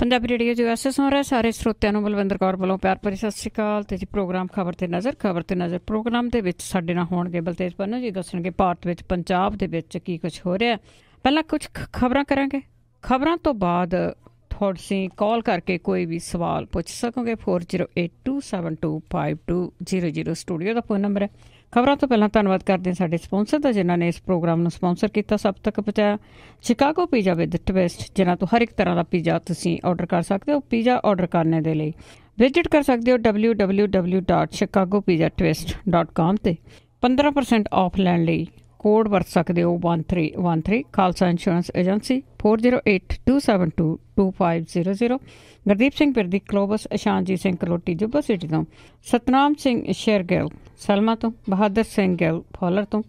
Punjabi radio G S ਹੋ ਰਿਹਾ ਸਾਰੇ ਸਰੋਤਿਆਂ ਨੂੰ ਬਲਵਿੰਦਰ ਕੌਰ ਵੱਲੋਂ ਪਿਆਰ ਭਰੀ ਸਤਿ ਸ਼੍ਰੀ ਅਕਾਲ। ਤੇ ਜੀ ਪ੍ਰੋਗਰਾਮ ਖਬਰ ਤੇ ਨਜ਼ਰ ਪ੍ਰੋਗਰਾਮ ਦੇ ਵਿੱਚ ਸਾਡੇ ਨਾਲ ਹੋਣਗੇ ਬਲਤੇਜ ਪੰਨੂ ਜੀ, ਦੱਸਣਗੇ ਭਾਰਤ ਵਿੱਚ ਪੰਜਾਬ ਦੇ ਵਿੱਚ ਕੀ ਕੁਝ ਹੋ ਰਿਹਾ। ਪਹਿਲਾਂ ਕੁਝ ਖਬਰਾਂ ਕਰਾਂਗੇ, ਖਬਰਾਂ ਤੋਂ ਬਾਅਦ ਤੁਸੀਂ ਕਾਲ ਕਰਕੇ ਕੋਈ ਵੀ ਸਵਾਲ ਪੁੱਛ ਸਕੋਗੇ। 4082725200 ਸਟੂਡੀਓ ਦਾ ਫੋਨ ਨੰਬਰ ਹੈ। ਖਬਰਾਂ ਤੋਂ ਪਹਿਲਾਂ ਧੰਨਵਾਦ ਕਰਦੇ ਹਾਂ ਸਾਡੇ ਸਪੋਂਸਰ ਦਾ, ਜਿਨ੍ਹਾਂ ਨੇ ਇਸ ਪ੍ਰੋਗਰਾਮ ਨੂੰ ਸਪੋਂਸਰ ਕੀਤਾ, ਸਭ ਤੱਕ ਪਹੁੰਚਾਇਆ। ਸ਼ਿਕਾਗੋ ਪੀਜ਼ਾ ਵਿਦ ਟਵਿਸਟ, ਜਿਨ੍ਹਾਂ ਤੋਂ ਹਰ ਇੱਕ ਤਰ੍ਹਾਂ ਦਾ ਪੀਜ਼ਾ ਤੁਸੀਂ ਆਰਡਰ ਕਰ ਸਕਦੇ ਹੋ। ਪੀਜ਼ਾ ਆਰਡਰ ਕਰਨੇ ਦੇ ਲਈ ਵਿਜ਼ਿਟ ਕਰ ਸਕਦੇ ਹੋ www.chicagopizzatwist.com ਤੇ 15% ਆਫ ਲੈਣ ਲਈ ਕੋਡ ਵਰਤ ਸਕਦੇ ਹੋ 1313। Khalsa insurance agency 4082722500। ਗੁਰਦੀਪ ਸਿੰਘ ਪਿਰਦੀ ਕਲੋਬਸ, ਇਸ਼ਾਨਜੀਤ ਸਿੰਘ ਕਲੋਟੀ ਜੁੱਬਾ ਸਿਟੀ ਤੋਂ, ਸਤਨਾਮ ਸਿੰਘ ਸ਼ੇਰਗਿੱਲ ਸਲਮਾ ਤੋਂ, ਬਹਾਦਰ ਸਿੰਘ ਗਿੱਲ ਫੌਲਰ ਤੋਂ,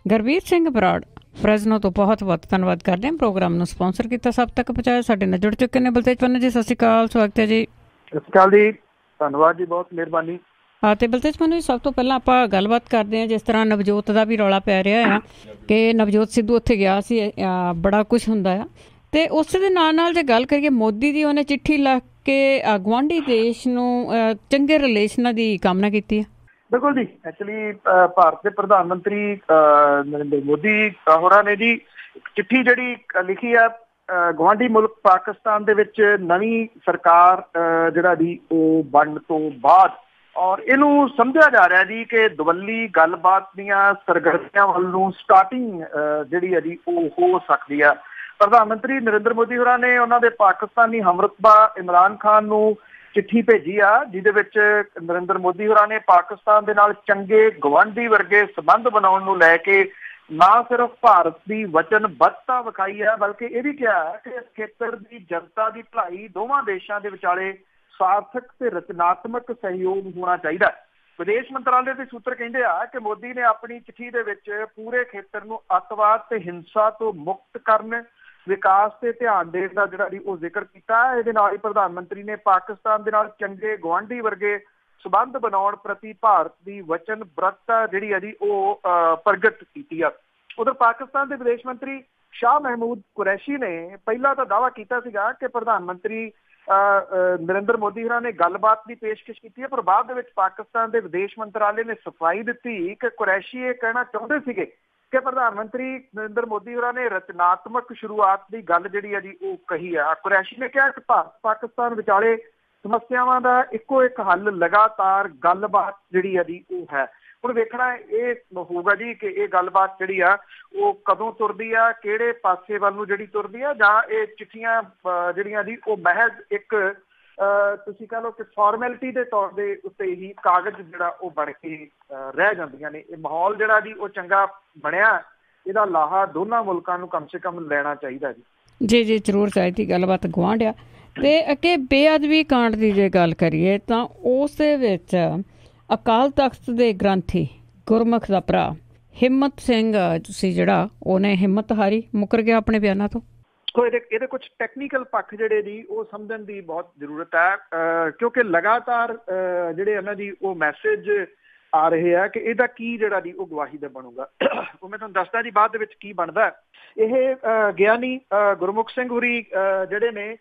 ਗੁਰਬੀਰ ਸਿੰਘ ਬਰਾੜ ਫਰੈਜ਼ਨੋ ਤੋਂ ਬਹੁਤ ਬਹੁਤ ਧੰਨਵਾਦ ਕਰਦੇ ਹਾਂ। ਪ੍ਰੋਗਰਾਮ ਨੂੰ ਸਪੋਂਸਰ ਕੀਤਾ, ਸਭ ਤੱਕ ਪਹੁੰਚਾਇਆ। ਸਾਡੇ ਨਾਲ ਜੁੜ ਚੁੱਕੇ ਨੇ ਬਲਤੇਜ ਪੰਨੂ ਜੀ, ਸਤਿ ਸ਼੍ਰੀ ਅਕਾਲ, ਸਵਾਗਤ ਹੈ ਜੀ। ਸਤਿ ਸ਼੍ਰੀ ਅਕਾਲ ਜੀ, ਧੰਨਵਾਦ ਜੀ, ਬਹੁਤ ਮਿਹਰਬਾਨੀ। ਹਾਂ, ਅਤੇ ਬਲਤੇਜ ਪੰਨੂ ਜੀ, ਸਭ ਤੋਂ ਪਹਿਲਾਂ ਆਪਾਂ ਗੱਲਬਾਤ ਕਰਦੇ ਹਾਂ। ਜਿਸ ਤਰ੍ਹਾਂ ਨਵਜੋਤ ਦਾ ਵੀ ਰੌਲਾ ਪੈ ਰਿਹਾ ਆ ਕਿ ਨਵਜੋਤ ਸਿੱਧੂ ਉੱਥੇ ਗਿਆ ਸੀ, ਬੜਾ ਕੁਛ ਹੁੰਦਾ ਆ। ਅਤੇ ਉਸ ਦੇ ਨਾਲ ਜੇ ਗੱਲ ਕਰੀਏ, ਮੋਦੀ ਦੀ ਉਹਨੇ ਚਿੱਠੀ ਲਿਖ ਕੇ ਗੁਆਂਢੀ ਦੇਸ਼ ਨੂੰ ਚੰਗੇ ਰਿਲੇਸ਼ਨਾਂ ਦੀ ਕਾਮਨਾ ਕੀਤੀ ਹੈ। ਬਿਲਕੁਲ ਜੀ, ਐਕਚੁਅਲੀ ਭਾਰਤ ਦੇ ਪ੍ਰਧਾਨ ਮੰਤਰੀ ਨਰਿੰਦਰ ਮੋਦੀ ਹੋਰਾਂ ਨੇ ਜੀ ਚਿੱਠੀ ਜਿਹੜੀ ਲਿਖੀ ਆ ਗੁਆਂਢੀ ਮੁਲਕ ਪਾਕਿਸਤਾਨ ਦੇ ਵਿੱਚ ਨਵੀਂ ਸਰਕਾਰ ਜਿਹੜਾ ਜੀ ਉਹ ਬਣਨ ਤੋਂ ਬਾਅਦ, ਔਰ ਇਹਨੂੰ ਸਮਝਿਆ ਜਾ ਰਿਹਾ ਜੀ ਕਿ ਦੁਵੱਲੀ ਗੱਲਬਾਤ ਦੀਆਂ ਸਰਗਰਮੀਆਂ ਵੱਲ ਨੂੰ ਸਟਾਰਟਿੰਗ ਜਿਹੜੀ ਹੈ ਜੀ ਉਹ ਹੋ ਸਕਦੀ ਆ। ਪ੍ਰਧਾਨ ਮੰਤਰੀ ਨਰਿੰਦਰ ਮੋਦੀ ਹੋਰਾਂ ਨੇ ਉਹਨਾਂ ਦੇ ਪਾਕਿਸਤਾਨੀ ਹਮਰੁਤਬਾ ਇਮਰਾਨ ਖਾਨ ਨੂੰ ਚਿੱਠੀ ਭੇਜੀ ਆ, ਜਿਹਦੇ ਵਿੱਚ ਨਰਿੰਦਰ ਮੋਦੀ ਹੋਰਾਂ ਨੇ ਪਾਕਿਸਤਾਨ ਦੇ ਨਾਲ ਚੰਗੇ ਗੁਆਂਢੀ ਵਰਗੇ ਸੰਬੰਧ ਬਣਾਉਣ ਨੂੰ ਲੈ ਕੇ ਨਾ ਸਿਰਫ ਭਾਰਤ ਦੀ ਵਚਨਬੱਧਤਾ ਵਿਖਾਈ ਹੈ, ਬਲਕਿ ਇਹ ਵੀ ਕਿਹਾ ਕਿ ਇਸ ਖੇਤਰ ਦੀ ਜਨਤਾ ਦੀ ਭਲਾਈ ਦੋਵਾਂ ਦੇਸ਼ਾਂ ਦੇ ਵਿਚਾਲੇ ਸਾਰਥਕ ਤੇ ਰਚਨਾਤਮਕ ਸਹਿਯੋਗ ਹੋਣਾ ਚਾਹੀਦਾ। ਵਿਦੇਸ਼ ਮੰਤਰਾਲੇ ਦੇ ਸੂਤਰ ਕਹਿੰਦੇ ਆ ਕਿ ਮੋਦੀ ਨੇ ਆਪਣੀ ਚਿੱਠੀ ਦੇ ਵਿੱਚ ਪੂਰੇ ਖੇਤਰ ਨੂੰ ਅੱਤਵਾਦ ਤੇ ਹਿੰਸਾ ਤੋਂ ਮੁਕਤ ਕਰਨ, ਵਿਕਾਸ ਤੇ ਧਿਆਨ ਦੇਣ ਦਾ ਜਿਹੜਾ ਜੀ ਉਹ ਜ਼ਿਕਰ ਕੀਤਾ। ਇਹਦੇ ਨਾਲ ਹੀ ਪ੍ਰਧਾਨ ਮੰਤਰੀ ਨੇ ਪਾਕਿਸਤਾਨ ਦੇ ਨਾਲ ਚੰਗੇ ਗੁਆਂਢੀ ਵਰਗੇ ਸੰਬੰਧ ਬਣਾਉਣ ਪ੍ਰਤੀ ਭਾਰਤ ਦੀ ਵਚਨਬੱਧਤਾ ਜਿਹੜੀ ਹੈ ਜੀ ਉਹ ਪ੍ਰਗਟ ਕੀਤੀ ਆ। ਉਧਰ ਪਾਕਿਸਤਾਨ ਦੇ ਵਿਦੇਸ਼ ਮੰਤਰੀ ਸ਼ਾਹ ਮਹਿਮੂਦ ਕੁਰੈਸ਼ੀ ਨੇ ਪਹਿਲਾਂ ਤਾਂ ਦਾਅਵਾ ਕੀਤਾ ਸੀਗਾ ਕਿ ਪ੍ਰਧਾਨ ਮੰਤਰੀ ਨਰਿੰਦਰ ਮੋਦੀ ਹੋਰਾਂ ਨੇ ਗੱਲਬਾਤ ਦੀ ਪੇਸ਼ਕਸ਼ ਕੀਤੀ ਹੈ, ਪਰ ਬਾਅਦ ਦੇ ਵਿੱਚ ਪਾਕਿਸਤਾਨ ਦੇ ਵਿਦੇਸ਼ ਮੰਤਰਾਲੇ ਨੇ ਸਫਾਈ ਦਿੱਤੀ ਕਿ ਕੁਰੈਸ਼ੀ ਇਹ ਕਹਿਣਾ ਚਾਹੁੰਦੇ ਸੀਗੇ ਕਿ ਪ੍ਰਧਾਨ ਮੰਤਰੀ ਨਰਿੰਦਰ ਮੋਦੀ ਹੋਰਾਂ ਨੇ ਰਚਨਾਤਮਕ ਸ਼ੁਰੂਆਤ ਦੀ ਗੱਲ ਜਿਹੜੀ ਹੈ ਜੀ ਉਹ ਕਹੀ ਆ। ਕੁਰੈਸ਼ੀ ਨੇ ਕਿਹਾ ਕਿ ਭਾਰਤ ਪਾਕਿਸਤਾਨ ਵਿਚਾਲੇ ਸਮੱਸਿਆਵਾਂ ਦਾ ਇੱਕੋ ਇੱਕ ਹੱਲ ਲਗਾਤਾਰ ਗੱਲਬਾਤ ਜਿਹੜੀ ਹੈ ਜੀ ਉਹ ਹੈ। ਹੁਣ ਵੇਖਣਾ ਇਹ ਹੋਊਗਾ ਜੀ ਕਿ ਇਹ ਗੱਲਬਾਤ ਜਿਹੜੀ ਆ ਉਹ ਕਦੋਂ ਤੁਰਦੀ ਆ, ਕਿਹੜੇ ਪਾਸੇ ਵੱਲ ਨੂੰ ਜਿਹੜੀ ਤੁਰਦੀ ਆ, ਜਾਂ ਇਹ ਚਿੱਠੀਆਂ ਜਿਹੜੀਆਂ ਜੀ ਉਹ ਮਹਿਜ਼ ਇੱਕ ਤੁਸੀਂ ਕਹਿ ਲਓ ਕਿ ਫਾਰਮੈਲਿਟੀ ਦੇ ਤੌਰ ਦੇ ਉੱਤੇ ਹੀ ਕਾਗਜ਼ ਜਿਹੜਾ ਉਹ ਬਣ ਕੇ ਰਹਿ ਜਾਂਦੀਆਂ ਨੇ। ਇਹ ਮਾਹੌਲ ਜਿਹੜਾ ਜੀ ਉਹ ਚੰਗਾ ਬਣਿਆ, ਇਹਦਾ ਲਾਹਾ ਦੋਨਾਂ ਮੁਲਕਾਂ ਨੂੰ ਕਮ ਸੇ ਕਮ ਲੈਣਾ ਚਾਹੀਦਾ ਜੀ। ਜੀ ਜ਼ਰੂਰ ਚਾਹੀਦੀ ਗੱਲਬਾਤ ਗੁਆਂਢ ਆ। ਅਤੇ ਅੱਗੇ ਬੇਅਦਬੀ ਕਾਂਡ ਦੀ ਜੇ ਗੱਲ ਕਰੀਏ ਤਾਂ ਉਸ ਦੇ ਵਿੱਚ ਅਕਾਲ ਤਖਤ ਦੇ ਗ੍ਰੰਥੀ ਗੁਰਮੁਖ ਦਾ ਭਰਾ ਹਿੰਮਤ ਸਿੰਘ ਸੀ ਜਿਹੜਾ ਉਹਨੇ ਹਿੰਮਤ ਹਾਰੀ, ਮੁੱਕਰ ਗਿਆ ਆਪਣੇ ਬਿਆਨਾਂ ਤੋਂ। ਇਹਦੇ ਕੁਝ ਟੈਕਨੀਕਲ ਪੱਖ ਜਿਹੜੇ ਜੀ ਉਹ ਸਮਝਣ ਦੀ ਬਹੁਤ ਜ਼ਰੂਰਤ ਹੈ, ਕਿਉਂਕਿ ਲਗਾਤਾਰ ਜਿਹੜੇ ਇਹਨਾਂ ਦੀ ਉਹ ਮੈਸੇਜ ਆ ਰਹੇ ਆ ਕਿ ਇਹਦਾ ਕੀ ਜਿਹੜਾ ਜੀ ਉਹ ਗਵਾਹੀ ਦਾ ਬਣੂਗਾ। ਉਹ ਮੈਂ ਤੁਹਾਨੂੰ ਦੱਸਦਾ ਜੀ ਬਾਅਦ ਦੇ ਵਿੱਚ ਕੀ ਬਣਦਾ। ਇਹ ਗਿਆਨੀ ਗੁਰਮੁਖ ਸਿੰਘ ਹੋਰੀ ਜਿਹੜੇ ਨੇ,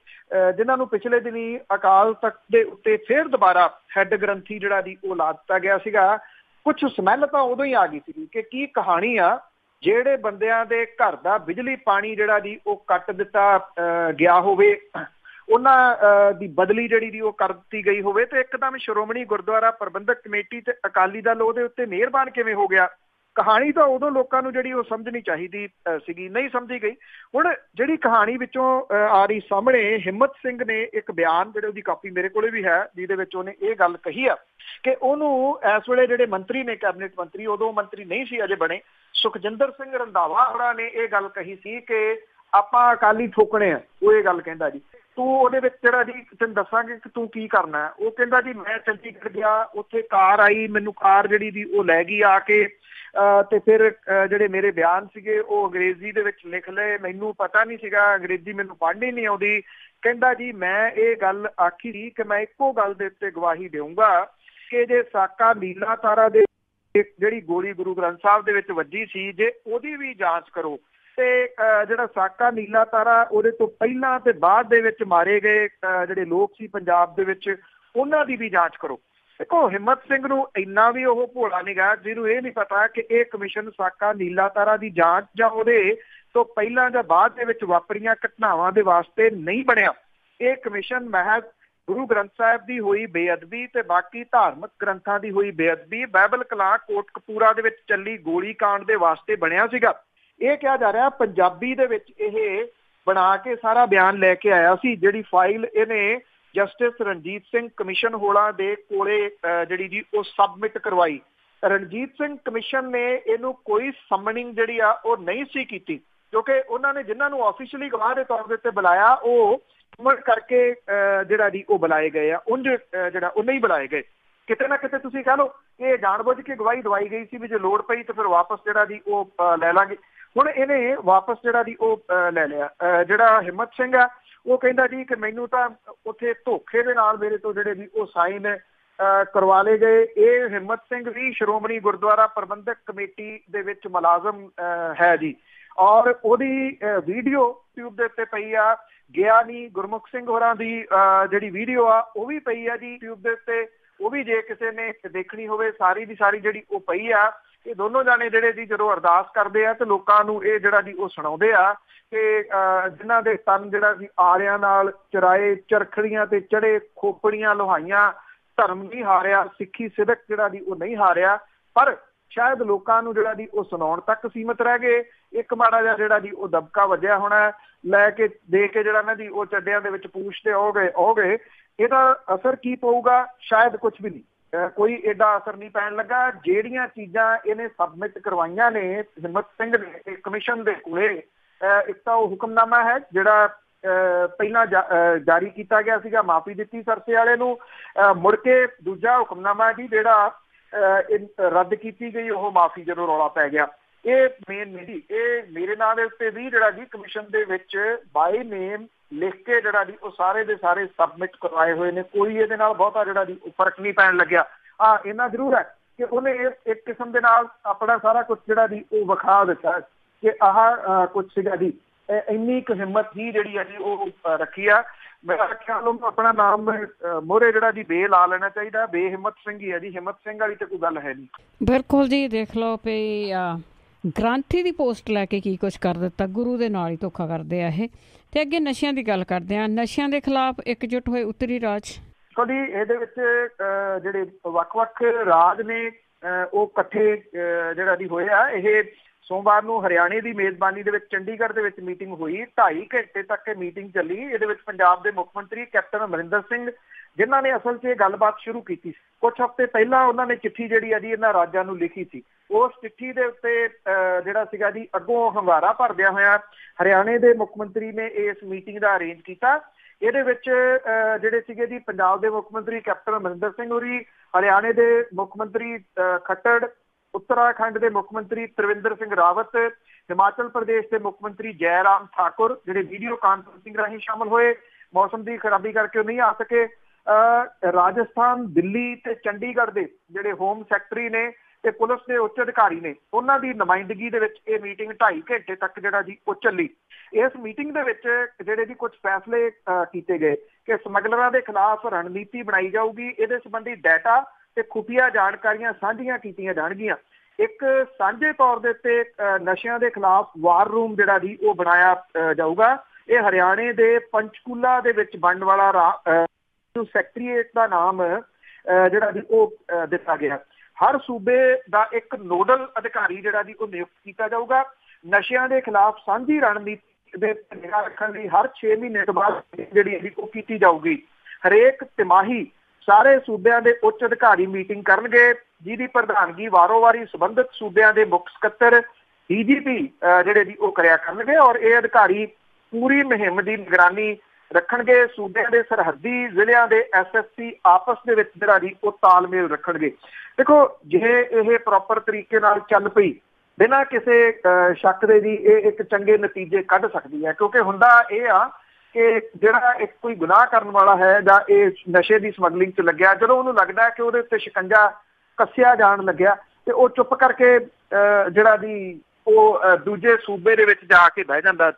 ਜਿਨ੍ਹਾਂ ਨੂੰ ਪਿਛਲੇ ਦਿਨੀ ਅਕਾਲ ਤਖਤ ਦੇ ਉੱਤੇ ਫੇਰ ਦੁਬਾਰਾ ਹੈੱਡ ਗ੍ਰੰਥੀ ਜਿਹੜਾ ਜੀ ਉਹ ਲਾ ਦਿੱਤਾ ਗਿਆ ਸੀਗਾ। ਕੁਛ ਸਮੈਲ ਤਾਂ ਉਦੋਂ ਹੀ ਆ ਗਈ ਸੀ ਕਿ ਕੀ ਕਹਾਣੀ ਆ, ਜਿਹੜੇ ਬੰਦਿਆਂ ਦੇ ਘਰ ਦਾ ਬਿਜਲੀ ਪਾਣੀ ਜਿਹੜਾ ਜੀ ਉਹ ਕੱਟ ਦਿੱਤਾ ਗਿਆ ਹੋਵੇ, ਉਹਨਾਂ ਦੀ ਬਦਲੀ ਜਿਹੜੀ ਦੀ ਉਹ ਕਰ ਦਿੱਤੀ ਗਈ ਹੋਵੇ, ਤੇ ਇੱਕਦਮ ਸ਼੍ਰੋਮਣੀ ਗੁਰਦੁਆਰਾ ਪ੍ਰਬੰਧਕ ਕਮੇਟੀ ਤੇ ਅਕਾਲੀ ਦਲ ਉਹਦੇ ਉੱਤੇ ਮਿਹਰਬਾਨ ਕਿਵੇਂ ਹੋ ਗਿਆ। ਕਹਾਣੀ ਤਾਂ ਉਦੋਂ ਲੋਕਾਂ ਨੂੰ ਜਿਹੜੀ ਉਹ ਸਮਝਣੀ ਚਾਹੀਦੀ ਸੀਗੀ, ਨਹੀਂ ਸਮਝੀ ਗਈ। ਹੁਣ ਜਿਹੜੀ ਕਹਾਣੀ ਵਿੱਚੋਂ ਆ ਰਹੀ ਸਾਹਮਣੇ, ਹਿੰਮਤ ਸਿੰਘ ਨੇ ਇੱਕ ਬਿਆਨ, ਜਿਹੜੇ ਉਹਦੀ ਕਾਪੀ ਮੇਰੇ ਕੋਲੇ ਵੀ ਹੈ, ਜਿਹਦੇ ਵਿੱਚ ਉਹਨੇ ਇਹ ਗੱਲ ਕਹੀ ਆ ਕਿ ਉਹਨੂੰ ਇਸ ਵੇਲੇ ਜਿਹੜੇ ਮੰਤਰੀ ਨੇ, ਕੈਬਨਿਟ ਮੰਤਰੀ, ਉਦੋਂ ਮੰਤਰੀ ਨਹੀਂ ਸੀ ਅਜੇ ਬਣੇ, ਸੁਖਜਿੰਦਰ ਸਿੰਘ ਰੰਧਾਵਾ ਹੋਰਾਂ ਨੇ ਇਹ ਗੱਲ ਕਹੀ ਸੀ ਕਿ ਆਪਾਂ ਅਕਾਲੀ ਠੋਕਣੇ ਆ। ਉਹ ਇਹ ਗੱਲ ਕਹਿੰਦਾ ਜੀ, ਤੂੰ ਉਹਦੇ ਵਿੱਚ ਜਿਹੜਾ ਜੀ ਤੈਨੂੰ ਦੱਸਾਂਗੇ ਕਿ ਤੂੰ ਕੀ ਕਰਨਾ ਹੈ। ਉਹ ਕਹਿੰਦਾ ਜੀ ਮੈਂ ਚੰਡੀਗੜ੍ਹ ਗਿਆ, ਉੱਥੇ ਕਾਰ ਆਈ, ਮੈਨੂੰ ਕਾਰ ਜਿਹੜੀ ਦੀ ਉਹ ਲੈ ਗਈ ਆ ਕੇ, ਤੇ ਫਿਰ ਜਿਹੜੇ ਮੇਰੇ ਬਿਆਨ ਸੀਗੇ ਉਹ ਅੰਗਰੇਜ਼ੀ ਦੇ ਵਿੱਚ ਲਿਖ ਲਏ, ਮੈਨੂੰ ਪਤਾ ਨਹੀਂ ਸੀਗਾ, ਅੰਗਰੇਜ਼ੀ ਮੈਨੂੰ ਪੜ੍ਹਨੀ ਨਹੀਂ ਆਉਂਦੀ। ਕਹਿੰਦਾ ਜੀ ਮੈਂ ਇਹ ਗੱਲ ਆਖੀ ਸੀ ਕਿ ਮੈਂ ਇੱਕੋ ਗੱਲ ਦੇ ਉੱਤੇ ਗਵਾਹੀ ਦੇਊਂਗਾ ਕਿ ਜੇ ਸਾਕਾ ਨੀਲਾ ਤਾਰਾ ਦੇ ਜਿਹੜੀ ਗੋਲੀ ਗੁਰੂ ਗ੍ਰੰਥ ਸਾਹਿਬ ਦੇ ਵਿੱਚ ਵੱਜੀ ਸੀ ਜੇ ਉਹਦੀ ਵੀ ਜਾਂਚ ਕਰੋ ਤੇ ਜਿਹੜਾ ਸਾਕਾ ਨੀਲਾ ਤਾਰਾ ਉਹਦੇ ਤੋਂ ਪਹਿਲਾਂ ਤੇ ਬਾਅਦ ਦੇ ਵਿੱਚ ਮਾਰੇ ਗਏ ਜਿਹੜੇ ਲੋਕ ਸੀ ਪੰਜਾਬ ਦੇ ਵਿੱਚ ਉਹਨਾਂ ਦੀ ਵੀ ਜਾਂਚ ਕਰੋ। ਦੇਖੋ ਹਿੰਮਤ ਸਿੰਘ ਨੂੰ ਇੰਨਾ ਵੀ ਉਹ ਭੋਲਾ ਨਹੀਂ ਗਾ ਜਿਹਨੂੰ ਇਹ ਨਹੀਂ ਪਤਾ ਕਿ ਇਹ ਕਮਿਸ਼ਨ ਸਾਕਾ ਨੀਲਾ ਤਾਰਾ ਦੀ ਜਾਂਚ ਜਾਂ ਉਹਦੇ ਤੋਂ ਪਹਿਲਾਂ ਜਾਂ ਬਾਅਦ ਦੇ ਵਿੱਚ ਵਾਪਰੀਆਂ ਘਟਨਾਵਾਂ ਦੇ ਵਾਸਤੇ ਨਹੀਂ ਬਣਿਆ। ਇਹ ਕਮਿਸ਼ਨ ਮਹਿਜ਼ ਗੁਰੂ ਗ੍ਰੰਥ ਸਾਹਿਬ ਦੀ ਹੋਈ ਬੇਅਦਬੀ ਤੇ ਬਾਕੀ ਧਾਰਮਿਕ ਗ੍ਰੰਥਾਂ ਦੀ ਹੋਈ ਬੇਅਦਬੀ, ਬਾਈਬਲ ਕਲਾਂ ਕੋਟਕਪੂਰਾ ਦੇ ਵਿੱਚ ਚੱਲੀ ਗੋਲੀ ਕਾਂਡ ਦੇ ਵਾਸਤੇ ਬਣਿਆ ਸੀਗਾ। ਇਹ ਕਿਹਾ ਜਾ ਰਿਹਾ ਪੰਜਾਬੀ ਦੇ ਵਿੱਚ ਇਹ ਬਣਾ ਕੇ ਸਾਰਾ ਬਿਆਨ ਲੈ ਕੇ ਆਇਆ ਸੀ। ਜਿਹੜੀ ਫਾਈਲ ਇਹਨੇ ਜਸਟਿਸ ਰਣਜੀਤ ਸਿੰਘ ਕਮਿਸ਼ਨ ਹੋਲਾਂ ਦੇ ਕੋਲੇ ਜਿਹੜੀ ਜੀ ਉਹ ਸਬਮਿਟ ਕਰਵਾਈ। ਰਣਜੀਤ ਸਿੰਘ ਕਮਿਸ਼ਨ ਨੇ ਇਹਨੂੰ ਕੋਈ ਸਮਨਿੰਗ ਜਿਹੜੀ ਆ ਉਹ ਨਹੀਂ ਸੀ ਕੀਤੀ ਕਿਉਂਕਿ ਉਹਨਾਂ ਨੇ ਜਿਨ੍ਹਾਂ ਨੂੰ ਆਫੀਸ਼ੀਅਲੀ ਗਵਾਹ ਦੇ ਤੌਰ ਦੇ ਉੱਤੇ ਬੁਲਾਇਆ ਉਹ ਉਮਰ ਕਰਕੇ ਜਿਹੜਾ ਜੀ ਉਹ ਬੁਲਾਏ ਗਏ ਆ, ਉਂਝ ਜਿਹੜਾ ਉਹ ਨਹੀਂ ਬੁਲਾਏ ਗਏ। ਕਿਤੇ ਨਾ ਕਿਤੇ ਤੁਸੀਂ ਕਹਿ ਲਓ ਇਹ ਜਾਣਬੁੱਝ ਕੇ ਗਵਾਹੀ ਦਵਾਈ ਗਈ ਸੀ ਵੀ ਜੇ ਲੋੜ ਪਈ ਤਾਂ ਫਿਰ ਵਾਪਸ ਜਿਹੜਾ ਜੀ ਉਹ ਲੈ ਲਾਂਗੇ। ਹੁਣ ਇਹਨੇ ਵਾਪਸ ਜਿਹੜਾ ਜੀ ਉਹ ਲੈ ਲਿਆ। ਜਿਹੜਾ ਹਿੰਮਤ ਸਿੰਘ ਆ ਉਹ ਕਹਿੰਦਾ ਜੀ ਕਿ ਮੈਨੂੰ ਤਾਂ ਉੱਥੇ ਧੋਖੇ ਦੇ ਨਾਲ ਮੇਰੇ ਤੋਂ ਜਿਹੜੇ ਜੀ ਉਹ ਸਾਈਨ ਕਰਵਾ ਲਏ ਗਏ। ਇਹ ਹਿੰਮਤ ਸਿੰਘ ਵੀ ਸ਼੍ਰੋਮਣੀ ਗੁਰਦੁਆਰਾ ਪ੍ਰਬੰਧਕ ਕਮੇਟੀ ਦੇ ਵਿੱਚ ਮੁਲਾਜ਼ਮ ਹੈ ਜੀ ਔਰ ਉਹਦੀ ਵੀਡੀਓ ਟਿਊਬ ਦੇ ਉੱਤੇ ਪਈ ਆ। ਗਿਆਨੀ ਗੁਰਮੁਖ ਸਿੰਘ ਹੋਰਾਂ ਦੀ ਜਿਹੜੀ ਵੀਡੀਓ ਆ ਉਹ ਵੀ ਪਈ ਆ ਜੀ ਟਿਊਬ ਦੇ ਉੱਤੇ। ਉਹ ਵੀ ਜੇ ਕਿਸੇ ਨੇ ਦੇਖਣੀ ਹੋਵੇ ਸਾਰੀ ਦੀ ਸਾਰੀ ਜਿਹੜੀ ਉਹ ਪਈ ਆ। ਇਹ ਦੋਨੋਂ ਜਾਣੇ ਜਿਹੜੇ ਜੀ ਜਦੋਂ ਅਰਦਾਸ ਕਰਦੇ ਆ ਤੇ ਲੋਕਾਂ ਨੂੰ ਇਹ ਜਿਹੜਾ ਜੀ ਉਹ ਸੁਣਾਉਂਦੇ ਆ ਕਿ ਜਿਨ੍ਹਾਂ ਦੇ ਤਨ ਜਿਹੜਾ ਸੀ ਆਰਿਆਂ ਨਾਲ ਚਰਾਏ, ਚਰਖੜੀਆਂ ਤੇ ਚੜੇ, ਖੋਪੜੀਆਂ ਲੋਹਾਈਆਂ, ਧਰਮ ਨਹੀਂ ਹਾਰਿਆ, ਸਿੱਖੀ ਸਿਦਕ ਜਿਹੜਾ ਜੀ ਉਹ ਨਹੀਂ ਹਾਰਿਆ। ਪਰ ਸ਼ਾਇਦ ਲੋਕਾਂ ਨੂੰ ਜਿਹੜਾ ਜੀ ਉਹ ਸੁਣਾਉਣ ਤੱਕ ਸੀਮਤ ਰਹਿ ਗਏ। ਇੱਕ ਮਾੜਾ ਜਿਹਾ ਜਿਹੜਾ ਜੀ ਉਹ ਦਬਕਾ ਵੱਜਿਆ ਹੋਣਾ ਲੈ ਕੇ ਦੇ ਕੇ ਜਿਹੜਾ ਨਾ ਜੀ ਉਹ ਚੱਡਿਆਂ ਦੇ ਵਿੱਚ ਪੂਛਤੇ ਹੋ ਗਏ। ਇਹਦਾ ਅਸਰ ਕੀ ਪਊਗਾ? ਸ਼ਾਇਦ ਕੁਝ ਵੀ ਨਹੀਂ, ਕੋਈ ਏਡਾ ਅਸਰ ਨਹੀਂ ਪੈਣ ਲੱਗਾ। ਜਿਹੜੀਆਂ ਚੀਜ਼ਾਂ ਇਹਨੇ ਸਬਮਿਟ ਕਰਵਾਈਆਂ ਨੇ ਹਿੰਮਤ ਸਿੰਘ ਨੇ ਕਮਿਸ਼ਨ ਦੇ ਕੋਲੇ, ਇੱਕ ਤਾਂ ਉਹ ਹੁਕਮਨਾਮਾ ਹੈ ਜਿਹੜਾ ਪਹਿਲਾਂ ਜਾਰੀ ਕੀਤਾ ਗਿਆ ਸੀਗਾ, ਮਾਫੀ ਦਿੱਤੀ ਸਰਸੇ ਵਾਲੇ ਨੂੰ। ਮੁੜ ਕੇ ਦੂਜਾ ਹੁਕਮਨਾਮਾ ਜੀ ਜਿਹੜਾ ਰੱਦ ਕੀਤੀ ਗਈ ਉਹ ਮਾਫੀ ਜਦੋਂ ਰੌਲਾ ਪੈ ਗਿਆ। ਇਹ ਮੇਨ ਨਹੀਂ, ਇਹ ਮੇਰੇ ਨਾਂ ਦੇ ਉੱਤੇ ਵੀ ਜਿਹੜਾ ਜੀ ਕਮਿਸ਼ਨ ਦੇ ਵਿੱਚ ਬਾਈ ਨੇਮ ਲਿਖ ਕੇ ਜਿਹੜਾ ਜੀ ਉਹ ਸਾਰੇ ਦੇ ਸਾਰੇ ਸਬਮਿਟ ਕਰਵਾਏ ਹੋਏ ਨੇ। ਕੋਈ ਇਹਦੇ ਨਾਲ ਬਹੁਤਾ ਜਿਹੜਾ ਜੀ ਫਰਕ ਨਹੀਂ ਪੈਣ ਲੱਗਿਆ। ਇੰਨਾ ਜ਼ਰੂਰ ਹੈ ਕਿ ਉਹਨੇ ਇੱਕ ਕਿਸਮ ਦੇ ਨਾਲ ਆਪਣਾ ਸਾਰਾ ਕੁਝ ਜਿਹੜਾ ਜੀ ਉਹ ਵਿਖਾ ਦਿੱਤਾ ਕਿ ਆਹ ਕੁਝ ਸੀਗਾ ਜੀ। ਇੰਨੀ ਕੁ ਹਿੰਮਤ ਹੀ ਜਿਹੜੀ ਹੈ ਜੀ ਉਹ ਰੱਖੀ ਆ। ਮੇਰਾ ਖਿਆਲ ਉਹਨੂੰ ਆਪਣਾ ਨਾਮ ਮੋਹਰੇ ਜਿਹੜਾ ਜੀ ਬੇ ਲਾ ਲੈਣਾ ਚਾਹੀਦਾ। ਬੇਹਿੰਮਤ ਸਿੰਘ ਹੀ ਹੈ ਜੀ, ਹਿੰਮਤ ਸਿੰਘ ਵਾਲੀ ਤੇ ਕੋਈ ਗੱਲ ਹੈ ਨਹੀਂ। ਬਿਲਕੁਲ ਜੀ, ਦੇਖ ਲਓ ਵੀ ਗ੍ਰਾਂਥੀ ਦੀ ਪੋਸਟ ਲੈ ਕੇ ਕੀ ਕੁਛ ਕਰ ਦਿੱਤਾ। ਗੁਰੂ ਦੇ ਨਾਲ ਹੀ ਧੋਖਾ ਕਰਦੇ ਆ ਇਹ। ਤੇ ਅੱਗੇ ਨਸ਼ਿਆਂ ਦੀ ਗੱਲ ਕਰਦੇ ਆ। ਨਸ਼ਿਆਂ ਦੇ ਖਿਲਾਫ ਇਕਜੁੱਟ ਹੋਏ ਉੱਤਰੀ ਰਾਜ। ਕਦੀ ਇਹਦੇ ਵਿੱਚ ਜਿਹੜੇ ਵੱਖ-ਵੱਖ ਰਾਜ ਨੇ ਉਹ ਇਕੱਠੇ ਜਿਹੜਾ ਦੀ ਹੋਏ ਆ। ਇਹ ਸੋਮਵਾਰ ਨੂੰ ਹਰਿਆਣੇ ਦੀ ਮੇਜ਼ਬਾਨੀ ਦੇ ਵਿੱਚ ਚੰਡੀਗੜ੍ਹ ਦੇ ਵਿੱਚ ਮੀਟਿੰਗ ਹੋਈ। 2.5 ਘੰਟੇ ਤੱਕ ਇਹ ਮੀਟਿੰਗ ਚੱਲੀ। ਇਹਦੇ ਵਿੱਚ ਪੰਜਾਬ ਦੇ ਮੁੱਖ ਮੰਤਰੀ ਕੈਪਟਨ ਅਮਰਿੰਦਰ ਸਿੰਘ ਜਿਨ੍ਹਾਂ ਨੇ ਅਸਲ 'ਚ ਇਹ ਗੱਲਬਾਤ ਸ਼ੁਰੂ ਕੀਤੀ। ਕੁਝ ਹਫ਼ਤੇ ਪਹਿਲਾਂ ਉਹਨਾਂ ਨੇ ਚਿੱਠੀ ਜਿਹੜੀ ਆ ਜੀ ਇਹਨਾਂ ਰਾਜਾਂ ਨੂੰ ਲਿਖੀ ਸੀ। ਉਸ ਚਿੱਠੀ ਦੇ ਉੱਤੇ ਜਿਹੜਾ ਸੀਗਾ ਜੀ ਅੱਗੋਂ ਹੰਗਾਰਾ ਭਰਦਿਆਂ ਹੋਇਆ ਹਰਿਆਣੇ ਦੇ ਮੁੱਖ ਮੰਤਰੀ ਨੇ ਇਸ ਮੀਟਿੰਗ ਦਾ ਅਰੇਂਜ ਕੀਤਾ। ਇਹਦੇ ਵਿੱਚ ਜਿਹੜੇ ਸੀਗੇ ਜੀ ਪੰਜਾਬ ਦੇ ਮੁੱਖ ਮੰਤਰੀ ਕੈਪਟਨ ਅਮਰਿੰਦਰ ਸਿੰਘ ਹੋਰੀ, ਹਰਿਆਣੇ ਦੇ ਮੁੱਖ ਮੰਤਰੀ ਖੱਟੜ, ਉੱਤਰਾਖੰਡ ਦੇ ਮੁੱਖ ਮੰਤਰੀ ਤ੍ਰਿਵਿੰਦਰ ਸਿੰਘ ਰਾਵਤ, ਹਿਮਾਚਲ ਪ੍ਰਦੇਸ਼ ਦੇ ਮੁੱਖ ਮੰਤਰੀ ਜੈਰਾਮ ਠਾਕੁਰ ਜਿਹੜੇ ਵੀਡੀਓ ਕਾਨਫਰੰਸਿੰਗ ਰਾਹੀਂ ਸ਼ਾਮਲ ਹੋਏ। ਮੌਸਮ ਦੀ ਖਰਾਬੀ ਕਰਕੇ ਉਹ ਨਹੀਂ ਆ ਸਕੇ। ਰਾਜਸਥਾਨ, ਦਿੱਲੀ ਤੇ ਚੰਡੀਗੜ੍ਹ ਦੇ ਜਿਹੜੇ ਹੋਮ ਸੈਕਟਰੀ ਨੇ ਤੇ ਪੁਲਿਸ ਦੇ ਉੱਚ ਅਧਿਕਾਰੀ ਨੇ ਉਹਨਾਂ ਦੀ ਨੁਮਾਇੰਦਗੀ ਦੇ ਵਿੱਚ ਇਹ ਮੀਟਿੰਗ 2.5 ਘੰਟੇ ਤੱਕ ਜਿਹੜਾ ਜੀ ਉਹ ਚੱਲੀ। ਇਸ ਮੀਟਿੰਗ ਦੇ ਵਿੱਚ ਜਿਹੜੇ ਜੀ ਕੁਝ ਫੈਸਲੇ ਕੀਤੇ ਗਏ ਕਿ ਸਮਗਲਰਾਂ ਦੇ ਖਿਲਾਫ ਰਣਨੀਤੀ ਬਣਾਈ ਜਾਊਗੀ। ਇਹਦੇ ਸੰਬੰਧੀ ਡਾਟਾ ਤੇ ਖੁਫੀਆ ਜਾਣਕਾਰੀਆਂ ਸਾਂਝੀਆਂ ਕੀਤੀਆਂ ਜਾਣਗੀਆਂ। ਇੱਕ ਸਾਂਝੇ ਤੌਰ ਦੇ ਉੱਤੇ ਨਸ਼ਿਆਂ ਦੇ ਖਿਲਾਫ ਵਾਰ ਰੂਮ ਜਿਹੜਾ ਜੀ ਉਹ ਬਣਾਇਆ ਜਾਊਗਾ। ਇਹ ਹਰਿਆਣੇ ਦੇ ਪੰਚਕੂਲਾ ਦੇ ਵਿੱਚ ਬਣਨ ਵਾਲਾ ਸੈਕਟਰੀਏਟ ਦਾ ਨਾਮ ਜਿਹੜਾ ਜੀ ਉਹ ਦਿੱਤਾ ਗਿਆ। ਹਰ ਸੂਬੇ ਦਾ ਇੱਕ ਨੋਡਲ ਅਧਿਕਾਰੀ ਜਿਹੜਾ ਜੀ ਉਹ ਨਿਯੁਕਤ ਕੀਤਾ ਜਾਊਗਾ। ਨਸ਼ਿਆਂ ਦੇ ਖਿਲਾਫ ਸਾਂਝੀ ਰਣਨੀਤੀ ਦੇ ਨਿਗਰਾਨ ਰੱਖਣ ਲਈ ਹਰ 6 ਮਹੀਨੇ ਤੋਂ ਬਾਅਦ ਜਿਹੜੀ ਉਹ ਕੀਤੀ ਜਾਊਗੀ। ਹਰੇਕ ਤਿਮਾਹੀ ਸਾਰੇ ਸੂਬਿਆਂ ਦੇ ਉੱਚ ਅਧਿਕਾਰੀ ਮੀਟਿੰਗ ਕਰਨਗੇ ਜਿਹਦੀ ਪ੍ਰਧਾਨਗੀ ਵਾਰੋ-ਵਾਰੀ ਸੰਬੰਧਿਤ ਸੂਬਿਆਂ ਦੇ ਮੁੱਖ ਸਕੱਤਰ DGP ਜਿਹੜੇ ਜੀ ਉਹ ਕਰਿਆ ਕਰਨਗੇ ਔਰ ਇਹ ਅਧਿਕਾਰੀ ਪੂਰੀ ਮੁਹਿੰਮ ਦੀ ਨਿਗਰਾਨੀ ਰੱਖਣਗੇ। ਸੂਬਿਆਂ ਦੇ ਸਰਹੱਦੀ ਜ਼ਿਲ੍ਹਿਆਂ ਦੇ SSP ਆਪਸ ਦੇ ਵਿੱਚ ਜਿਹੜਾ ਜੀ ਉਹ ਤਾਲਮੇਲ ਰੱਖਣਗੇ। ਦੇਖੋ ਜੇ ਇਹ ਪ੍ਰੋਪਰ ਤਰੀਕੇ ਨਾਲ ਚੱਲ ਪਈ ਬਿਨਾਂ ਕਿਸੇ ਸ਼ੱਕ ਦੇ ਜੀ ਇਹ ਇੱਕ ਚੰਗੇ ਨਤੀਜੇ ਕੱਢ ਸਕਦੀ ਹੈ। ਕਿਉਂਕਿ ਹੁੰਦਾ ਇਹ ਆ ਕਿ ਜਿਹੜਾ ਇੱਕ ਕੋਈ ਗੁਨਾਹ ਕਰਨ ਵਾਲਾ ਹੈ ਜਾਂ ਇਹ ਨਸ਼ੇ ਦੀ ਸਮਗਲਿੰਗ 'ਚ ਲੱਗਿਆ, ਜਦੋਂ ਉਹਨੂੰ ਲੱਗਦਾ ਕਿ ਉਹਦੇ ਉੱਤੇ ਸ਼ਿਕੰਜਾ ਕੱਸਿਆ ਜਾਣ ਲੱਗਿਆ ਤੇ ਉਹ ਚੁੱਪ ਕਰਕੇ ਜਿਹੜਾ ਦੀ ਉਹ ਦੂਜੇ ਸੂਬੇ ਦੇ ਵਿੱਚ ਜਾ ਕੇ ਬਹਿ ਜਾਂਦਾ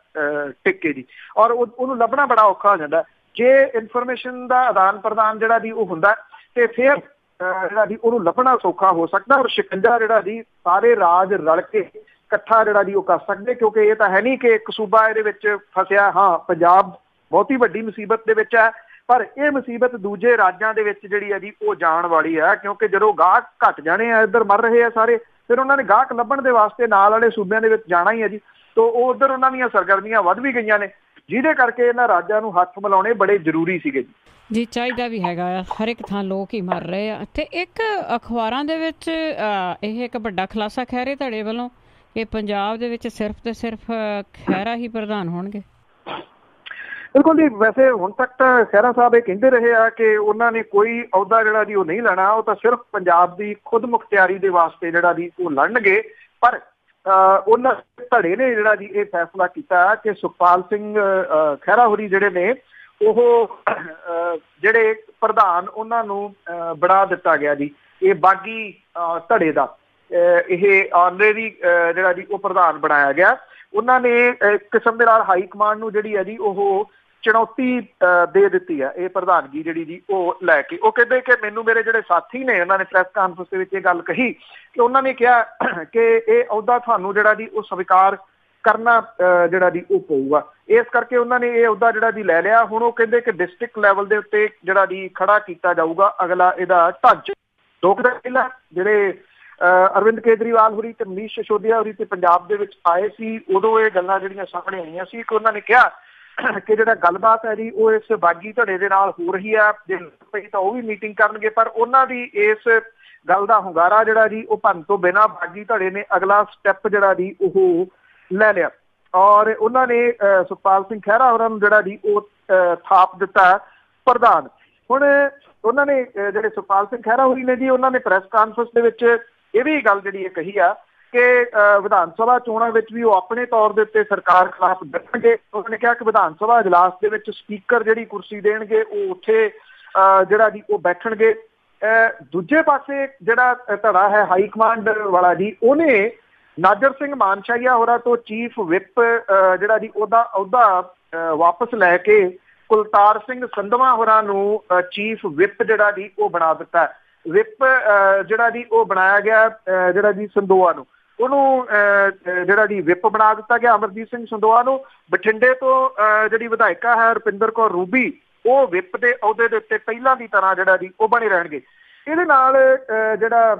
ਟਿੱਕੇ ਦੀ, ਔਰ ਉਹਨੂੰ ਲੱਭਣਾ ਬੜਾ ਔਖਾ ਹੋ ਜਾਂਦਾ। ਜੇ ਇਨਫੋਰਮੇਸ਼ਨ ਦਾ ਆਦਾਨ ਪ੍ਰਦਾਨ ਜਿਹੜਾ ਦੀ ਉਹ ਹੁੰਦਾ ਤੇ ਫਿਰ ਜਿਹੜਾ ਦੀ ਉਹਨੂੰ ਲੱਭਣਾ ਸੌਖਾ ਹੋ ਸਕਦਾ, ਔਰ ਸ਼ਿਕੰਜਾ ਜਿਹੜਾ ਦੀ ਸਾਰੇ ਰਾਜ ਰਲ ਕੇ ਇਕੱਠਾ ਜਿਹੜਾ ਦੀ ਉਹ ਕਰ ਸਕਦੇ, ਕਿਉਂਕਿ ਇਹ ਤਾਂ ਹੈ ਨਹੀਂ ਕਿ ਇੱਕ ਸੂਬਾ ਇਹਦੇ ਵਿੱਚ ਫਸਿਆ। ਹਾਂ, ਪੰਜਾਬ ਬਹੁਤੀ ਵੱਡੀ ਮੁਸੀਬਤ ਦੇ ਵਿੱਚ ਹੈ, ਪਰ ਇਹ ਮੁਸੀਬਤ ਦੂਜੇ ਰਾਜਾਂ ਦੇ ਵਿੱਚ ਜਿਹੜੀ ਹੈ ਜੀ ਉਹ ਜਾਣ ਵਾਲੀ ਹੈ, ਕਿਉਂਕਿ ਜਦੋਂ ਗਾਹਕ ਘੱਟ ਜਾਣੇ ਆ, ਇੱਧਰ ਮਰ ਰਹੇ ਆ ਸਾਰੇ, ਫਿਰ ਉਹਨਾਂ ਨੇ ਗਾਹਕ ਲੱਭਣ ਦੇ ਵਾਸਤੇ ਨਾਲ ਵਾਲੇ ਸੂਬਿਆਂ ਦੇ ਵਿੱਚ ਜਾਣਾ ਹੀ ਹੈ ਜੀ। ਤਾਂ ਉਹ ਉੱਧਰ ਉਹਨਾਂ ਦੀਆਂ ਸਰਗਰਮੀਆਂ ਵੱਧ ਵੀ ਗਈਆਂ ਨੇ, ਜਿਹਦੇ ਕਰਕੇ ਇਹਨਾਂ ਰਾਜਾਂ ਨੂੰ ਹੱਥ ਮਿਲਾਉਣੇ ਬੜੇ ਜ਼ਰੂਰੀ ਸੀਗੇ ਜੀ। ਜੀ ਚਾਹੀਦਾ ਵੀ ਹੈਗਾ ਆ, ਹਰ ਇੱਕ ਥਾਂ ਲੋਕ ਹੀ ਮਰ ਰਹੇ ਆ। ਅਤੇ ਇੱਕ ਅਖਬਾਰਾਂ ਦੇ ਵਿੱਚ ਇਹ ਇੱਕ ਵੱਡਾ ਖੁਲਾਸਾ ਖਹਿਰੇ ਧੜੇ ਵੱਲੋਂ ਕਿ ਪੰਜਾਬ ਦੇ ਵਿੱਚ ਸਿਰਫ ਤੇ ਸਿਰਫ ਖਹਿਰਾ ਹੀ ਪ੍ਰਧਾਨ ਹੋਣਗੇ। ਬਿਲਕੁਲ ਜੀ, ਵੈਸੇ ਹੁਣ ਤੱਕ ਤਾਂ ਖਹਿਰਾ ਸਾਹਿਬ ਇਹ ਕਹਿੰਦੇ ਰਹੇ ਆ ਕਿ ਉਹਨਾਂ ਨੇ ਕੋਈ ਅਹੁਦਾ ਜਿਹੜਾ ਦੀ ਉਹ ਨਹੀਂ ਲੈਣਾ, ਉਹ ਤਾਂ ਸਿਰਫ ਪੰਜਾਬ ਦੀ ਖੁਦ ਮੁਖਤਿਆਰੀ ਦੇ ਵਾਸਤੇ ਜਿਹੜਾ ਦੀ ਉਹ ਲੜਨਗੇ। ਪਰ ਉਹਨਾਂ ਧੜੇ ਨੇ ਜਿਹੜਾ ਜੀ ਇਹ ਫੈਸਲਾ ਕੀਤਾ ਕਿ ਸੁਖਪਾਲ ਸਿੰਘ ਖਹਿਰਾ ਹੋਰੀ ਜਿਹੜੇ ਨੇ ਉਹ ਜਿਹੜੇ ਪ੍ਰਧਾਨ ਉਹਨਾਂ ਨੂੰ ਬਣਾ ਦਿੱਤਾ ਗਿਆ ਜੀ। ਇਹ ਬਾਗੀ ਧੜੇ ਦਾ ਇਹ ਆਨਰੇਰੀ ਜਿਹੜਾ ਜੀ ਉਹ ਪ੍ਰਧਾਨ ਬਣਾਇਆ ਗਿਆ। ਉਹਨਾਂ ਨੇ ਇੱਕ ਕਿਸਮ ਦੇ ਨਾਲ ਹਾਈ ਕਮਾਂਡ ਨੂੰ ਜਿਹੜੀ ਹੈ ਜੀ ਉਹ ਚੁਣੌਤੀ ਦੇ ਦਿੱਤੀ ਹੈ ਇਹ ਪ੍ਰਧਾਨਗੀ ਜਿਹੜੀ ਜੀ ਉਹ ਲੈ ਕੇ। ਉਹ ਕਹਿੰਦੇ ਕਿ ਮੈਨੂੰ ਮੇਰੇ ਜਿਹੜੇ ਸਾਥੀ ਨੇ, ਉਹਨਾਂ ਨੇ ਪ੍ਰੈਸ ਕਾਨਫਰੰਸ ਦੇ ਵਿੱਚ ਇਹ ਗੱਲ ਕਹੀ ਕਿ ਉਹਨਾਂ ਨੇ ਕਿਹਾ ਕਿ ਇਹ ਅਹੁਦਾ ਤੁਹਾਨੂੰ ਜਿਹੜਾ ਜੀ ਉਹ ਸਵੀਕਾਰ ਕਰਨਾ ਜਿਹੜਾ ਦੀ ਉਹ ਪਊਗਾ, ਇਸ ਕਰਕੇ ਉਹਨਾਂ ਨੇ ਇਹ ਅਹੁਦਾ ਜਿਹੜਾ ਦੀ ਲੈ ਲਿਆ। ਹੁਣ ਉਹ ਕਹਿੰਦੇ ਕਿ ਡਿਸਟ੍ਰਿਕਟ ਲੈਵਲ ਦੇ ਉੱਤੇ ਜਿਹੜਾ ਦੀ ਖੜਾ ਕੀਤਾ ਜਾਊਗਾ ਅਗਲਾ ਇਹਦਾ ਢਾਂਚਾ। 2 ਦਿਨ ਪਹਿਲਾਂ ਜਿਹੜੇ ਅਰਵਿੰਦ ਕੇਜਰੀਵਾਲ ਹੋਰੀ ਤੇ ਮਨੀਸ਼ ਸਿਸੋਦੀਆ ਹੋਰੀ ਤੇ ਪੰਜਾਬ ਦੇ ਵਿੱਚ ਆਏ ਸੀ, ਉਦੋਂ ਇਹ ਗੱਲਾਂ ਜਿਹੜੀਆਂ ਸਾਹਮਣੇ ਆਈਆਂ ਸੀ ਕਿ ਉਹਨਾਂ ਨੇ ਕਿਹਾ ਕਿ ਜਿਹੜਾ ਗੱਲਬਾਤ ਹੈ ਜੀ ਉਹ ਇਸ ਬਾਗੀ ਧੜੇ ਦੇ ਨਾਲ ਹੋ ਰਹੀ ਆ, ਜੇ ਪਈ ਤਾਂ ਉਹ ਵੀ ਮੀਟਿੰਗ ਕਰਨਗੇ। ਪਰ ਉਹਨਾਂ ਦੀ ਇਸ ਗੱਲ ਦਾ ਹੁੰਗਾਰਾ ਜਿਹੜਾ ਜੀ ਉਹ ਭੰਨ ਤੋਂ ਬਿਨਾਂ ਬਾਗੀ ਧੜੇ ਨੇ ਅਗਲਾ ਸਟੈਪ ਜਿਹੜਾ ਦੀ ਉਹ ਲੈ ਲਿਆ, ਔਰ ਉਹਨਾਂ ਨੇ ਸੁਖਪਾਲ ਸਿੰਘ ਖਹਿਰਾ ਹੋਰਾਂ ਨੂੰ ਜਿਹੜਾ ਜੀ ਉਹ ਥਾਪ ਦਿੱਤਾ ਪ੍ਰਧਾਨ। ਹੁਣ ਉਹਨਾਂ ਨੇ ਜਿਹੜੇ ਸੁਖਪਾਲ ਸਿੰਘ ਖਹਿਰਾ ਹੋਰੀ ਨੇ ਜੀ, ਉਹਨਾਂ ਨੇ ਪ੍ਰੈਸ ਕਾਨਫਰੰਸ ਦੇ ਵਿੱਚ ਇਹ ਵੀ ਗੱਲ ਜਿਹੜੀ ਇਹ ਕਹੀ ਆ ਕਿ ਵਿਧਾਨ ਸਭਾ ਚੋਣਾਂ ਵਿੱਚ ਵੀ ਉਹ ਆਪਣੇ ਤੌਰ ਦੇ ਉੱਤੇ ਸਰਕਾਰ ਖਿਲਾਫ ਡਟਣਗੇ। ਉਹਨਾਂ ਨੇ ਕਿਹਾ ਕਿ ਵਿਧਾਨ ਸਭਾ ਇਜਲਾਸ ਦੇ ਵਿੱਚ ਸਪੀਕਰ ਜਿਹੜੀ ਕੁਰਸੀ ਦੇਣਗੇ ਉਹ ਉੱਥੇ ਜਿਹੜਾ ਜੀ ਉਹ ਬੈਠਣਗੇ। ਦੂਜੇ ਪਾਸੇ ਜਿਹੜਾ ਧੜਾ ਹੈ ਹਾਈ ਕਮਾਂਡ ਵਾਲਾ ਜੀ, ਉਹਨੇ ਨਾਜਰ ਸਿੰਘ ਮਾਨਸ਼ਾਹੀਆ ਹੋਰਾਂ ਤੋਂ ਚੀਫ ਵਿਪ ਜਿਹੜਾ ਜੀ ਉਹਦਾ ਅਹੁਦਾ ਵਾਪਸ ਲੈ ਕੇ ਕੁਲਤਾਰ ਸਿੰਘ ਸੰਧਵਾ ਹੋਰਾਂ ਨੂੰ ਚੀਫ ਵਿਪ ਜਿਹੜਾ ਜੀ ਉਹ ਬਣਾ ਦਿੱਤਾ। ਵਿਪ ਜਿਹੜਾ ਜੀ ਉਹ ਬਣਾਇਆ ਗਿਆ ਜਿਹੜਾ ਜੀ ਸੰਦੋਆ ਨੂੰ, ਉਹਨੂੰ ਜਿਹੜਾ ਜੀ ਵਿਪ ਬਣਾ ਦਿੱਤਾ ਗਿਆ। ਅਮਰਜੀਤ ਸਿੰਘ ਸੰਦੋਆ ਨੂੰ ਬਠਿੰਡੇ ਤੋਂ ਜਿਹੜੀ ਵਿਧਾਇਕਾ ਹੈ ਰੁਪਿੰਦਰ ਕੌਰ ਰੂਬੀ, ਉਹ ਵਿਪ ਦੇ ਅਹੁਦੇ ਦੇ ਉੱਤੇ ਪਹਿਲਾਂ ਦੀ ਤਰ੍ਹਾਂ ਜਿਹੜਾ ਜੀ ਉਹ ਬਣੇ ਰਹਿਣਗੇ। ਇਹਦੇ ਨਾਲ ਜਿਹੜਾ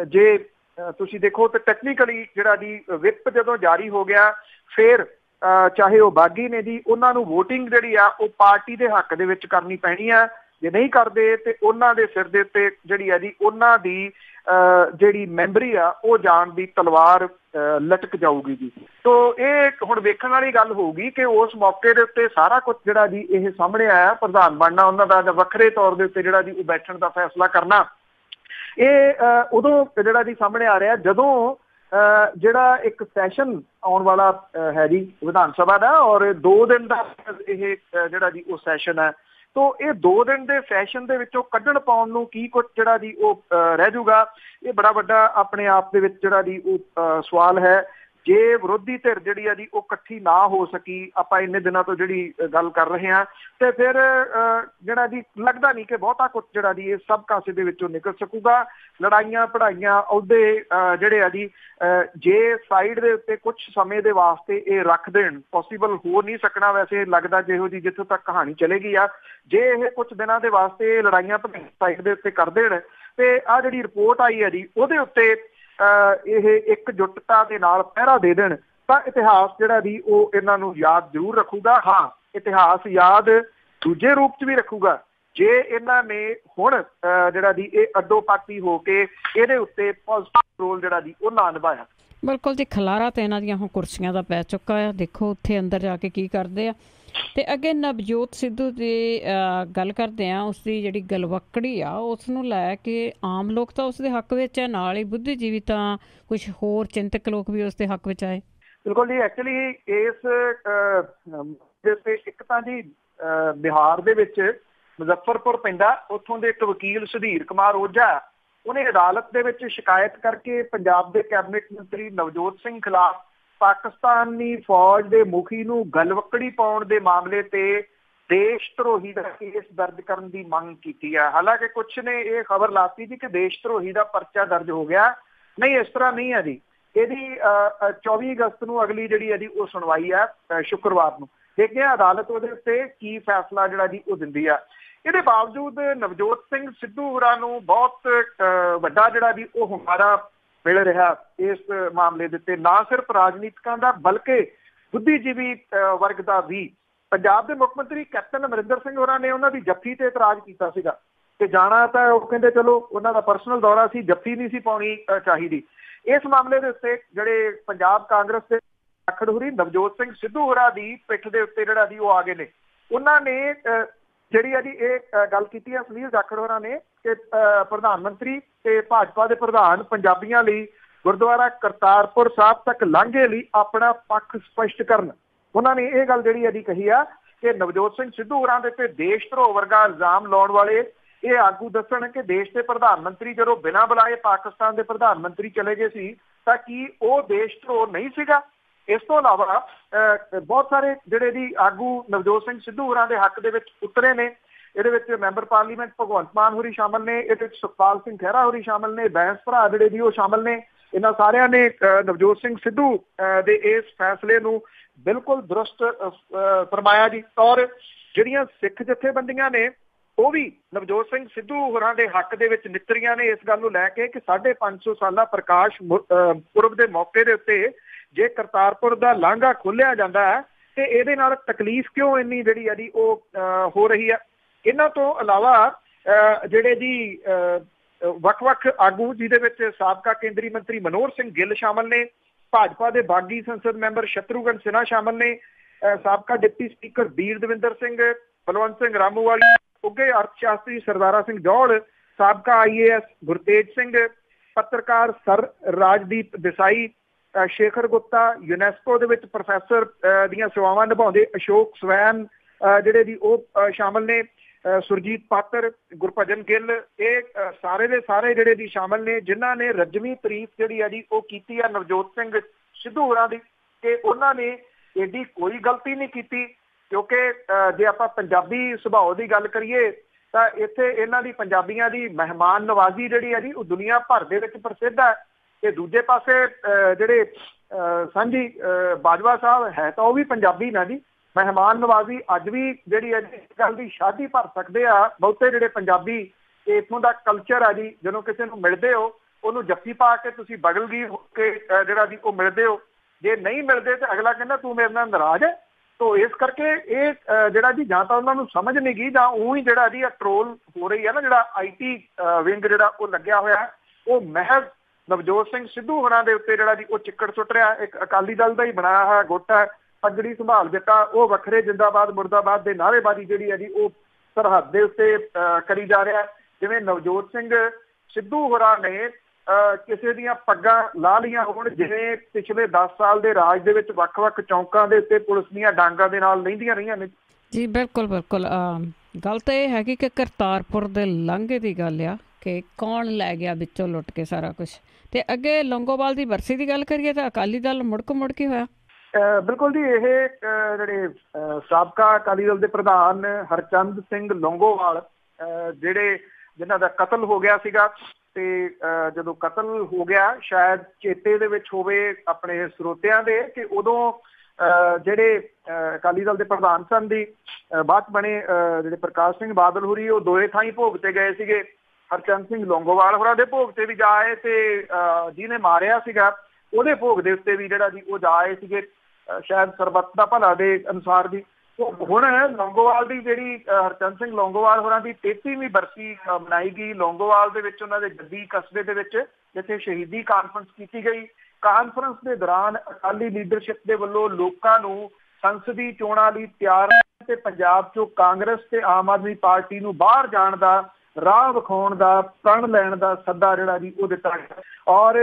ਜੇ ਤੁਸੀਂ ਦੇਖੋ ਤਾਂ ਟੈਕਨੀਕਲੀ ਜਿਹੜਾ ਜੀ ਵਿਪ ਜਦੋਂ ਜਾਰੀ ਹੋ ਗਿਆ, ਫਿਰ ਚਾਹੇ ਉਹ ਬਾਗੀ ਨੇ ਜੀ, ਉਹਨਾਂ ਨੂੰ ਵੋਟਿੰਗ ਜਿਹੜੀ ਆ ਉਹ ਪਾਰਟੀ ਦੇ ਹੱਕ ਦੇ ਵਿੱਚ ਕਰਨੀ ਪੈਣੀ ਆ। ਜੇ ਨਹੀਂ ਕਰਦੇ ਤੇ ਉਹਨਾਂ ਦੇ ਸਿਰ ਦੇ ਉੱਤੇ ਜਿਹੜੀ ਆ ਜੀ ਉਹਨਾਂ ਦੀ ਜਿਹੜੀ ਮੈਂਬਰੀ ਆ ਉਹ ਜਾਣ ਦੀ ਤਲਵਾਰ ਲਟਕ ਜਾਊਗੀ ਜੀ। ਤੋ ਇਹ ਹੁਣ ਵੇਖਣ ਵਾਲੀ ਗੱਲ ਹੋਊਗੀ ਕਿ ਉਸ ਮੌਕੇ ਦੇ ਉੱਤੇ ਸਾਰਾ ਕੁਝ ਜਿਹੜਾ ਜੀ ਇਹ ਸਾਹਮਣੇ ਆਇਆ, ਪ੍ਰਧਾਨ ਬਣਨਾ ਉਹਨਾਂ ਦਾ ਜਾਂ ਵੱਖਰੇ ਤੌਰ ਦੇ ਉੱਤੇ ਜਿਹੜਾ ਜੀ ਉਹ ਬੈਠਣ ਦਾ ਫੈਸਲਾ ਕਰਨਾ, ਇਹ ਉਦੋਂ ਜਿਹੜਾ ਜੀ ਸਾਹਮਣੇ ਆ ਰਿਹਾ ਜਦੋਂ ਜਿਹੜਾ ਇੱਕ ਸੈਸ਼ਨ ਆਉਣ ਵਾਲਾ ਹੈ ਜੀ ਵਿਧਾਨ ਸਭਾ ਦਾ, ਔਰ 2 ਦਿਨ ਦਾ ਇਹ ਜਿਹੜਾ ਜੀ ਉਹ ਸੈਸ਼ਨ ਹੈ। ਤੋ ਇਹ 2 ਦਿਨ ਦੇ ਸੈਸ਼ਨ ਦੇ ਵਿੱਚੋਂ ਕੱਢਣ ਪਾਉਣ ਨੂੰ ਕੀ ਕੁਝ ਜਿਹੜਾ ਜੀ ਉਹ ਰਹਿ ਜਾਊਗਾ, ਇਹ ਬੜਾ ਵੱਡਾ ਆਪਣੇ ਆਪ ਦੇ ਵਿੱਚ ਜਿਹੜਾ ਜੀ ਉਹ ਸਵਾਲ ਹੈ। ਜੇ ਵਿਰੋਧੀ ਧਿਰ ਜਿਹੜੀ ਆ ਜੀ ਉਹ ਇਕੱਠੀ ਨਾ ਹੋ ਸਕੀ, ਆਪਾਂ ਇੰਨੇ ਦਿਨਾਂ ਤੋਂ ਜਿਹੜੀ ਗੱਲ ਕਰ ਰਹੇ ਹਾਂ, ਤੇ ਫਿਰ ਜਿਹੜਾ ਜੀ ਲੱਗਦਾ ਨਹੀਂ ਕਿ ਬਹੁਤਾ ਕੁਝ ਜਿਹੜਾ ਜੀ ਇਹ ਸਭ ਕਾਸੇ ਦੇ ਵਿੱਚੋਂ ਨਿਕਲ ਸਕੂਗਾ। ਲੜਾਈਆਂ ਪੜਾਈਆਂ ਅਹੁਦੇ ਜਿਹੜੇ ਆ ਜੀ ਜੇ ਸਾਈਡ ਦੇ ਉੱਤੇ ਕੁਝ ਸਮੇਂ ਦੇ ਵਾਸਤੇ ਇਹ ਰੱਖ ਦੇਣ, ਪੋਸੀਬਲ ਹੋ ਨਹੀਂ ਸਕਣਾ ਵੈਸੇ ਲੱਗਦਾ ਜਿਹੋ ਜੀ ਜਿੱਥੋਂ ਤੱਕ ਕਹਾਣੀ ਚਲੇਗੀ ਆ। ਜੇ ਇਹ ਕੁਝ ਦਿਨਾਂ ਦੇ ਵਾਸਤੇ ਲੜਾਈਆਂ ਪੜਾਈਆਂ ਸਾਈਡ ਦੇ ਉੱਤੇ ਕਰ ਦੇਣ ਤੇ ਆਹ ਜਿਹੜੀ ਰਿਪੋਰਟ ਆਈ ਹੈ ਜੀ ਉਹਦੇ ਉੱਤੇ ਇਹ ਇਕਜੁੱਟਤਾ ਦੇ ਨਾਲ ਪਹਿਰਾ ਦੇ ਦੇਣ, ਤਾਂ ਇਤਿਹਾਸ ਜਿਹੜਾ ਦੀ ਉਹ ਇਹਨਾਂ ਨੂੰ ਯਾਦ ਜ਼ਰੂਰ ਰੱਖੂਗਾ। ਹਾਂ, ਇਤਿਹਾਸ ਯਾਦ ਦੂਜੇ ਰੂਪ 'ਚ ਵੀ ਰੱਖੂਗਾ ਜੇ ਇਹਨਾਂ ਨੇ ਹੁਣ ਜਿਹੜਾ ਦੀ ਇਹ ਅੱਡੋ ਪਾਟੀ ਹੋ ਕੇ ਇਹਦੇ ਉੱਤੇ ਪੋਜ਼ਿਟਿਵ ਰੋਲ ਜਿਹੜਾ ਦੀ ਉਹ ਨਾ ਨਿਭਾਇਆ। ਬਿਲਕੁਲ ਜੀ, ਖਲਾਰਾ ਤਾਂ ਇਹਨਾਂ ਦੀਆਂ ਹੁਣ ਕੁਰਸੀਆਂ ਦਾ ਪੈ ਚੁੱਕਾ ਆ। ਦੇਖੋ ਉੱਥੇ ਅੰਦਰ ਜਾ ਕੇ ਕੀ ਕਰਦੇ ਆ। ਤੇ ਅੱਗੇ ਨਵਜੋਤ ਸਿੱਧੂ ਦੀ ਗੱਲ ਕਰਦੇ ਆ, ਉਸਦੀ ਜਿਹੜੀ ਗਲਵੱਕੜੀ ਆ ਉਸ ਨੂੰ ਲੈ ਕੇ ਆਮ ਲੋਕ ਤਾਂ ਉਸਦੇ ਹੱਕ ਵਿੱਚ ਹੈ, ਨਾਲ ਹੀ ਬੁੱਧੀਜੀਵੀ ਤਾਂ ਕੁਛ ਹੋਰ ਚਿੰਤਕ ਲੋਕ ਵੀ ਉਸਦੇ ਹੱਕ ਵਿੱਚ ਆਏ। ਬਿਲਕੁਲ ਜੀ, ਐਕਚੁਅਲੀ ਇਸ ਇੱਕ ਤਾਂ ਜੀ ਬਿਹਾਰ ਦੇ ਵਿੱਚ ਮੁਜ਼ੱਫਰਪੁਰ ਪੈਂਦਾ, ਉੱਥੋਂ ਦੇ ਇੱਕ ਵਕੀਲ ਸੁਧੀਰ ਕੁਮਾਰ ਓਝਾ ਉਹਨੇ ਅਦਾਲਤ ਦੇ ਵਿੱਚ ਸ਼ਿਕਾਇਤ ਕਰਕੇ ਪੰਜਾਬ ਦੇ ਕੈਬਨਿਟ ਮੰਤਰੀ ਨਵਜੋਤ ਸਿੰਘ ਖਿਲਾਫ ਪਾਕਿਸਤਾਨੀ ਫੌਜ ਦੇ ਮੁਖੀ ਨੂੰ ਗਲਵੱਕੜੀ ਪਾਉਣ ਦੇ ਮਾਮਲੇ ਤੇ ਦੇਸ਼ ਧਰੋਹੀ ਦਾ ਕੇਸ ਦਰਜ ਕਰਨ ਦੀ ਮੰਗ ਕੀਤੀ ਹੈ। ਹਾਲਾਂਕਿ ਕੁਝ ਨੇ ਇਹ ਖਬਰ ਲਾਤੀ ਜੀ ਕਿ ਦੇਸ਼ ਧਰੋਹੀ ਦਾ ਪਰਚਾ ਦਰਜ ਹੋ ਗਿਆ। ਨਹੀਂ, ਇਸ ਤਰ੍ਹਾਂ ਨਹੀਂ ਹੈ ਜੀ। ਇਹਦੀ 24 ਅਗਸਤ ਨੂੰ ਅਗਲੀ ਜਿਹੜੀ ਇਹਦੀ ਉਹ ਸੁਣਵਾਈ ਹੈ ਸ਼ੁੱਕਰਵਾਰ ਨੂੰ। ਦੇਖਦੇ ਹਾਂ ਅਦਾਲਤ ਉਹਦੇ ਉੱਤੇ ਕੀ ਫੈਸਲਾ ਜਿਹੜਾ ਜੀ ਉਹ ਦਿੰਦੀ ਆ। ਇਹਦੇ ਬਾਵਜੂਦ ਨਵਜੋਤ ਸਿੰਘ ਸਿੱਧੂ ਹੋਰਾਂ ਨੂੰ ਬਹੁਤ ਵੱਡਾ ਜਿਹੜਾ ਜੀ ਉਹ ਹੁੰਗਾਰਾ ਮਿਲ ਰਿਹਾ ਇਸ ਮਾਮਲੇ ਦੇ ਉੱਤੇ, ਨਾ ਸਿਰਫ ਰਾਜਨੀਤਿਕਾਂ ਦਾ ਬਲਕਿ ਬੁੱਧੀਜੀਵੀ ਵਰਗ ਦਾ ਵੀ। ਪੰਜਾਬ ਦੇ ਮੁੱਖ ਮੰਤਰੀ ਕੈਪਟਨ ਅਮਰਿੰਦਰ ਸਿੰਘ ਹੋਰਾਂ ਨੇ ਉਹਨਾਂ ਦੀ ਜੱਫੀ ਤੇ ਇਤਰਾਜ਼ ਕੀਤਾ ਸੀਗਾ ਕਿ ਜਾਣਾ ਤਾਂ ਉਹ ਕਹਿੰਦੇ ਚਲੋ ਉਹਨਾਂ ਦਾ ਪਰਸਨਲ ਦੌਰਾ ਸੀ, ਜੱਫੀ ਨਹੀਂ ਸੀ ਪਾਉਣੀ ਚਾਹੀਦੀ। ਇਸ ਮਾਮਲੇ ਦੇ ਉੱਤੇ ਜਿਹੜੇ ਪੰਜਾਬ ਕਾਂਗਰਸ ਦੇ ਜਾਖੜ ਹੋਰੀ ਨਵਜੋਤ ਸਿੰਘ ਸਿੱਧੂ ਹੋਰਾਂ ਦੀ ਪਿੱਠ ਦੇ ਉੱਤੇ ਜਿਹੜਾ ਜੀ ਉਹ ਆ ਗਏ ਨੇ। ਉਹਨਾਂ ਨੇ ਜਿਹੜੀ ਆ ਜੀ ਇਹ ਗੱਲ ਕੀਤੀ ਹੈ ਸੁਨੀਲ ਜਾਖੜ ਹੋਰਾਂ ਨੇ ਕਿ ਪ੍ਰਧਾਨ ਮੰਤਰੀ ਤੇ ਭਾਜਪਾ ਦੇ ਪ੍ਰਧਾਨ ਪੰਜਾਬੀਆਂ ਲਈ ਗੁਰਦੁਆਰਾ ਕਰਤਾਰਪੁਰ ਸਾਹਿਬ ਤੱਕ ਲਾਂਘੇ ਲਈ ਆਪਣਾ ਪੱਖ ਸਪਸ਼ਟ ਕਰਨ। ਉਹਨਾਂ ਨੇ ਇਹ ਗੱਲ ਜਿਹੜੀ ਇਹਦੀ ਕਹੀ ਆ ਕਿ ਨਵਜੋਤ ਸਿੰਘ ਸਿੱਧੂ ਹੋਰਾਂ ਦੇ ਉੱਤੇ ਦੇਸ਼ ਧਰੋਹ ਵਰਗਾ ਇਲਜ਼ਾਮ ਲਾਉਣ ਵਾਲੇ ਇਹ ਆਗੂ ਦੱਸਣ ਕਿ ਦੇਸ਼ ਦੇ ਪ੍ਰਧਾਨ ਮੰਤਰੀ ਜਦੋਂ ਬਿਨਾਂ ਬੁਲਾਏ ਪਾਕਿਸਤਾਨ ਦੇ ਪ੍ਰਧਾਨ ਮੰਤਰੀ ਚਲੇ ਗਏ ਸੀ ਤਾਂ ਕੀ ਉਹ ਦੇਸ਼ ਧਰੋਹ ਨਹੀਂ ਸੀਗਾ। ਇਸ ਤੋਂ ਇਲਾਵਾ ਬਹੁਤ ਸਾਰੇ ਜਿਹੜੇ ਜੀ ਆਗੂ ਨਵਜੋਤ ਸਿੰਘ ਸਿੱਧੂ ਹੋਰਾਂ ਦੇ ਹੱਕ ਦੇ ਵਿੱਚ ਉਤਰੇ ਨੇ। ਇਹਦੇ ਵਿੱਚ ਮੈਂਬਰ ਪਾਰਲੀਮੈਂਟ ਭਗਵੰਤ ਮਾਨ ਹੋਰੀ ਸ਼ਾਮਲ ਨੇ, ਇਹਦੇ ਵਿੱਚ ਸੁਖਪਾਲ ਸਿੰਘ ਖਹਿਰਾ ਹੋਰੀ ਸ਼ਾਮਲ ਨੇ, ਬੈਂਸ ਭਰਾ ਜਿਹੜੇ ਜੀ ਉਹ ਸ਼ਾਮਲ ਨੇ। ਇਹਨਾਂ ਸਾਰਿਆਂ ਨੇ ਨਵਜੋਤ ਸਿੰਘ ਸਿੱਧੂ ਦੇ ਇਸ ਫੈਸਲੇ ਨੂੰ ਬਿਲਕੁਲ ਦਰੁਸਤ ਫਰਮਾਇਆ ਜੀ। ਔਰ ਜਿਹੜੀਆਂ ਸਿੱਖ ਜਥੇਬੰਦੀਆਂ ਨੇ ਉਹ ਵੀ ਨਵਜੋਤ ਸਿੰਘ ਸਿੱਧੂ ਹੋਰਾਂ ਦੇ ਹੱਕ ਦੇ ਵਿੱਚ ਨਿੱਤਰੀਆਂ ਨੇ ਇਸ ਗੱਲ ਨੂੰ ਲੈ ਕੇ ਕਿ 550 ਸਾਲਾ ਪ੍ਰਕਾਸ਼ ਪੁਰਬ ਦੇ ਮੌਕੇ ਦੇ ਉੱਤੇ ਜੇ ਕਰਤਾਰਪੁਰ ਦਾ ਲਾਂਘਾ ਖੋਲਿਆ ਜਾਂਦਾ ਹੈ ਤੇ ਇਹਦੇ ਨਾਲ ਤਕਲੀਫ ਕਿਉਂ ਇੰਨੀ ਜਿਹੜੀ ਹੈ ਜੀ ਉਹ ਹੋ ਰਹੀ ਹੈ। ਇਹਨਾਂ ਤੋਂ ਇਲਾਵਾ ਜਿਹੜੇ ਜੀ ਵੱਖ-ਵੱਖ ਆਗੂ ਜਿਹਦੇ ਵਿੱਚ ਸਾਬਕਾ ਕੇਂਦਰੀ ਮੰਤਰੀ ਮਨੋਹਰ ਸਿੰਘ ਗਿੱਲ ਸ਼ਾਮਲ ਨੇ, ਭਾਜਪਾ ਦੇ ਬਾਗੀ ਸੰਸਦ ਮੈਂਬਰ ਸ਼ਤਰੂਘਨ ਸਿਨਹਾ ਸ਼ਾਮਲ ਨੇ, ਸਾਬਕਾ ਡਿਪਟੀ ਸਪੀਕਰ ਬੀਰ ਦਵਿੰਦਰ ਸਿੰਘ, ਬਲਵੰਤ ਸਿੰਘ ਰਾਮੂਵਾਲੀ, ਉੱਘੇ ਅਰਥ ਸ਼ਾਸਤਰੀ ਸਰਦਾਰਾ ਸਿੰਘ ਜੌਹਲ, ਸਾਬਕਾ IAS ਗੁਰਤੇਜ ਸਿੰਘ, ਪੱਤਰਕਾਰ ਸਰ ਰਾਜਦੀਪ ਦੇਸਾਈ, ਸ਼ੇਖਰ ਗੁਪਤਾ, ਯੂਨੈਸਕੋ ਦੇ ਵਿੱਚ ਪ੍ਰੋਫੈਸਰ ਦੀਆਂ ਸੇਵਾਵਾਂ ਨਿਭਾਉਂਦੇ ਅਸ਼ੋਕ ਸਵੈਨ ਜਿਹੜੇ ਜੀ ਉਹ ਸ਼ਾਮਲ ਨੇ, ਸੁਰਜੀਤ ਪਾਤਰ, ਗੁਰਭਜਨ ਗਿੱਲ, ਇਹ ਸਾਰੇ ਦੇ ਸਾਰੇ ਜਿਹੜੇ ਜੀ ਸ਼ਾਮਲ ਨੇ ਜਿਨ੍ਹਾਂ ਨੇ ਰਜਵੀਂ ਤਾਰੀਫ ਜਿਹੜੀ ਹੈ ਜੀ ਉਹ ਕੀਤੀ ਹੈ ਨਵਜੋਤ ਸਿੰਘ ਸਿੱਧੂ ਹੋਰਾਂ ਦੀ ਕਿ ਉਹਨਾਂ ਨੇ ਏਡੀ ਕੋਈ ਗਲਤੀ ਨਹੀਂ ਕੀਤੀ। ਕਿਉਂਕਿ ਜੇ ਆਪਾਂ ਪੰਜਾਬੀ ਸੁਭਾਅ ਦੀ ਗੱਲ ਕਰੀਏ ਤਾਂ ਇੱਥੇ ਇਹਨਾਂ ਦੀ ਪੰਜਾਬੀਆਂ ਦੀ ਮਹਿਮਾਨ ਨਵਾਜ਼ੀ ਜਿਹੜੀ ਹੈ ਜੀ ਉਹ ਦੁਨੀਆ ਭਰ ਦੇ ਵਿੱਚ ਪ੍ਰਸਿੱਧ ਹੈ। ਤੇ ਦੂਜੇ ਪਾਸੇ ਜਿਹੜੇ ਸਾਂਝੀ ਬਾਜਵਾ ਸਾਹਿਬ ਹੈ ਤਾਂ ਉਹ ਵੀ ਪੰਜਾਬੀ ਨਾ ਜੀ। ਮਹਿਮਾਨ ਨਵਾਜ਼ੀ ਅੱਜ ਵੀ ਜਿਹੜੀ ਹੈ ਇਸ ਗੱਲ ਦੀ ਸ਼ਾਦੀ ਭਰ ਸਕਦੇ ਆ ਬਹੁਤੇ ਜਿਹੜੇ ਪੰਜਾਬੀ। ਇੱਥੋਂ ਦਾ ਕਲਚਰ ਆ ਜੀ, ਜਦੋਂ ਕਿਸੇ ਨੂੰ ਮਿਲਦੇ ਹੋ ਉਹਨੂੰ ਜੱਫੀ ਪਾ ਕੇ ਤੁਸੀਂ ਬਗਲਗੀ ਹੋ ਕੇ ਜਿਹੜਾ ਜੀ ਉਹ ਮਿਲਦੇ ਹੋ। ਜੇ ਨਹੀਂ ਮਿਲਦੇ ਤਾਂ ਅਗਲਾ ਕਹਿੰਦਾ ਤੂੰ ਮੇਰੇ ਨਾਲ ਨਾਰਾਜ਼ ਹੈ। ਤੋ ਇਸ ਕਰਕੇ ਇਹ ਜਿਹੜਾ ਜੀ ਜਾਂ ਤਾਂ ਉਹਨਾਂ ਨੂੰ ਸਮਝ ਨਹੀਂ ਗਈ ਜਾਂ ਉਹ ਹੀ ਜਿਹੜਾ ਜੀ ਟਰੋਲ ਹੋ ਰਹੀ ਹੈ ਨਾ, ਜਿਹੜਾ IT ਵਿੰਗ ਜਿਹੜਾ ਉਹ ਲੱਗਿਆ ਹੋਇਆ ਉਹ ਮਹਿਜ਼ ਨਵਜੋਤ ਸਿੰਘ ਸਿੱਧੂ ਹੋਰਾਂ ਦੇ ਉੱਤੇ ਜਿਹੜਾ ਜੀ ਉਹ ਚਿੱਕੜ ਸੁੱਟ ਰਿਹਾ। ਇੱਕ ਅਕਾਲੀ ਦਲ ਦਾ ਹੀ ਬਣਾਇਆ ਹੋਇਆ ਗੁੱਟ ਹੈ, ਪਗੜੀ ਸੰਭਾਲ ਦਿੱਤਾ, ਉਹ ਵੱਖਰੇ ਜਿੰਦਾਬਾਦ ਮੁਰਦਾਬਾਦ ਦੇ ਨਾਅਰੇਬਾਜ਼ੀ ਜਿਹੜੀ ਹੈ ਜੀ ਉਹ ਸਰਹੱਦ ਦੇ ਉੱਤੇ ਕਰੀ ਜਾ ਰਿਹਾ। ਜਿਵੇਂ ਨਵਜੋਤ ਸਿੰਘ ਸਿੱਧੂ ਹੋਰਾਂ ਨੇ ਕਿਸੇ ਦੀਆਂ ਪੱਗਾਂ ਲਾ ਲਈਆਂ ਹੋਣ, ਜਿਵੇਂ ਪਿਛਲੇ 10 ਸਾਲ ਦੇ ਰਾਜ ਦੇ ਵਿੱਚ ਵੱਖ-ਵੱਖ ਚੌਂਕਾਂ ਦੇ ਉੱਤੇ ਪੁਲਿਸ ਦੀਆਂ ਡਾਂਗਾਂ ਦੇ ਨਾਲ ਲਹਿੰਦੀਆਂ ਰਹੀਆਂ ਨੇ ਜੀ। ਬਿਲਕੁਲ ਬਿਲਕੁਲ ਗੱਲ ਤਾਂ ਇਹ ਹੈਗੀ ਕਿ ਕਰਤਾਰਪੁਰ ਦੇ ਲਾਂਘੇ ਦੀ ਗੱਲ ਆ ਕਿ ਕੌਣ ਲੈ ਗਿਆ ਵਿੱਚੋਂ ਲੁੱਟ ਕੇ ਸਾਰਾ ਕੁਛ। ਤੇ ਅੱਗੇ ਲੌਂਗੋਵਾਲ ਦੀ ਬਰਸੀ ਦੀ ਗੱਲ ਕਰੀਏ ਤਾਂ ਅਕਾਲੀ ਦਲ ਮੁੜ ਕੇ ਹੋਇਆ। ਬਿਲਕੁਲ ਜੀ, ਇਹ ਜਿਹੜੇ ਸਾਬਕਾ ਅਕਾਲੀ ਦਲ ਦੇ ਪ੍ਰਧਾਨ ਹਰਚੰਦ ਸਿੰਘ ਲੌਂਗੋਵਾਲ ਜਿਹੜੇ ਜਿਨ੍ਹਾਂ ਦਾ ਕਤਲ ਹੋ ਗਿਆ ਸੀਗਾ ਤੇ ਜਦੋਂ ਕਤਲ ਹੋ ਗਿਆ ਸ਼ਾਇਦ ਚੇਤੇ ਦੇ ਵਿੱਚ ਹੋਵੇ ਆਪਣੇ ਸਰੋਤਿਆਂ ਦੇ ਕਿ ਉਦੋਂ ਜਿਹੜੇ ਅਕਾਲੀ ਦਲ ਦੇ ਪ੍ਰਧਾਨ ਸਨ ਦੀ ਬਾਅਦ ਬਣੇ ਜਿਹੜੇ ਪ੍ਰਕਾਸ਼ ਸਿੰਘ ਬਾਦਲ ਹੋਰੀ ਉਹ ਦੋਏ ਥਾਈਂ ਭੋਗ ਤੇ ਗਏ ਸੀਗੇ। ਹਰਚੰਦ ਸਿੰਘ ਲੌਂਗੋਵਾਲ ਹੋਰਾਂ ਦੇ ਭੋਗ ਤੇ ਵੀ ਜਾ ਆਏ ਤੇ ਜਿਹਨੇ ਮਾਰਿਆ ਸੀਗਾ ਉਹਦੇ ਭੋਗ ਦੇ ਉੱਤੇ ਵੀ ਜਿਹੜਾ ਜੀ ਉਹ ਜਾ ਆਏ ਸੀਗੇ, ਸ਼ਾਇਦ ਸਰਬੱਤ ਦਾ ਭਲਾ ਦੇ ਅਨੁਸਾਰ ਦੀ। ਹੁਣ ਲੌਂਗੋਵਾਲ ਦੀ ਜਿਹੜੀ ਹਰਚੰਦ ਸਿੰਘ ਲੌਂਗੋਵਾਲ ਹੋਰਾਂ ਦੀ 33ਵੀਂ ਬਰਸੀ ਮਨਾਈ ਗਈ ਲੌਂਗੋਵਾਲ ਦੇ ਵਿੱਚ, ਉਹਨਾਂ ਦੇ ਜੱਦੀ ਕਸਬੇ ਦੇ ਵਿੱਚ, ਜਿੱਥੇ ਸ਼ਹੀਦੀ ਕਾਨਫਰੰਸ ਕੀਤੀ ਗਈ। ਕਾਨਫਰੰਸ ਦੇ ਦੌਰਾਨ ਅਕਾਲੀ ਲੀਡਰਸ਼ਿਪ ਦੇ ਵੱਲੋਂ ਲੋਕਾਂ ਨੂੰ ਸੰਸਦੀ ਚੋਣਾਂ ਲਈ ਤਿਆਰ ਤੇ ਪੰਜਾਬ ਚੋਂ ਕਾਂਗਰਸ ਤੇ ਆਮ ਆਦਮੀ ਪਾਰਟੀ ਨੂੰ ਬਾਹਰ ਜਾਣ ਦਾ ਰਾਹ ਵਿਖਾਉਣ ਦਾ, ਪ੍ਰਣ ਲੈਣ ਦਾ ਸੱਦਾ ਜਿਹੜਾ ਜੀ ਉਹ ਦਿੱਤਾ ਗਿਆ। ਔਰ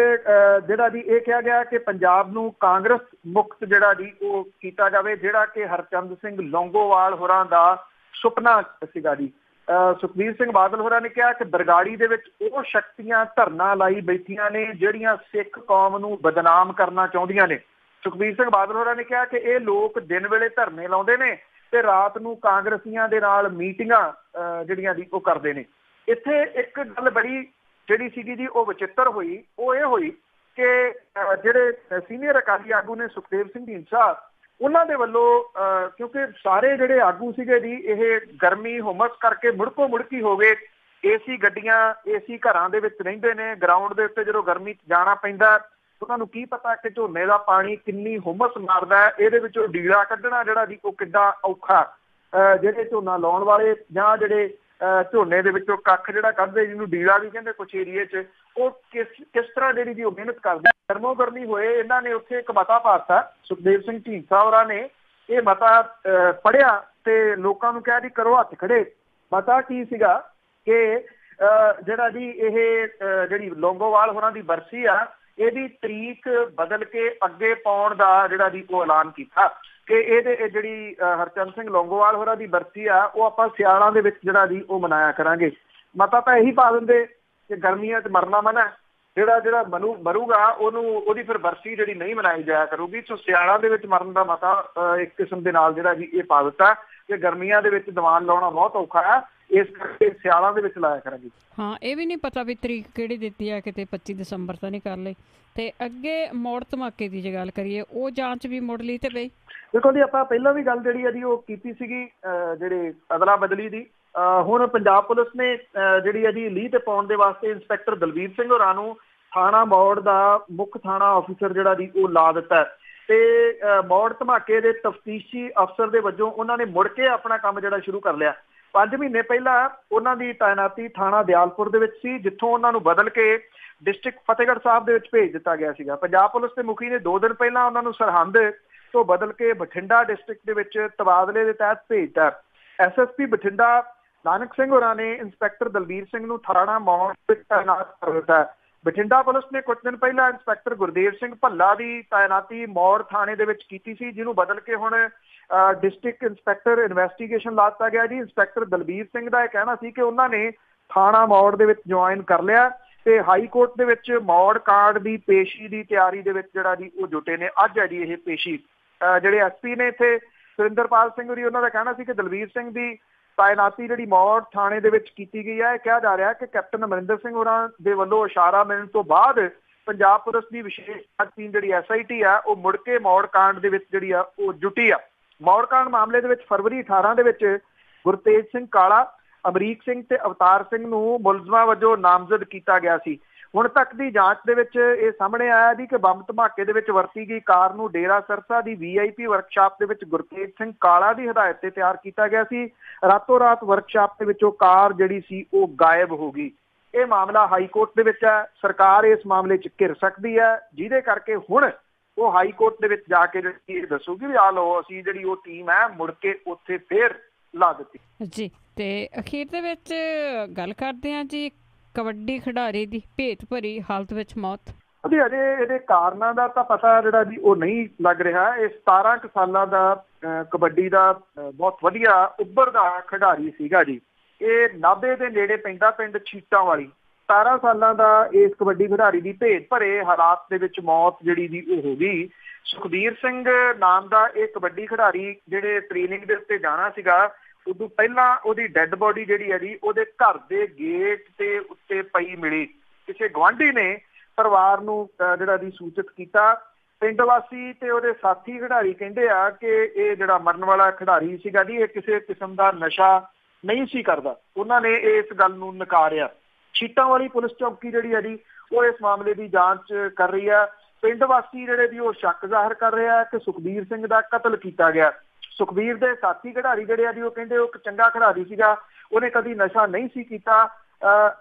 ਜਿਹੜਾ ਜੀ ਇਹ ਕਿਹਾ ਗਿਆ ਕਿ ਪੰਜਾਬ ਨੂੰ ਕਾਂਗਰਸ ਮੁਕਤ ਜਿਹੜਾ ਜੀ ਉਹ ਕੀਤਾ ਜਾਵੇ, ਜਿਹੜਾ ਕਿ ਹਰਚੰਦ ਸਿੰਘ ਲੌਂਗੋਵਾਲ ਹੋਰਾਂ ਦਾ ਸੁਪਨਾ ਸੀਗਾ ਜੀ। ਸੁਖਬੀਰ ਸਿੰਘ ਬਾਦਲ ਹੋਰਾਂ ਨੇ ਕਿਹਾ ਕਿ ਬਰਗਾੜੀ ਦੇ ਵਿੱਚ ਉਹ ਸ਼ਕਤੀਆਂ ਧਰਨਾ ਲਾਈ ਬੈਠੀਆਂ ਨੇ ਜਿਹੜੀਆਂ ਸਿੱਖ ਕੌਮ ਨੂੰ ਬਦਨਾਮ ਕਰਨਾ ਚਾਹੁੰਦੀਆਂ ਨੇ। ਸੁਖਬੀਰ ਸਿੰਘ ਬਾਦਲ ਹੋਰਾਂ ਨੇ ਕਿਹਾ ਕਿ ਇਹ ਲੋਕ ਦਿਨ ਵੇਲੇ ਧਰਨੇ ਲਾਉਂਦੇ ਨੇ ਤੇ ਰਾਤ ਨੂੰ ਕਾਂਗਰਸੀਆਂ ਦੇ ਨਾਲ ਮੀਟਿੰਗਾਂ ਜਿਹੜੀਆਂ ਦੀ ਉਹ ਕਰਦੇ ਨੇ। ਇੱਥੇ ਇੱਕ ਗੱਲ ਬੜੀ ਜਿਹੜੀ ਸੀਗੀ ਜੀ ਉਹ ਵਿਚਿੱਤਰ ਹੋਈ, ਉਹ ਇਹ ਹੋਈ ਕਿ ਜਿਹੜੇ ਸੀਨੀਅਰ ਅਕਾਲੀ ਆਗੂ ਨੇ ਸੁਖਦੇਵ ਸਿੰਘ ਢੀਂਡਸਾ, ਉਹਨਾਂ ਦੇ ਵੱਲੋਂ ਕਿਉਂਕਿ ਸਾਰੇ ਜਿਹੜੇ ਆਗੂ ਸੀਗੇ ਜੀ ਇਹ ਗਰਮੀ ਹੁਮਸ ਕਰਕੇ ਮੁੜਕੋ ਮੁੜਕੀ ਹੋ ਗਏ, ਏਸੀ ਗੱਡੀਆਂ ਏਸੀ ਘਰਾਂ ਦੇ ਵਿੱਚ ਰਹਿੰਦੇ ਨੇ, ਗਰਾਊਂਡ ਦੇ ਉੱਤੇ ਜਦੋਂ ਗਰਮੀ 'ਚ ਜਾਣਾ ਪੈਂਦਾ ਉਹਨਾਂ ਨੂੰ ਕੀ ਪਤਾ ਕਿ ਝੋਨੇ ਦਾ ਪਾਣੀ ਕਿੰਨੀ ਹੁਮਸ ਮਾਰਦਾ ਹੈ, ਇਹਦੇ ਵਿੱਚੋਂ ਡੀਲਾ ਕੱਢਣਾ ਜਿਹੜਾ ਜੀ ਉਹ ਕਿੱਡਾ ਔਖਾ। ਜਿਹੜੇ ਝੋਨਾ ਲਾਉਣ ਵਾਲੇ ਜਾਂ ਜਿਹੜੇ ਝੋਨੇ ਦੇ ਵਿੱਚੋਂ ਕੱਖ ਜਿਹੜਾ ਕੱਢਦੇ ਜਿਹਨੂੰ ਡੀਲਾ ਵੀ ਕਹਿੰਦੇ ਕੁਛ ਏਰੀਏ 'ਚ, ਉਹ ਕਿਸ ਤਰ੍ਹਾਂ ਜਿਹੜੀ ਜੀ ਉਹ ਮਿਹਨਤ ਕਰਦੇ। ਗਰਮੋ ਗਰਮੀ ਹੋਏ ਇਹਨਾਂ ਨੇ ਉੱਥੇ ਇੱਕ ਮਤਾ ਪਾਤਾ, ਸੁਖਦੇਵ ਸਿੰਘ ਢੀਂਡਸਾ ਹੋਰਾਂ ਨੇ ਇਹ ਮਤਾ ਪੜ੍ਹਿਆ ਤੇ ਲੋਕਾਂ ਨੂੰ ਕਿਹਾ ਜੀ ਕਰੋ ਹੱਥ ਖੜੇ। ਮਤਾ ਕੀ ਸੀਗਾ ਕਿ ਜਿਹੜਾ ਜੀ ਇਹ ਜਿਹੜੀ ਲੌਂਗੋਵਾਲ ਹੋਰਾਂ ਦੀ ਬਰਸੀ ਆ ਇਹਦੀ ਤਰੀਕ ਬਦਲ ਕੇ ਅੱਗੇ ਪਾਉਣ ਦਾ ਜਿਹੜਾ ਜੀ ਉਹ ਐਲਾਨ ਕੀਤਾ ਕਿ ਇਹਦੇ ਜਿਹੜੀ ਹਰਚੰਦ ਸਿੰਘ ਲੌਂਗੋਵਾਲ ਹੋਰਾਂ ਦੀ ਬਰਸੀ ਆ ਉਹ ਆਪਾਂ ਸਿਆਲਾਂ ਦੇ ਵਿੱਚ ਜਿਹੜਾ ਜੀ ਉਹ ਮਨਾਇਆ ਕਰਾਂਗੇ। ਮਤਾ ਤਾਂ ਇਹੀ ਪਾ ਦਿੰਦੇ ਕਿ ਗਰਮੀਆਂ 'ਚ ਮਰਨਾ ਮਨਾ, ਜਿਹੜਾ ਮਰੂਗਾ ਉਹਦੀ ਫਿਰ ਬਰਸੀ ਜਿਹੜੀ ਨਹੀਂ ਮਨਾਈ ਜਾਇਆ ਕਰੂਗੀ। ਸੋ ਸਿਆਲਾਂ ਦੇ ਵਿੱਚ ਮਰਨ ਦਾ ਮਤਾ ਇੱਕ ਕਿਸਮ ਦੇ ਨਾਲ ਜਿਹੜਾ ਜੀ ਇਹ ਪਾ ਦਿੱਤਾ ਕਿ ਗਰਮੀਆਂ ਦੇ ਵਿੱਚ ਦੀਵਾਨ ਲਾਉਣਾ ਬਹੁਤ ਔਖਾ ਆ, ਇਸ ਕਰਕੇ ਸਿਆਲਾਂ ਦੇ ਵਿੱਚ ਲਾਇਆ ਕਰਾਂਗੇ। ਹਾਂ, ਇਹ ਵੀ ਨਹੀਂ ਪਤਾ ਵੀ ਤਰੀਕ ਕਿਹੜੀ ਦਿੱਤੀ ਆ, ਕਿਤੇ 25 ਦਸੰਬਰ ਤਾਂ ਨਹੀਂ ਕਰ ਲਈ। ਤੇ ਅੱਗੇ ਮੋੜ ਧਮਾਕੇ ਦੀ ਜੇ ਗੱਲ ਕਰੀਏ, ਉਹ ਜਾਂਚ ਵੀ ਮੁੜ ਲਈ ਤੇ ਬਈ ਦੇਖੋ ਜੀ ਆਪਾਂ ਪਹਿਲਾਂ ਵੀ ਗੱਲ ਜਿਹੜੀ ਆ ਜੀ ਉਹ ਕੀਤੀ ਸੀਗੀ ਜਿਹੜੇ ਅਦਲਾ ਬਦਲੀ ਦੀ। ਹੁਣ ਪੰਜਾਬ ਪੁਲਿਸ ਨੇ ਜਿਹੜੀ ਆ ਜੀ ਲੀਹ ਤੇ ਪਾਉਣ ਦੇ ਵਾਸਤੇ ਇੰਸਪੈਕਟਰ ਦਲਵੀਰ ਸਿੰਘ ਹੋਰਾਂ ਨੂੰ ਥਾਣਾ ਮੌੜ ਦਾ ਮੁੱਖ ਥਾਣਾ ਆਫਿਸਰ ਜਿਹੜਾ ਜੀ ਉਹ ਲਾ ਦਿੱਤਾ ਤੇ ਮੌੜ ਧਮਾਕੇ ਦੇ ਤਫਤੀਸ਼ੀ ਅਫਸਰ ਦੇ ਵਜੋਂ ਉਹਨਾਂ ਨੇ ਮੁੜ ਕੇ ਆਪਣਾ ਕੰਮ ਜਿਹੜਾ ਸ਼ੁਰੂ ਕਰ ਲਿਆ। 5 ਮਹੀਨੇ ਪਹਿਲਾਂ ਉਹਨਾਂ ਦੀ ਤਾਇਨਾਤੀ ਥਾਣਾ ਦਿਆਲਪੁਰ ਦੇ ਵਿੱਚ ਸੀ, ਜਿੱਥੋਂ ਉਹਨਾਂ ਨੂੰ ਬਦਲ ਕੇ ਡਿਸਟ੍ਰਿਕਟ ਫਤਿਹਗੜ੍ਹ ਸਾਹਿਬ ਦੇ ਵਿੱਚ ਭੇਜ ਦਿੱਤਾ ਗਿਆ ਸੀਗਾ। ਪੰਜਾਬ ਪੁਲਿਸ ਦੇ ਮੁਖੀ ਨੇ 2 ਦਿਨ ਪਹਿਲਾਂ ਉਹਨਾਂ ਨੂੰ ਸਰਹੰਦ ਤੋਂ ਬਦਲ ਕੇ ਬਠਿੰਡਾ ਡਿਸਟ੍ਰਿਕਟ ਦੇ ਵਿੱਚ ਤਬਾਦਲੇ ਦੇ ਤਹਿਤ ਭੇਜਤਾ। ਐਸਐਸਪੀ ਬਠਿੰਡਾ ਨਾਨਕ ਸਿੰਘ ਹੋਰਾਂ ਨੇ ਇੰਸਪੈਕਟਰ ਦਲਵੀਰ ਸਿੰਘ ਨੂੰ ਥਾਣਾ ਮੌੜ ਵਿੱਚ ਤਾਇਨਾਤ ਕਰ ਦਿੱਤਾ। ਬਠਿੰਡਾ ਪੁਲਿਸ ਨੇ ਕੁਝ ਦਿਨ ਪਹਿਲਾਂ ਇੰਸਪੈਕਟਰ ਗੁਰਦੇਵ ਸਿੰਘ ਭੱਲਾ ਦੀ ਤਾਇਨਾਤੀ ਮੌੜ ਥਾਣੇ ਦੇ ਵਿੱਚ ਕੀਤੀ ਸੀ, ਜਿਹਨੂੰ ਬਦਲ ਕੇ ਹੁਣ ਡਿਸਟ੍ਰਿਕਟ ਇੰਸਪੈਕਟਰ ਇਨਵੈਸਟੀਗੇਸ਼ਨ ਲਾ ਦਿੱਤਾ ਗਿਆ ਜੀ। ਇੰਸਪੈਕਟਰ ਦਲਵੀਰ ਸਿੰਘ ਦਾ ਇਹ ਕਹਿਣਾ ਸੀ ਕਿ ਉਹਨਾਂ ਨੇ ਥਾਣਾ ਮੌੜ ਦੇ ਵਿੱਚ ਜੁਆਇਨ ਕਰ ਲਿਆ ਤੇ ਹਾਈ ਕੋਰਟ ਦੇ ਵਿੱਚ ਮੌੜ ਕਾਂਡ ਦੀ ਪੇਸ਼ੀ ਦੀ ਤਿਆਰੀ ਦੇ ਵਿੱਚ ਜਿਹੜਾ ਜੀ ਉਹ ਜੁਟੇ ਨੇ। ਅੱਜ ਹੈ ਜੀ ਇਹ ਪੇਸ਼ੀ। ਜਿਹੜੇ ਐਸਪੀ ਨੇ ਇੱਥੇ ਸੁਰਿੰਦਰਪਾਲ ਸਿੰਘ ਹੋਰੀ, ਉਹਨਾਂ ਦਾ ਕਹਿਣਾ ਸੀ ਕਿ ਦਲਵੀਰ ਸਿੰਘ ਦੀ ਤਾਇਨਾਤੀ ਜਿਹੜੀ ਮੌੜ ਥਾਣੇ ਦੇ ਵਿੱਚ ਕੀਤੀ ਗਈ ਹੈ। ਇਹ ਕਿਹਾ ਜਾ ਰਿਹਾ ਕਿ ਕੈਪਟਨ ਅਮਰਿੰਦਰ ਸਿੰਘ ਹੋਰਾਂ ਦੇ ਵੱਲੋਂ ਇਸ਼ਾਰਾ ਮਿਲਣ ਤੋਂ ਬਾਅਦ ਪੰਜਾਬ ਪੁਲਿਸ ਦੀ ਵਿਸ਼ੇਸ਼ ਜਾਂਚ ਟੀਮ ਜਿਹੜੀ SIT ਆ ਉਹ ਮੁੜ ਕੇ ਮੌੜ ਕਾਂਡ ਦੇ ਵਿੱਚ ਜਿਹੜੀ ਆ ਉਹ ਜੁਟੀ ਆ। ਮੌੜ ਕਾਂਡ ਮਾਮਲੇ ਦੇ ਵਿੱਚ ਫਰਵਰੀ 18 ਦੇ ਵਿੱਚ ਗੁਰਤੇਜ ਸਿੰਘ ਕਾਲਾ, ਅਮਰੀਕ ਸਿੰਘ ਤੇ ਅਵਤਾਰ ਸਿੰਘ ਨੂੰ ਮੁਲਜ਼ਮਾਂ ਵਜੋਂ ਨਾਮਜ਼ਦ ਕੀਤਾ ਗਿਆ ਸੀ। ਹੁਣ ਤੱਕ ਦੀ ਜਾਂਚ ਦੇ ਵਿੱਚ ਇਹ ਸਾਹਮਣੇ ਆਇਆ ਜੀ ਕਿ ਬੰਬ ਧਮਾਕੇ ਦੇ ਵਿੱਚ ਵਰਤੀ ਗਈ ਕਾਰ ਨੂੰ ਡੇਰਾ ਸਰਸਾ ਦੀ VIP ਵਰਕਸ਼ਾਪ ਦੇ ਵਿੱਚ ਗੁਰਤੇਜ ਸਿੰਘ ਕਾਲਾ ਦੀ ਹਦਾਇਤ ਤੇ ਤਿਆਰ ਕੀਤਾ ਗਿਆ ਸੀ। ਰਾਤੋਂ ਰਾਤ ਵਰਕਸ਼ਾਪ ਦੇ ਵਿੱਚੋਂ ਕਾਰ ਜਿਹੜੀ ਸੀ ਉਹ ਗਾਇਬ ਹੋ ਗਈ। ਇਹ ਮਾਮਲਾ ਹਾਈ ਕੋਰਟ ਦੇ ਵਿੱਚ ਹੈ। ਸਰਕਾਰ ਇਸ ਮਾਮਲੇ 'ਚ ਘਿਰ ਸਕਦੀ ਹੈ, ਜਿਹਦੇ ਕਰਕੇ ਹੁਣ ਉਹ ਹਾਈ ਕੋਰਟ ਦੇ ਵਿੱਚ ਜਾ ਕੇ ਜਿਹੜੀ ਦੱਸੂਗੀ ਵੀ ਆ ਲਓ ਅਸੀਂ ਜਿਹੜੀ ਉਹ ਟੀਮ ਹੈ ਮੁੜ ਕੇ ਉੱਥੇ ਫੇਰ ਲਾ ਦਿੱਤੀ ਜੀ। ਤੇ ਅਖੀਰ ਦੇ ਵਿੱਚ ਗੱਲ ਕਰਦੇ ਹਾਂ ਜੀ ਕਬੱਡੀ ਖਿਡਾਰੀ ਦੀ ਭੇਤ ਭਰੀ ਹਾਲਤ ਵਿੱਚ ਮੌਤ। ਅਜੇ ਇਹਦੇ ਕਾਰਨਾਂ ਦਾ ਤਾਂ ਪਤਾ ਜਿਹੜਾ ਜੀ ਉਹ ਨਹੀਂ ਲੱਗ ਰਿਹਾ। ਇਹ 17 ਕੁ ਸਾਲਾਂ ਦਾ ਕਬੱਡੀ ਦਾ ਬਹੁਤ ਵਧੀਆ ਉੱਭਰਦਾ ਖਿਡਾਰੀ ਸੀਗਾ ਜੀ। ਇਹ ਨਾਭੇ ਦੇ ਨੇੜੇ ਪੈਂਦਾ ਪਿੰਡ ਛੀਟਾਂ ਵਾਲੀ। 17 ਸਾਲਾਂ ਦਾ ਇਸ ਕਬੱਡੀ ਖਿਡਾਰੀ ਦੀ ਭੇਤ ਭਰੇ ਹਾਲਾਤ ਦੇ ਵਿੱਚ ਮੌਤ ਜਿਹੜੀ ਦੀ ਉਹ ਹੋ ਗਈ। ਸੁਖਬੀਰ ਸਿੰਘ ਨਾਮ ਦਾ ਇਹ ਕਬੱਡੀ ਖਿਡਾਰੀ ਜਿਹੜੇ ਟ੍ਰੇਨਿੰਗ ਦੇ ਉੱਤੇ ਜਾਣਾ ਸੀਗਾ, ਉਦੋਂ ਪਹਿਲਾਂ ਉਹਦੀ ਡੈੱਡ ਬੋਡੀ ਜਿਹੜੀ ਹੈ ਜੀ ਉਹਦੇ ਘਰ ਦੇ ਗੇਟ ਦੇ ਉੱਤੇ ਪਈ ਮਿਲੀ। ਕਿਸੇ ਗੁਆਂਢੀ ਨੇ ਪਰਿਵਾਰ ਨੂੰ ਜਿਹੜਾ ਦੀ ਸੂਚਿਤ ਕੀਤਾ। ਪਿੰਡ ਵਾਸੀ ਤੇ ਉਹਦੇ ਸਾਥੀ ਖਿਡਾਰੀ ਕਹਿੰਦੇ ਆ ਕਿ ਇਹ ਜਿਹੜਾ ਮਰਨ ਵਾਲਾ ਖਿਡਾਰੀ ਸੀਗਾ ਜੀ ਇਹ ਕਿਸੇ ਕਿਸਮ ਦਾ ਨਸ਼ਾ ਨਹੀਂ ਸੀ ਕਰਦਾ। ਉਹਨਾਂ ਨੇ ਇਸ ਗੱਲ ਨੂੰ ਨਕਾਰਿਆ। ਛੀਟਾਂ ਵਾਲੀ ਪੁਲਿਸ ਚੌਕੀ ਜਿਹੜੀ ਹੈ ਜੀ ਉਹ ਇਸ ਮਾਮਲੇ ਦੀ ਜਾਂਚ ਕਰ ਰਹੀ ਹੈ। ਪਿੰਡ ਵਾਸੀ ਜਿਹੜੇ ਜੀ ਉਹ ਸ਼ੱਕ ਜ਼ਾਹਰ ਕਰ ਰਿਹਾ ਕਿ ਸੁਖਬੀਰ ਸਿੰਘ ਦਾ ਕਤਲ ਕੀਤਾ ਗਿਆ। ਸੁਖਬੀਰ ਦੇ ਸਾਥੀ ਖਿਡਾਰੀ ਜਿਹੜੇ ਆ ਜੀ ਉਹ ਕਹਿੰਦੇ ਉਹ ਇੱਕ ਚੰਗਾ ਖਿਡਾਰੀ ਸੀਗਾ, ਉਹਨੇ ਕਦੀ ਨਸ਼ਾ ਨਹੀਂ ਸੀ ਕੀਤਾ।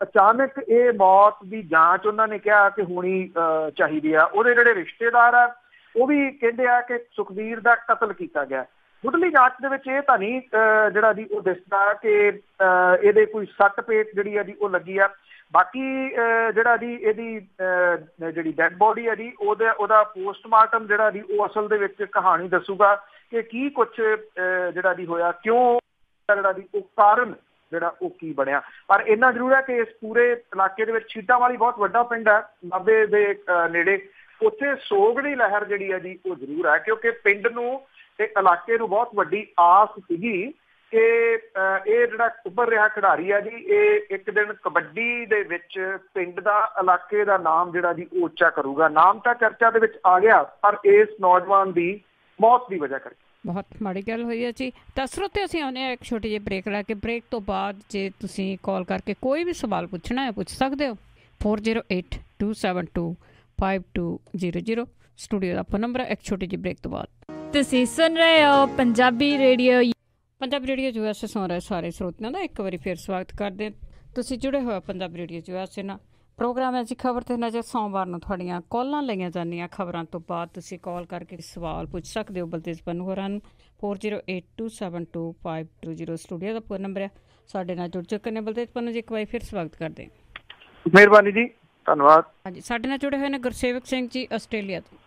ਅਚਾਨਕ ਇਹ ਮੌਤ ਦੀ ਜਾਂਚ ਉਹਨਾਂ ਨੇ ਕਿਹਾ ਕਿ ਹੋਣੀ ਚਾਹੀਦੀ ਆ। ਉਹਦੇ ਜਿਹੜੇ ਰਿਸ਼ਤੇਦਾਰ ਆ ਉਹ ਵੀ ਕਹਿੰਦੇ ਆ ਕਿ ਸੁਖਬੀਰ ਦਾ ਕਤਲ ਕੀਤਾ ਗਿਆ। ਮੁੱਢਲੀ ਜਾਂਚ ਦੇ ਵਿੱਚ ਇਹ ਤਾਂ ਨਹੀਂ ਜਿਹੜਾ ਜੀ ਉਹ ਦਿਸਦਾ ਕਿ ਇਹਦੇ ਕੋਈ ਸੱਟ ਪੇਟ ਜਿਹੜੀ ਆ ਜੀ ਉਹ ਲੱਗੀ ਆ। ਬਾਕੀ ਜਿਹੜਾ ਜੀ ਇਹਦੀ ਜਿਹੜੀ ਡੈਡ ਬੋਡੀ ਹੈ ਜੀ ਉਹਦਾ ਪੋਸਟਮਾਰਟਮ ਜਿਹੜਾ ਜੀ ਉਹ ਅਸਲ ਦੇ ਵਿੱਚ ਕਹਾਣੀ ਦੱਸੂਗਾ ਕਿ ਕੀ ਕੁਛ ਜਿਹੜਾ ਜੀ ਹੋਇਆ, ਕਿਉਂ ਜਿਹੜਾ ਜੀ ਉਹ ਕਾਰਨ ਜਿਹੜਾ ਉਹ ਕੀ ਬਣਿਆ। ਪਰ ਇੰਨਾ ਜ਼ਰੂਰ ਹੈ ਕਿ ਇਸ ਪੂਰੇ ਇਲਾਕੇ ਦੇ ਵਿੱਚ ਛੀਟਾਂ ਵਾਲੀ ਬਹੁਤ ਵੱਡਾ ਪਿੰਡ ਹੈ ਨਾਭੇ ਦੇ ਨੇੜੇ, ਉੱਥੇ ਸੋਗ ਦੀ ਲਹਿਰ ਜਿਹੜੀ ਹੈ ਜੀ ਉਹ ਜ਼ਰੂਰ ਹੈ, ਕਿਉਂਕਿ ਪਿੰਡ ਨੂੰ ਤੇ ਇਲਾਕੇ ਨੂੰ ਬਹੁਤ ਵੱਡੀ ਆਸ ਸੀਗੀ ਕਿ ਇਹ ਜਿਹੜਾ ਉੱਭਰ ਰਿਹਾ ਖਿਡਾਰੀ ਹੈ ਜੀ, ਇਹ ਇੱਕ ਦਿਨ ਕਬੱਡੀ ਦੇ ਵਿੱਚ ਪਿੰਡ ਦਾ, ਇਲਾਕੇ ਦਾ ਨਾਮ ਜਿਹੜਾ ਜੀ ਉਹ ਉੱਚਾ ਕਰੂਗਾ। ਨਾਮ ਤਾਂ ਚਰਚਾ ਦੇ ਵਿੱਚ ਆ ਗਿਆ, ਪਰ ਇਸ ਨੌਜਵਾਨ ਦੀ ਮੌਤ ਦੀ ਵਜ੍ਹਾ ਕਰਕੇ ਬਹੁਤ ਮਾੜੀ ਗੱਲ ਹੋਈ ਹੈ ਜੀ। ਤਾਂ ਸਰੋਤੇ ਅਸੀਂ ਆਉਂਦੇ ਹਾਂ ਇੱਕ ਛੋਟੀ ਜਿਹੀ ਬ੍ਰੇਕ ਲੈ ਕੇ। ਬ੍ਰੇਕ ਤੋਂ ਬਾਅਦ ਜੇ ਤੁਸੀਂ ਕਾਲ ਕਰਕੇ ਕੋਈ ਵੀ ਸਵਾਲ ਪੁੱਛਣਾ ਹੈ ਪੁੱਛ ਸਕਦੇ ਹੋ। 4082725200 ਸਟੂਡੀਓ ਦਾ ਫੋਨ ਨੰਬਰ ਹੈ। ਇੱਕ ਛੋਟੀ ਜਿਹੀ ਬ੍ਰੇਕ ਤੋਂ ਬਾਅਦ ਤੁਸੀਂ ਸੁਣ ਰਹੇ ਹੋ ਪੰਜਾਬੀ ਰੇਡੀਓ USA ਸੁਣ ਰਹੇ ਸਾਰੇ ਸਰੋਤਿਆਂ ਦਾ ਇੱਕ ਵਾਰੀ ਫਿਰ ਸਵਾਗਤ ਕਰਦੇ ਹਾਂ। ਤੁਸੀਂ ਜੁੜੇ ਹੋਏ ਪੰਜਾਬੀ ਰੇਡੀਓ USA ਨਾਲ। ਪ੍ਰੋਗਰਾਮ ਹੈ ਜੀ ਖਬਰ ਤੇ ਨਜ਼ਰ। ਸੋਮਵਾਰ ਨੂੰ ਤੁਹਾਡੀਆਂ ਕਾਲਾਂ ਲਈਆਂ ਜਾਂਦੀਆਂ। ਖਬਰਾਂ ਤੋਂ ਬਾਅਦ ਤੁਸੀਂ ਕਾਲ ਕਰਕੇ ਸਵਾਲ ਪੁੱਛ ਸਕਦੇ ਹੋ ਬਲਤੇਜ ਪੰਨੂ ਹੋਰਾਂ ਨੂੰ। 4082725200 ਸਟੂਡੀਓ ਦਾ ਫੋਨ ਨੰਬਰ ਹੈ। ਸਾਡੇ ਨਾਲ ਜੁੜ ਚੁੱਕੇ ਨੇ ਬਲਤੇਜ ਪੰਨੂ ਜੀ, ਇੱਕ ਵਾਰੀ ਫਿਰ ਸਵਾਗਤ ਕਰਦੇ ਹਾਂ। ਮਿਹਰਬਾਨੀ ਜੀ, ਧੰਨਵਾਦ। ਹਾਂਜੀ, ਸਾਡੇ ਨਾਲ ਜੁੜੇ ਹੋਏ ਨੇ ਗੁਰਸੇਵਕ ਸਿੰਘ ਜੀ ਆਸਟ੍ਰੇਲੀਆ ਤੋਂ।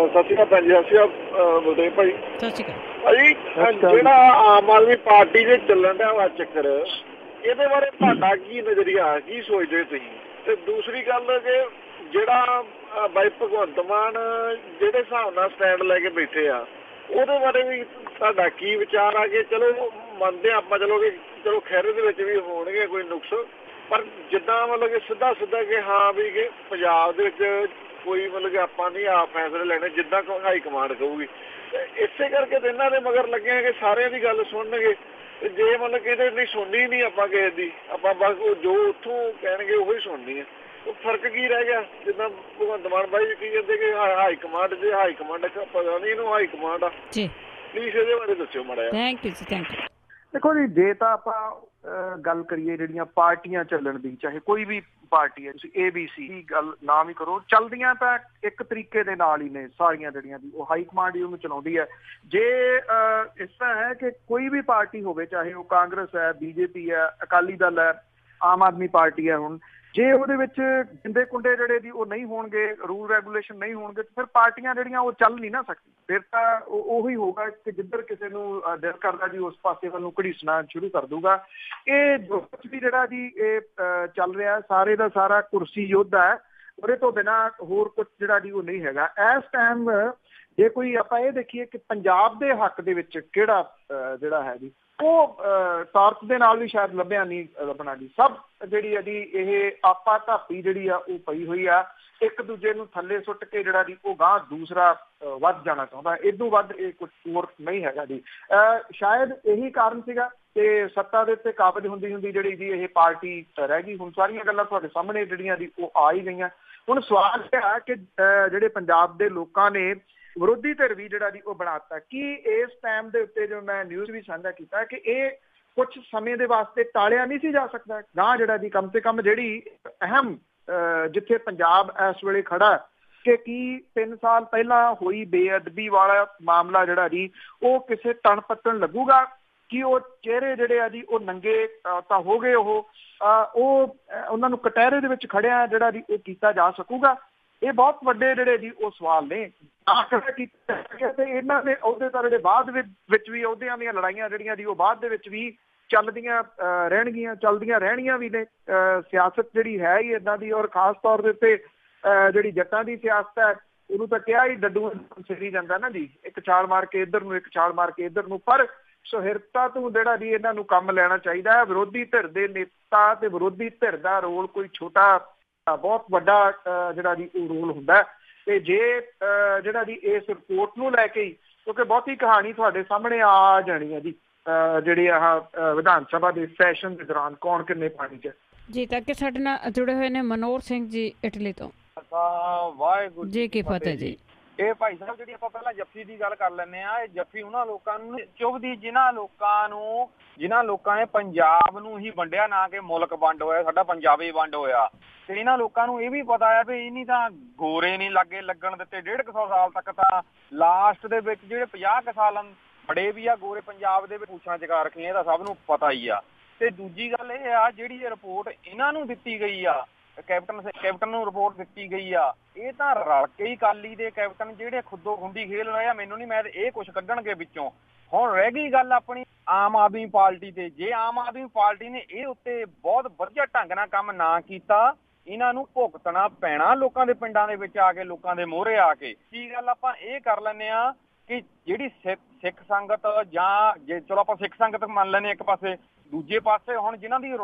ਸਤਿ ਸ਼੍ਰੀ ਅਕਾਲ ਭੈਣ ਜੀ। ਅਸੀਂ ਬਲਦੇਵ ਭਾਈ। ਸਤਿ ਸ਼੍ਰੀ ਅਕਾਲ ਭਾਜੀ। ਜਿਹੜਾ ਆਮ ਆਦਮੀ ਪਾਰਟੀ ਦੇ ਚੱਲਣ ਦਾ ਵਾ ਚੱਕਰ, ਇਹਦੇ ਬਾਰੇ ਤੁਹਾਡਾ ਕੀ ਨਜ਼ਰੀਆ, ਕੀ ਸੋਚਦੇ ਤੁਸੀਂ? ਤੇ ਦੂਸਰੀ ਗੱਲ ਕਿ ਜਿਹੜਾ ਬਾਈ ਭਗਵੰਤ ਮਾਨ ਜਿਹੜੇ ਹਿਸਾਬ ਨਾਲ ਸਟੈਂਡ ਲੈ ਕੇ ਬੈਠੇ ਆ, ਉਹਦੇ ਬਾਰੇ ਵੀ ਤੁਹਾਡਾ ਕੀ ਵਿਚਾਰ ਆ? ਕਿ ਚਲੋ ਮੰਨਦੇ ਆਪਾਂ, ਚਲੋ ਖੈਰੇ ਦੇ ਵਿੱਚ ਵੀ ਹੋਣਗੇ ਕੋਈ ਨੁਕਸ, ਪਰ ਜਿੱਦਾਂ ਮਤਲਬ ਕਿ ਸਿੱਧਾ ਕਿ ਹਾਂ ਵੀ ਕਿ ਪੰਜਾਬ ਦੇ ਵਿੱਚ ਕੋਈ ਮਤਲਬ ਕਿ ਆਪਾਂ ਨਹੀਂ ਆਪ ਫੈਸਲੇ ਲੈਣੇ, ਜਿੱਦਾਂ ਹਾਈ ਕਮਾਂਡ ਕਹੂਗੀ। ਇਸੇ ਕਰਕੇ ਤੇ ਇਹਨਾਂ ਦੇ ਮਗਰ ਲੱਗੇ ਕਿ ਸਾਰਿਆਂ ਦੀ ਗੱਲ ਸੁਣਨਗੇ। ਤੇ ਜੇ ਮਤਲਬ ਕਿ ਇਹਦੇ ਨਹੀਂ ਸੁਣਨੀ ਨਹੀਂ ਆਪਾਂ ਕਿਸੇ ਦੀ, ਆਪਾਂ ਬਸ ਜੋ ਉੱਥੋਂ ਕਹਿਣਗੇ ਉਹੀ ਸੁਣਨੀ ਹੈ। ਉਹ ਫਰਕ ਕੀ ਰਹਿ ਗਿਆ? ਜਿੱਦਾਂ ਭਗਵੰਤ ਮਾਨ ਬਾਈ ਕੀ ਕਹਿੰਦੇ ਕਿ ਹਾਈ ਕਮਾਂਡ, ਜੇ ਹਾਈ ਕਮਾਂਡ ਪਤਾ ਨਹੀਂ ਇਹਨੂੰ ਹਾਈ ਕਮਾਂਡ ਆ ਜੀ, ਪਲੀਜ਼ ਇਹਦੇ ਬਾਰੇ ਦੱਸਿਓ ਮਾੜਾ ਜਿਹਾ। ਥੈਂਕ ਯੂ ਜੀ, ਥੈਂਕ ਯੂ। ਦੇਖੋ ਜੀ, ਜੇ ਤਾਂ ਆਪਾਂ ਗੱਲ ਕਰੀਏ ਜਿਹੜੀਆਂ ਪਾਰਟੀਆਂ ਚੱਲਣ ਦੀ, ਚਾਹੇ ਕੋਈ ਵੀ ਪਾਰਟੀ ਹੈ, ਤੁਸੀਂ ABC ਦੀ ਗੱਲ ਨਾ ਵੀ ਕਰੋ, ਚੱਲਦੀਆਂ ਤਾਂ ਇੱਕ ਤਰੀਕੇ ਦੇ ਨਾਲ ਹੀ ਨੇ ਸਾਰੀਆਂ ਜਿਹੜੀਆਂ ਦੀ, ਉਹ ਹਾਈ ਕਮਾਂਡ ਹੀ ਉਹਨੂੰ ਚਲਾਉਂਦੀ ਹੈ। ਜੇ ਇਸ ਤਰ੍ਹਾਂ ਹੈ ਕਿ ਕੋਈ ਵੀ ਪਾਰਟੀ ਹੋਵੇ, ਚਾਹੇ ਉਹ ਕਾਂਗਰਸ ਹੈ, BJP ਹੈ, ਅਕਾਲੀ ਦਲ ਹੈ, ਆਮ ਆਦਮੀ ਪਾਰਟੀ ਹੈ, ਹੁਣ ਜੇ ਉਹਦੇ ਵਿੱਚ ਜਿੰਦੇ ਕੁੰਡੇ ਜਿਹੜੇ ਦੀ ਉਹ ਨਹੀਂ ਹੋਣਗੇ, ਰੂਲ ਰੈਗੂਲੇਸ਼ਨ ਨਹੀਂ ਹੋਣਗੇ, ਤਾਂ ਫਿਰ ਪਾਰਟੀਆਂ ਜਿਹੜੀਆਂ ਉਹ ਚੱਲ ਨਹੀਂ ਨਾ ਸਕਦੀ। ਫਿਰ ਤਾਂ ਉਹੀ ਹੋਊਗਾ ਕਿ ਜਿੱਧਰ ਕਿਸੇ ਨੂੰ ਦਿਲ ਕਰਦਾ ਜੀ ਉਸ ਪਾਸੇ ਵੱਲ ਨੂੰ ਘੜੀਸਣਾ ਸ਼ੁਰੂ ਕਰ ਦੂਗਾ। ਇਹ ਜੋ ਕੁਛ ਵੀ ਜਿਹੜਾ ਜੀ ਇਹ ਚੱਲ ਰਿਹਾ ਸਾਰੇ ਦਾ ਸਾਰਾ ਕੁਰਸੀ ਯੁੱਧ ਹੈ, ਉਹਦੇ ਤੋਂ ਬਿਨਾਂ ਹੋਰ ਕੁਛ ਜਿਹੜਾ ਜੀ ਉਹ ਨਹੀਂ ਹੈਗਾ ਇਸ ਟਾਈਮ। ਜੇ ਕੋਈ ਆਪਾਂ ਇਹ ਦੇਖੀਏ ਕਿ ਪੰਜਾਬ ਦੇ ਹੱਕ ਦੇ ਵਿੱਚ ਕਿਹੜਾ ਜਿਹੜਾ ਹੈ ਜੀ ਉਹ ਤਾਰਕ ਦੇ ਨਾਲ ਵੀ ਸ਼ਾਇਦ ਲੱਭਣਾ ਜੀ। ਸਭ ਜਿਹੜੀ ਹੈ ਜੀ ਇਹ ਆਪਾ ਧਾਪੀ ਜਿਹੜੀ ਆ ਉਹ ਪਈ ਹੋਈ ਆ, ਇੱਕ ਦੂਜੇ ਨੂੰ ਥੱਲੇ ਸੁੱਟ ਕੇ ਜਿਹੜਾ ਜੀ ਉਹ ਗਾਂਹ ਦੂਸਰਾ ਵੱਧ ਜਾਣਾ ਚਾਹੁੰਦਾ। ਇਦੋਂ ਵੱਧ ਇਹ ਕੁਛ ਹੋਰ ਨਹੀਂ ਹੈਗਾ ਜੀ। ਸ਼ਾਇਦ ਇਹੀ ਕਾਰਨ ਸੀਗਾ ਕਿ ਸੱਤਾ ਦੇ ਉੱਤੇ ਕਾਬਜ਼ ਹੁੰਦੀ ਜਿਹੜੀ ਜੀ ਇਹ ਪਾਰਟੀ ਰਹਿ ਗਈ। ਹੁਣ ਸਾਰੀਆਂ ਗੱਲਾਂ ਤੁਹਾਡੇ ਸਾਹਮਣੇ ਜਿਹੜੀਆਂ ਜੀ ਉਹ ਆ ਹੀ ਗਈਆਂ। ਹੁਣ ਸਵਾਲ ਇਹ ਹੈ ਕਿ ਜਿਹੜੇ ਪੰਜਾਬ ਦੇ ਲੋਕਾਂ ਨੇ ਵਿਰੋਧੀ ਧਿਰ ਵੀ ਜਿਹੜਾ ਜੀ ਉਹ ਬਣਾਤਾ, ਕਿ ਇਸ ਟਾਈਮ ਦੇ ਉੱਤੇ ਜੋ ਮੈਂ ਨਿਊਜ਼ ਵੀ ਸਾਂਝਾ ਕੀਤਾ ਕਿ ਇਹ ਕੁਛ ਸਮੇਂ ਦੇ ਵਾਸਤੇ ਟਾਲਿਆ ਨਹੀਂ ਸੀ ਜਾ ਸਕਦਾ। ਗਾਂਹ ਜਿਹੜਾ ਜੀ ਕਮ ਸੇ ਕਮ ਜਿਹੜੀ ਅਹਿਮ ਜਿੱਥੇ ਪੰਜਾਬ ਇਸ ਵੇਲੇ ਖੜਾ ਕਿ ਕੀ 3 ਸਾਲ ਪਹਿਲਾਂ ਹੋਈ ਬੇਅਦਬੀ ਵਾਲਾ ਮਾਮਲਾ ਜਿਹੜਾ ਜੀ ਉਹ ਕਿਸੇ ਤਣ ਪੱਤਣ ਲੱਗੂਗਾ ਕਿ ਉਹ ਚਿਹਰੇ ਜਿਹੜੇ ਆ ਜੀ ਉਹ ਨੰਗੇ ਤਾਂ ਹੋ ਗਏ, ਉਹ ਉਹਨਾਂ ਨੂੰ ਕਟਹਿਰੇ ਦੇ ਵਿੱਚ ਖੜਿਆ ਜਿਹੜਾ ਜੀ ਉਹ ਕੀਤਾ ਜਾ ਸਕੂਗਾ? ਇਹ ਬਹੁਤ ਵੱਡੇ ਜਿਹੜੇ ਜੀ ਉਹ ਸਵਾਲ ਨੇ। ਤੇ ਇਹਨਾਂ ਦੇ ਅਹੁਦੇ ਤਾਂ ਜਿਹੜੇ ਬਾਅਦ ਵਿੱਚ ਵੀ ਅਹੁਦਿਆਂ ਦੀਆਂ ਲੜਾਈਆਂ ਜਿਹੜੀਆਂ ਜੀ ਉਹ ਬਾਅਦ ਦੇ ਵਿੱਚ ਵੀ ਚੱਲਦੀਆਂ ਰਹਿਣਗੀਆਂ ਵੀ ਨੇ। ਸਿਆਸਤ ਜਿਹੜੀ ਹੈ ਹੀ ਏਦਾਂ ਦੀ, ਔਰ ਖਾਸ ਤੌਰ ਦੇ ਉੱਤੇ ਜਿਹੜੀ ਜੱਟਾਂ ਦੀ ਸਿਆਸਤ ਹੈ ਉਹਨੂੰ ਤਾਂ ਕਿਹਾ ਹੀ ਡੱਡੂ ਸਿਰੀ ਜਾਂਦਾ ਨਾ ਜੀ, ਇੱਕ ਛਾਲ ਮਾਰ ਕੇ ਇੱਧਰ ਨੂੰ, ਇੱਕ ਛਾਲ ਮਾਰ ਕੇ ਇੱਧਰ ਨੂੰ। ਪਰ ਸੁਹਿਰਦਤਾ ਤੋਂ ਜਿਹੜਾ ਜੀ ਇਹਨਾਂ ਨੂੰ ਕੰਮ ਲੈਣਾ ਚਾਹੀਦਾ ਹੈ। ਵਿਰੋਧੀ ਧਿਰ ਦੇ ਨੇਤਾ ਤੇ ਵਿਰੋਧੀ ਧਿਰ ਦਾ ਰੋਲ ਕੋਈ ਛੋਟਾ, ਬਹੁਤ ਵੱਡਾ ਜਿਹੜਾ ਜੀ ਉਹ ਰੋਲ ਹੁੰਦਾ। ਤੇ ਜੇ ਜਿਹੜਾ ਜੀ ਇਸ ਰਿਪੋਰਟ ਨੂੰ ਲੈ ਕੇ ਹੀ, ਕਿਉਂਕਿ ਬਹੁਤੀ ਕਹਾਣੀ ਤੁਹਾਡੇ ਸਾਹਮਣੇ ਆ ਜਾਣੀ ਹੈ ਜੀ ਜਿਹੜੇ ਆਹ ਵਿਧਾਨ ਸਭਾ ਦੇ ਸੈਸ਼ਨ ਦੇ ਦੌਰਾਨ ਕੌਣ ਕਿੰਨੇ ਪਾਣੀ 'ਚ ਜੀ। ਤਾਂ ਕਿ ਸਾਡੇ ਨਾਲ ਜੁੜੇ ਹੋਏ ਨੇ ਮਨੋਹਰ ਸਿੰਘ ਜੀ ਇਟਲੀ ਤੋਂ। ਵਾਹਿਗੁਰੂ ਜੀ ਕੀ ਫਤਿਹ ਜੀ। ਇਹ ਭਾਈ ਸਾਹਿਬ ਜਿਹੜੀ ਆਪਾਂ ਪਹਿਲਾਂ ਜੱਫੀ ਦੀ ਗੱਲ ਕਰ ਲੈਂਦੇ ਆ, ਇਹ ਜੱਫੀ ਉਹਨਾਂ ਲੋਕਾਂ ਨੂੰ ਚੁੱਭਦੀ ਜਿਨ੍ਹਾਂ ਲੋਕਾਂ ਨੇ ਪੰਜਾਬ ਨੂੰ ਹੀ ਵੰਡਿਆ, ਨਾ ਕਿ ਮੁਲਕ ਵੰਡ ਹੋਇਆ, ਸਾਡਾ ਪੰਜਾਬ ਹੀ ਵੰਡ ਹੋਇਆ। ਤੇ ਇਹਨਾਂ ਲੋਕਾਂ ਨੂੰ ਇਹ ਵੀ ਪਤਾ ਆ ਵੀ ਇਹ ਨਹੀਂ ਤਾਂ ਗੋਰੇ ਨਹੀਂ ਲਾਗੇ ਲੱਗਣ ਦਿੱਤੇ 150 ਸਾਲ ਤੱਕ, ਤਾਂ ਲਾਸਟ ਦੇ ਵਿੱਚ ਜਿਹੜੇ 50 ਸਾਲ ਬੜੇ ਵੀ ਆ ਗੋਰੇ ਪੰਜਾਬ ਦੇ ਵਿੱਚ ਪੁੱਛਾਂ ਚਕਾ ਰੱਖੀਆਂ, ਇਹ ਤਾਂ ਸਭ ਨੂੰ ਪਤਾ ਹੀ ਆ। ਤੇ ਦੂਜੀ ਗੱਲ ਇਹ ਆ ਜਿਹੜੀ ਇਹ ਰਿਪੋਰਟ ਇਹਨਾਂ ਨੂੰ ਦਿੱਤੀ ਗਈ ਆ, ਕੈਪਟਨ ਨੂੰ ਰਿਪੋਰਟ ਦਿੱਤੀ ਗਈ ਆ, ਇਹ ਤਾਂ ਰਲ ਕੇ ਹੀ ਅਕਾਲੀ ਦੇ ਕੈਪਟਨ ਜਿਹੜੇ ਖੁੱਦੋ ਖੁੰਡੀ ਖੇਲ ਰਹੇ ਆ। ਮੈਨੂੰ ਨਹੀਂ, ਮੈਂ ਇਹ ਕੁਛ ਕੱਢਣਗੇ ਵਿੱਚੋਂ। ਹੁਣ ਰਹਿ ਗਈ ਗੱਲ ਆਪਣੀ ਆਮ ਆਦਮੀ ਪਾਰਟੀ ਤੇ। ਜੇ ਆਮ ਆਦਮੀ ਪਾਰਟੀ ਨੇ ਇਹ ਉੱਤੇ ਬਹੁਤ ਵਧੀਆ ਢੰਗ ਨਾਲ ਕੰਮ ਨਾ ਕੀਤਾ, ਇਹਨਾਂ ਨੂੰ ਭੁਗਤਣਾ ਪੈਣਾ ਲੋਕਾਂ ਦੇ ਪਿੰਡਾਂ ਦੇ ਵਿੱਚ ਆ ਕੇ, ਲੋਕਾਂ ਦੇ ਮੋਹਰੇ ਆ ਕੇ। ਕੀ ਗੱਲ ਆਪਾਂ ਇਹ ਕਰ ਲੈਂਦੇ ਆ ਕਿ ਜਿਹੜੀ ਸਿੱਖ ਸੰਗਤ ਜਾਂ ਜੇ ਚਲੋ ਆਪਾਂ ਸਿੱਖ ਸੰਗਤ ਮੰਨ ਲੈਂਦੇ ਇੱਕ ਪਾਸੇ, ਦੂਜੇ ਪਾਸੇ ਹੁਣ ਜਿਨ੍ਹਾਂ ਦੀ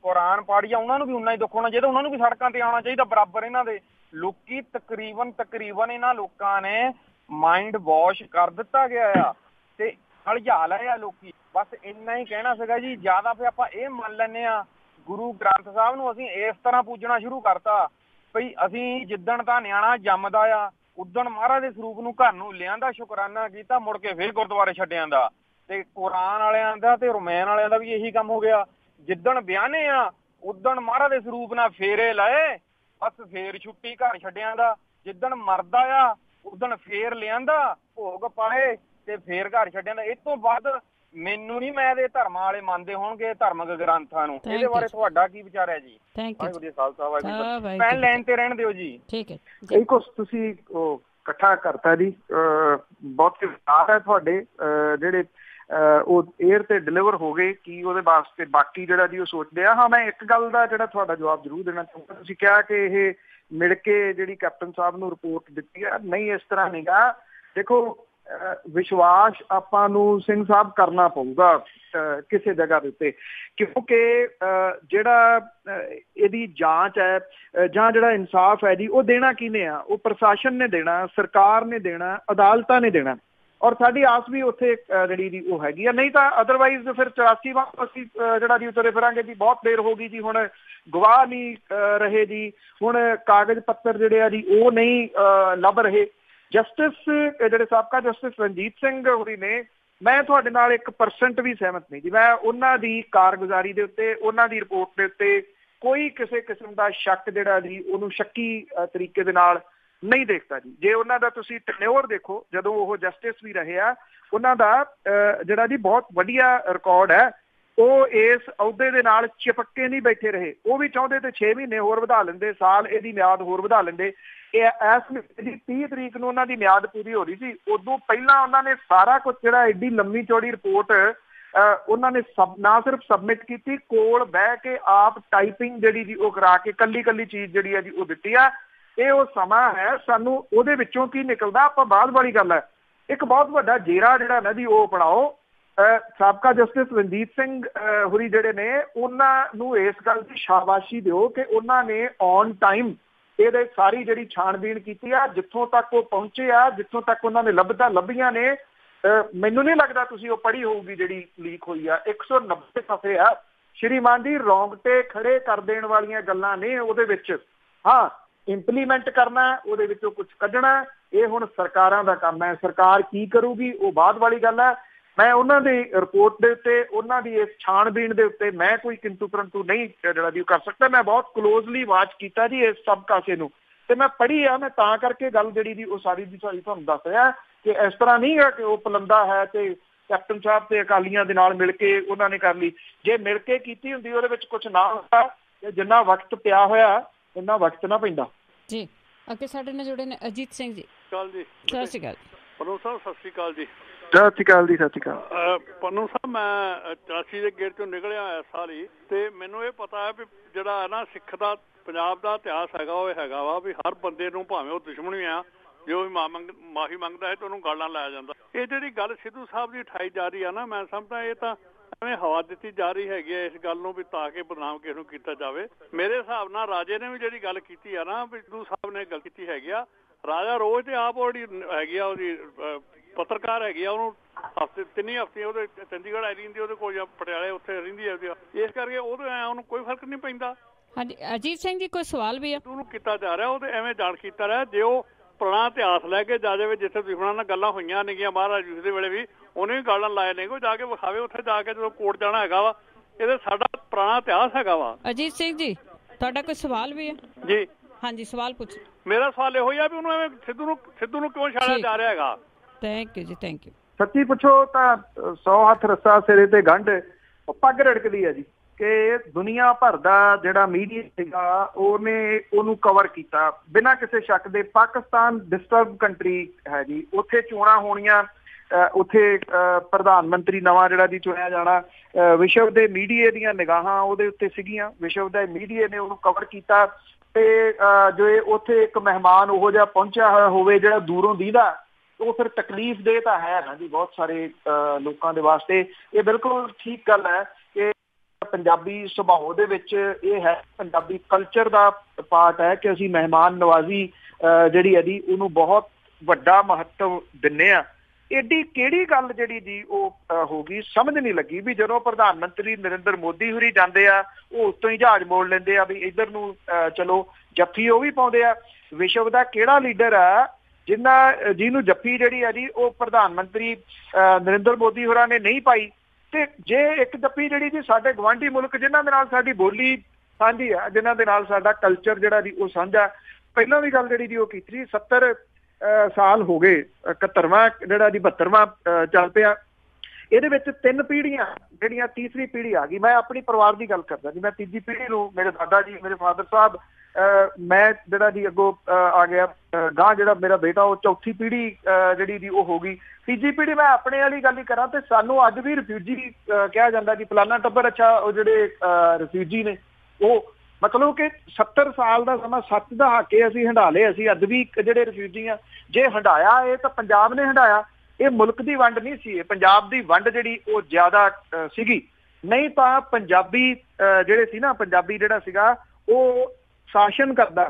ਕੁਰਾਨ ਪਾੜੀ ਆ ਉਹਨਾਂ ਨੂੰ ਵੀ ਉਨਾ ਹੀ ਦੁੱਖ ਹੋਣਾ ਚਾਹੀਦਾ, ਉਹਨਾਂ ਨੂੰ ਵੀ ਸੜਕਾਂ ਤੇ ਆਉਣਾ ਚਾਹੀਦਾ ਬਰਾਬਰ ਇਹਨਾਂ ਦੇ। ਲੋਕੀ ਤਕਰੀਬਨ ਇਹਨਾਂ ਲੋਕਾਂ ਨੇ ਮਾਈਂਡ ਵਾਸ਼ ਕਰ ਦਿੱਤਾ ਗਿਆ ਆ ਤੇ ਹਲਝਾ ਲਏ ਆ ਲੋਕੀ। ਬਸ ਇੰਨਾ ਹੀ ਕਹਿਣਾ ਸੀਗਾ ਜੀ। ਜ਼ਿਆਦਾ ਫਿਰ ਆਪਾਂ ਇਹ ਮੰਨ ਲੈਂਦੇ ਆ ਗੁਰੂ ਗ੍ਰੰਥ ਸਾਹਿਬ ਨੂੰ ਅਸੀਂ ਇਸ ਤਰ੍ਹਾਂ ਪੂਜਣਾ ਸ਼ੁਰੂ ਕਰਤਾ ਭਈ ਅਸੀਂ ਜਿੱਦਣ ਤਾਂ ਨਿਆਣਾ ਜੰਮਦਾ ਆ ਉਦਣ ਮਹਾਰਾਜ ਦੇ ਸਰੂਪ ਨੂੰ ਘਰ ਨੂੰ ਲਿਆਂਦਾ, ਸ਼ੁਕਰਾਨਾ ਕੀਤਾ, ਮੁੜ ਕੇ ਫਿਰ ਗੁਰਦੁਆਰੇ ਛੱਡਿਆਂ ਦਾ। ਤੇ ਕੁਰਾਨ ਵਾਲਿਆਂ ਦਾ ਤੇ ਰੁਮੈਨ ਵਾਲਿਆਂ ਦਾ ਵੀ ਇਹੀ ਕੰਮ ਹੋ ਗਿਆ। ਜਿੱਦਣ ਵਿਆਹਨੇ ਆ ਉਦਣ ਮਹਾਰਾਜ ਦੇ ਸਰੂਪ ਨਾਲ ਫੇਰੇ ਲਏ, ਬਸ ਫੇਰ ਛੁੱਟੀ ਘਰ ਛੱਡਿਆਂ ਦਾ। ਜਿੱਦਣ ਮਰਦਾ ਆ ਉਦਣ ਫੇਰ ਲਿਆਂਦਾ, ਭੋਗ ਪਾਏ ਤੇ ਫੇਰ ਘਰ ਛੱਡਿਆਂ ਦਾ। ਇਹ ਤੋਂ ਬਾਅਦ ਮੈਨੂੰ ਨਹੀਂ, ਮੈਂ ਇਹਦੇ ਧਰਮਾਂ ਵਾਲੇ ਮੰਨਦੇ ਹੋਣਗੇ ਧਾਰਮਿਕ ਗ੍ਰੰਥਾਂ ਨੂੰ। ਇਹਦੇ ਬਾਰੇ ਤੁਹਾਡਾ ਕੀ ਵਿਚਾਰ ਹੈ ਜੀ? Thank you. Khalsa Waheguru. Pen line ਤੇ ਰਹਿਣ ਦਿਓ ਜੀ। ਠੀਕ ਹੈ। ਇਹ ਕੁਛ ਤੁਸੀਂ ਇਕੱਠਾ ਕਰਤਾ ਜੀ, ਬਹੁਤ ਵਿਚਾਰ ਹੈ ਤੁਹਾਡੇ ਜਿਹੜੇ ਉਹ 에ਅਰ ਤੇ ਡਿਲੀਵਰ ਹੋ ਗਏ ਕੀ ਉਹਦੇ ਵਾਸਤੇ ਬਾਕੀ ਜਿਹੜਾ ਜੀ ਉਹ ਸੋਚਦੇ ਆ। ਹਾਂ, ਮੈਂ ਇੱਕ ਗੱਲ ਦਾ ਜਿਹੜਾ ਤੁਹਾਡਾ ਜਵਾਬ ਜ਼ਰੂਰ ਦੇਣਾ ਚਾਹੁੰਦਾ। ਤੁਸੀਂ ਕਿਹਾ ਕਿ ਇਹ ਮਿਲ ਕੇ ਜਿਹੜੀ ਕੈਪਟਨ ਸਾਹਿਬ ਨੂੰ ਰਿਪੋਰਟ ਦਿੱਤੀ ਆ, ਨਹੀਂ ਇਸ ਤਰ੍ਹਾਂ ਨਹੀਂ ਗਾ। ਦੇਖੋ, ਵਿਸ਼ਵਾਸ ਆਪਾਂ ਨੂੰ ਸਿੰਘ ਸਾਹਿਬ ਕਰਨਾ ਪਊਗਾ ਕਿਸੇ ਜਗ੍ਹਾ ਦੇ ਉੱਤੇ, ਕਿਉਂਕਿ ਜਿਹੜਾ ਇਹਦੀ ਜਾਂਚ ਹੈ ਜਾਂ ਜਿਹੜਾ ਇਨਸਾਫ ਹੈ ਜੀ ਉਹ ਦੇਣਾ ਕਿਹਨੇ ਆ? ਉਹ ਪ੍ਰਸ਼ਾਸਨ ਨੇ ਦੇਣਾ, ਸਰਕਾਰ ਨੇ ਦੇਣਾ, ਅਦਾਲਤਾਂ ਨੇ ਦੇਣਾ। ਔਰ ਸਾਡੀ ਆਸ ਵੀ ਉੱਥੇ ਜਿਹੜੀ ਜੀ ਉਹ ਹੈਗੀ ਆ। ਨਹੀਂ ਤਾਂ ਅਦਰਵਾਈਜ਼ ਫਿਰ 84 ਵਾਰ ਅਸੀਂ ਜਿਹੜਾ ਜੀ ਤੁਰੇ ਫਿਰਾਂਗੇ ਜੀ। ਬਹੁਤ ਦੇਰ ਹੋ ਗਈ ਜੀ, ਹੁਣ ਗਵਾਹ ਨਹੀਂ ਰਹੇ ਜੀ, ਹੁਣ ਕਾਗਜ਼ ਪੱਤਰ ਜਿਹੜੇ ਆ ਜੀ ਉਹ ਨਹੀਂ ਲੱਭ ਰਹੇ। ਜਸਟਿਸ ਜਿਹੜੇ ਸਾਬਕਾ ਜਸਟਿਸ ਰਣਜੀਤ ਸਿੰਘ ਹੋਰੀ ਨੇ, ਮੈਂ ਤੁਹਾਡੇ ਨਾਲ 1% ਵੀ ਸਹਿਮਤ ਨਹੀਂ ਜੀ। ਮੈਂ ਉਹਨਾਂ ਦੀ ਕਾਰਗੁਜ਼ਾਰੀ ਦੇ ਉੱਤੇ, ਉਹਨਾਂ ਦੀ ਰਿਪੋਰਟ ਦੇ ਉੱਤੇ ਕੋਈ ਕਿਸੇ ਕਿਸਮ ਦਾ ਸ਼ੱਕ ਜਿਹੜਾ ਜੀ ਉਹਨੂੰ ਸ਼ੱਕੀ ਤਰੀਕੇ ਦੇ ਨਾਲ ਨਹੀਂ ਦੇਖਦਾ ਜੀ। ਜੇ ਉਹਨਾਂ ਦਾ ਤੁਸੀਂ ਟੈਨਿਓਰ ਦੇਖੋ, ਜਦੋਂ ਉਹ ਜਸਟਿਸ ਵੀ ਰਹੇ ਆ, ਉਹਨਾਂ ਦਾ ਜਿਹੜਾ ਜੀ ਬਹੁਤ ਵਧੀਆ ਰਿਕਾਰਡ ਹੈ। ਉਹ ਇਸ ਅਹੁਦੇ ਦੇ ਨਾਲ ਚਿਪਕੇ ਨਹੀਂ ਬੈਠੇ ਰਹੇ। ਉਹ ਵੀ ਚਾਹੁੰਦੇ ਤੇ 6 ਮਹੀਨੇ ਹੋਰ ਵਧਾ ਲੈਂਦੇ, ਸਾਲ ਇਹਦੀ ਮਿਆਦ ਹੋਰ ਵਧਾ ਲੈਂਦੇ। ਇਹ ਇਸ ਮਹੀਨੇ ਦੀ 30 ਤਰੀਕ ਨੂੰ ਉਹਨਾਂ ਦੀ ਮਿਆਦ ਪੂਰੀ ਹੋ ਰਹੀ ਸੀ। ਉਦੋਂ ਪਹਿਲਾਂ ਉਹਨਾਂ ਨੇ ਸਾਰਾ ਕੁਝ ਜਿਹੜਾ ਐਡੀ ਲੰਮੀ ਚੌੜੀ ਰਿਪੋਰਟ ਉਹਨਾਂ ਨੇ ਨਾ ਸਿਰਫ ਸਬਮਿਟ ਕੀਤੀ, ਕੋਲ ਬਹਿ ਕੇ ਆਪ ਟਾਈਪਿੰਗ ਜਿਹੜੀ ਜੀ ਉਹ ਕਰਾ ਕੇ ਕੱਲੀ ਚੀਜ਼ ਜਿਹੜੀ ਹੈ ਜੀ ਉਹ ਦਿੱਤੀ ਆ। ਇਹ ਉਹ ਸਮਾਂ ਹੈ, ਸਾਨੂੰ ਉਹਦੇ ਵਿੱਚੋਂ ਕੀ ਨਿਕਲਦਾ ਆਪਾਂ ਬਾਅਦ ਵਾਲੀ ਗੱਲ ਹੈ। ਇੱਕ ਬਹੁਤ ਵੱਡਾ ਜੇਰਾ ਜਿਹੜਾ ਨਾ ਜੀ ਉਹ ਬਣਾਓ। ਸਾਬਕਾ ਜਸਟਿਸ ਰਣਜੀਤ ਸਿੰਘ ਹੋਰੀ ਜਿਹੜੇ ਨੇ, ਉਹਨਾਂ ਨੂੰ ਇਸ ਗੱਲ ਦੀ ਸ਼ਾਬਾਸ਼ੀ ਦਿਓ ਕਿ ਉਹਨਾਂ ਨੇ ਔਨ ਟਾਈਮ ਇਹਦੇ ਸਾਰੀ ਜਿਹੜੀ ਛਾਣਬੀਣ ਕੀਤੀ ਆ, ਜਿੱਥੋਂ ਤੱਕ ਉਹ ਪਹੁੰਚੇ ਆ, ਜਿੱਥੋਂ ਤੱਕ ਉਹਨਾਂ ਨੇ ਲੱਭੀਆਂ ਨੇ। ਮੈਨੂੰ ਨਹੀਂ ਲੱਗਦਾ ਤੁਸੀਂ ਉਹ ਪੜ੍ਹੀ ਹੋਊਗੀ ਜਿਹੜੀ ਲੀਕ ਹੋਈ ਆ। 190 ਸਫ਼ੇ ਆ ਸ਼੍ਰੀਮਾਨ ਜੀ, ਰੌਂਗਟੇ ਖੜੇ ਕਰ ਦੇਣ ਵਾਲੀਆਂ ਗੱਲਾਂ ਨੇ ਉਹਦੇ ਵਿੱਚ। ਹਾਂ, ਇੰਪਲੀਮੈਂਟ ਕਰਨਾ, ਉਹਦੇ ਵਿੱਚੋਂ ਕੁਝ ਕੱਢਣਾ, ਇਹ ਹੁਣ ਸਰਕਾਰਾਂ ਦਾ ਕੰਮ ਹੈ। ਸਰਕਾਰ ਕੀ ਕਰੂਗੀ ਉਹ ਬਾਅਦ ਵਾਲੀ ਗੱਲ ਹੈ। ਮੈਂ ਉਹਨਾਂ ਦੀ ਰਿਪੋਰਟ ਦੇ ਉੱਤੇ, ਉਹਨਾਂ ਦੀ ਇਸ ਛਾਣਬੀਣ ਦੇ ਉੱਤੇ ਮੈਂ ਕੋਈ ਕਿੰਤੂ ਪਰੰਤੂ ਨਹੀਂ ਜਿਹੜਾ ਜੀ ਕਰ ਸਕਦਾ। ਮੈਂ ਬਹੁਤ ਕਲੋਜ਼ਲੀ ਵਾਚ ਕੀਤਾ ਜੀ ਇਸ ਸਭ ਕਾਸੇ ਨੂੰ, ਤੇ ਮੈਂ ਪੜ੍ਹੀ ਆ। ਮੈਂ ਤਾਂ ਕਰਕੇ ਗੱਲ ਜਿਹੜੀ ਜੀ ਉਹ ਸਾਰੀ ਦੀ ਸਾਰੀ ਤੁਹਾਨੂੰ ਦੱਸ ਰਿਹਾ ਕਿ ਇਸ ਤਰ੍ਹਾਂ ਨਹੀਂ ਹੈ ਕਿ ਉਹ ਪਲੰਦਾ ਹੈ ਤੇ ਕੈਪਟਨ ਸਾਹਿਬ ਤੇ ਅਕਾਲੀਆਂ ਦੇ ਨਾਲ ਮਿਲ ਕੇ ਉਹਨਾਂ ਨੇ ਕਰ ਲਈ। ਜੇ ਮਿਲ ਕੇ ਕੀਤੀ ਹੁੰਦੀ ਉਹਦੇ ਵਿੱਚ ਕੁਝ ਨਾ ਹੁੰਦਾ ਤੇ ਜਿੰਨਾ ਵਕਤ ਪਿਆ ਹੋਇਆ ਇੰਨਾ ਵਕਤ ਨਾ ਪੈਂਦਾ ਜੀ। ਅੱਗੇ ਸਾਡੇ ਨਾਲ ਜੁੜੇ ਨੇ ਅਜੀਤ ਸਿੰਘ ਜੀ। ਸਤਿ ਸ਼੍ਰੀ ਅਕਾਲ। ਪੰਨੂ ਸਾਹਿਬ ਸਤਿ ਸ਼੍ਰੀ ਅਕਾਲ ਜੀ। ਸਤਿ ਸ਼੍ਰੀ ਅਕਾਲ ਜੀ। ਸਤਿ ਸ਼੍ਰੀ ਅਕਾਲ ਪੰਨੂ ਸਾਹਿਬ, ਮੈਂ 84 ਦੇ ਗੇੜ ਚੋਂ ਨਿਕਲਿਆ ਹੋਇਆ ਸਾਲ ਹੀ, ਤੇ ਮੈਨੂੰ ਇਹ ਪਤਾ ਹੈ ਵੀ ਜਿਹੜਾ ਹੈ ਨਾ ਸਿੱਖ ਦਾ ਪੰਜਾਬ ਦਾ ਇਤਿਹਾਸ ਹੈਗਾ, ਉਹ ਹੈਗਾ ਵਾ ਵੀ ਹਰ ਬੰਦੇ ਨੂੰ, ਭਾਵੇਂ ਉਹ ਦੁਸ਼ਮਣ ਵੀ ਆ, ਜੇ ਉਹ ਮਾਫੀ ਮੰਗਦਾ ਹੈ ਤਾਂ ਉਹਨੂੰ ਗੱਲ ਨਾਲ ਲਾਇਆ ਜਾਂਦਾ। ਇਹ ਜਿਹੜੀ ਗੱਲ ਸਿੱਧੂ ਸਾਹਿਬ ਦੀ ਉਠਾਈ ਜਾ ਰਹੀ ਆ ਨਾ, ਮੈਂ ਸਮਝਦਾ ਇਹ ਤਾਂ ਐਵੇਂ ਹਵਾ ਦਿੱਤੀ ਜਾ ਰਹੀ ਹੈਗੀ ਹੈ ਇਸ ਗੱਲ ਨੂੰ ਵੀ ਤਾਂ ਕਿ ਬਦਨਾਮ ਕਿਸੇ ਨੂੰ ਕੀਤਾ ਜਾਵੇ। ਮੇਰੇ ਹਿਸਾਬ ਨਾਲ ਰਾਜੇ ਨੇ ਵੀ ਜਿਹੜੀ ਗੱਲ ਕੀਤੀ ਆ ਨਾ, ਵੀ ਸਿੱਧੂ ਸਾਹਿਬ ਨੇ ਗੱਲ ਕੀਤੀ ਹੈਗੀ ਆ। ਰਾਜਾ ਰੋਜ਼ ਤੇ ਆਪ ਉਹਦੀ ਹੈਗੀ ਆ, ਉਹਦੀ ਪੱਤਰਕਾਰ ਹੈਗੀ ਆ, ਉਹਨੂੰ ਤਿੰਨ ਹਫ਼ਤੇ ਉਹਦੇ ਚੰਡੀਗੜ੍ਹ ਆਈ ਰਹਿੰਦੀ, ਉਹਦੇ ਕੋਲ ਪਟਿਆਲੇ ਉੱਥੇ ਰਹਿੰਦੀ ਹੈ। ਇਸ ਕਰਕੇ ਉਹਦੇ ਉਹਨੂੰ ਕੋਈ ਫਰਕ ਨਹੀਂ ਪੈਂਦਾ। ਹਾਂਜੀ ਅਜੀਤ ਸਿੰਘ ਜੀ, ਕੋਈ ਸਵਾਲ ਵੀ ਆ? ਉਹਨੂੰ ਕੀਤਾ ਜਾ ਰਿਹਾ, ਉਹਦੇ ਐਵੇਂ ਜਾਣ ਕੀਤਾ ਰਿਹਾ। ਜੇ ਉਹ ਪੁਰਾਣਾ ਇਤਿਹਾਸ ਲੈ ਕੇ ਜਾ ਜਾਵੇ, ਜਿੱਥੇ ਦੁਸ਼ਮਣਾਂ ਨਾਲ ਗੱਲਾਂ ਹੋਈਆਂ ਨੇਗੀਆਂ ਮਹਾਰਾਜ ਜੀ ਦੇ ਵੇਲੇ ਵੀ, ਉਹਨੇ ਵੀ ਗੱਲ ਲਾਏ ਨੇ, ਕੋਈ ਜਾ ਕੇ ਵਿਖਾਵੇ ਉੱਥੇ ਜਾ ਕੇ, ਜਦੋਂ ਕੋਰਟ ਜਾਣਾ ਹੈਗਾ ਵਾ। ਇਹਦੇ ਸਾਡਾ ਪੁਰਾਣਾ ਇਤਿਹਾਸ ਹੈਗਾ ਵਾ। ਅਜੀਤ ਸਿੰਘ ਜੀ, ਤੁਹਾਡਾ ਕੋਈ ਸਵਾਲ ਵੀ ਹੈ? ਜੀ ਹਾਂਜੀ, ਸਵਾਲ ਪੁੱਛੋ। ਮੇਰਾ ਸਵਾਲ ਇਹੋ ਹੀ ਆ ਵੀ ਉਹਨੂੰ ਐਵੇਂ ਸਿੱਧੂ ਨੂੰ ਕਿਉਂ ਛਾੜਿਆ ਜਾ ਰਿਹਾ ਹੈਗਾ? ਥੈਂਕ ਯੂ ਜੀ, ਥੈਂਕ ਯੂ। ਸੱਚੀ ਪੁੱਛੋ ਤਾਂ 100 ਹੱਥ ਰੱਸਾ ਸਿਰੇ ਤੇ ਗੰਢ, ਪੱਗ ਰੜਕਦੀ ਹੈ ਜੀ ਕਿ ਦੁਨੀਆ ਭਰ ਦਾ ਜਿਹੜਾ ਮੀਡੀਆ ਸੀਗਾ ਉਹਨੇ ਉਹਨੂੰ ਕਵਰ ਕੀਤਾ ਬਿਨਾਂ ਕਿਸੇ ਸ਼ੱਕ ਦੇ। ਪਾਕਿਸਤਾਨ ਡਿਸਟਰਬ ਕੰਟਰੀ ਹੈ ਜੀ, ਉੱਥੇ ਚੋਣਾਂ ਹੋਣੀਆਂ ਉੱਥੇ ਪ੍ਰਧਾਨ ਮੰਤਰੀ ਨਵਾਂ ਜਿਹੜਾ ਦੀ ਚੁਣਿਆ ਜਾਣਾ, ਵਿਸ਼ਵ ਦੇ ਮੀਡੀਏ ਦੀਆਂ ਨਿਗਾਹਾਂ ਉਹਦੇ ਉੱਤੇ ਸੀਗੀਆਂ, ਵਿਸ਼ਵ ਦੇ ਮੀਡੀਏ ਨੇ ਉਹਨੂੰ ਕਵਰ ਕੀਤਾ ਤੇ ਜੇ ਉੱਥੇ ਇੱਕ ਮਹਿਮਾਨ ਉਹੋ ਜਿਹਾ ਪਹੁੰਚਿਆ ਹੋਇਆ ਹੋਵੇ ਜਿਹੜਾ ਦੂਰੋਂ ਦੀਦਾ, ਉਹ ਫਿਰ ਤਕਲੀਫ ਦੇ ਤਾਂ ਹੈ ਨਾ ਜੀ ਬਹੁਤ ਸਾਰੇ ਲੋਕਾਂ ਦੇ ਵਾਸਤੇ। ਇਹ ਬਿਲਕੁਲ ਠੀਕ ਗੱਲ ਹੈ ਕਿ ਪੰਜਾਬੀ ਸੁਭਾਅ ਦੇ ਵਿੱਚ ਇਹ ਹੈ, ਪੰਜਾਬੀ ਕਲਚਰ ਦਾ ਪਾਰਟ ਹੈ ਕਿ ਅਸੀਂ ਮਹਿਮਾਨ ਨਵਾਜ਼ੀ ਜਿਹੜੀ ਹੈ ਜੀ ਉਹਨੂੰ ਬਹੁਤ ਵੱਡਾ ਮਹੱਤਵ ਦਿੰਦੇ ਹਾਂ। ਏਡੀ ਕਿਹੜੀ ਗੱਲ ਜਿਹੜੀ ਜੀ ਉਹ ਹੋ ਗਈ, ਸਮਝ ਨਹੀਂ ਲੱਗੀ ਵੀ ਜਦੋਂ ਪ੍ਰਧਾਨ ਮੰਤਰੀ ਨਰਿੰਦਰ ਮੋਦੀ ਹੋਰੀ ਜਾਂਦੇ ਆ ਉਹ ਉੱਤੋਂ ਹੀ ਜਹਾਜ਼ ਮੋੜ ਲੈਂਦੇ ਆ ਵੀ ਇੱਧਰ ਨੂੰ ਚਲੋ, ਜੱਫੀ ਉਹ ਵੀ ਪਾਉਂਦੇ ਆ। ਵਿਸ਼ਵ ਦਾ ਕਿਹੜਾ ਲੀਡਰ ਆ ਜਿਹਨੂੰ ਜੱਫੀ ਜਿਹੜੀ ਹੈ ਜੀ ਉਹ ਪ੍ਰਧਾਨ ਮੰਤਰੀ ਨਰਿੰਦਰ ਮੋਦੀ ਹੋਰਾਂ ਨੇ ਨਹੀਂ ਪਾਈ? ਤੇ ਜੇ ਇੱਕ ਜੱਫੀ ਜਿਹੜੀ ਜੀ ਸਾਡੇ ਗੁਆਂਢੀ ਮੁਲਕ ਜਿਨ੍ਹਾਂ ਦੇ ਨਾਲ ਸਾਡੀ ਬੋਲੀ ਸਾਂਝੀ ਆ, ਜਿਨ੍ਹਾਂ ਦੇ ਨਾਲ ਸਾਡਾ ਕਲਚਰ ਜਿਹੜਾ ਜੀ ਉਹ ਸਾਂਝਾ, ਪਹਿਲਾਂ ਵੀ ਗੱਲ ਜਿਹੜੀ ਜੀ ਉਹ ਕੀਤੀ ਸੀ 70 ਸਾਲ ਹੋ ਗਏ, 71ਵਾਂ ਜਿਹੜਾ ਜੀ 72ਵਾਂ ਚੱਲ ਪਿਆ। ਇਹਦੇ ਵਿੱਚ 3 ਪੀੜ੍ਹੀਆਂ ਜਿਹੜੀਆਂ, ਤੀਸਰੀ ਪੀੜ੍ਹੀ ਆ ਗਈ। ਮੈਂ ਆਪਣੀ ਪਰਿਵਾਰ ਦੀ ਗੱਲ ਕਰਦਾ ਜੀ, ਮੈਂ ਤੀਜੀ ਪੀੜ੍ਹੀ ਨੂੰ, ਮੇਰੇ ਦਾਦਾ ਜੀ, ਮੇਰੇ ਫਾਦਰ ਸਾਹਿਬ, ਮੈਂ ਜਿਹੜਾ ਜੀ ਅੱਗੋਂ ਆ ਗਿਆ ਗਾਂ, ਜਿਹੜਾ ਮੇਰਾ ਬੇਟਾ ਉਹ ਚੌਥੀ ਪੀੜ੍ਹੀ ਜਿਹੜੀ ਜੀ ਉਹ ਹੋ ਗਈ। ਤੀਜੀ ਪੀੜ੍ਹੀ ਮੈਂ ਆਪਣੇ ਵਾਲੀ ਗੱਲ ਹੀ ਕਰਾਂ ਤੇ ਸਾਨੂੰ ਅੱਜ ਵੀ ਰਿਫਿਊਜੀ ਕਿਹਾ ਜਾਂਦਾ ਜੀ, ਫਲਾਨਾ ਟੱਬਰ। ਅੱਛਾ, ਉਹ ਜਿਹੜੇ ਰਿਫਿਊਜੀ ਨੇ ਉਹ ਮਤਲਬ ਕਿ 70 ਸਾਲ ਦਾ ਸਮਾਂ, 7 ਦਹਾਕੇ ਅਸੀਂ ਹੰਢਾ ਲਏ, ਅਸੀਂ ਅੱਜ ਵੀ ਜਿਹੜੇ ਰਿਫਿਊਜੀ ਆ। ਜੇ ਹੰਢਾਇਆ ਇਹ ਤਾਂ ਪੰਜਾਬ ਨੇ ਹੰਢਾਇਆ, ਇਹ ਮੁਲਕ ਦੀ ਵੰਡ ਨਹੀਂ ਸੀ, ਇਹ ਪੰਜਾਬ ਦੀ ਵੰਡ ਜਿਹੜੀ ਉਹ ਜ਼ਿਆਦਾ ਸੀਗੀ। ਨਹੀਂ ਤਾਂ ਪੰਜਾਬੀ ਜਿਹੜੇ ਸੀ ਨਾ, ਪੰਜਾਬੀ ਜਿਹੜਾ ਸੀਗਾ ਉਹ ਸ਼ਾਸਨ ਕਰਦਾ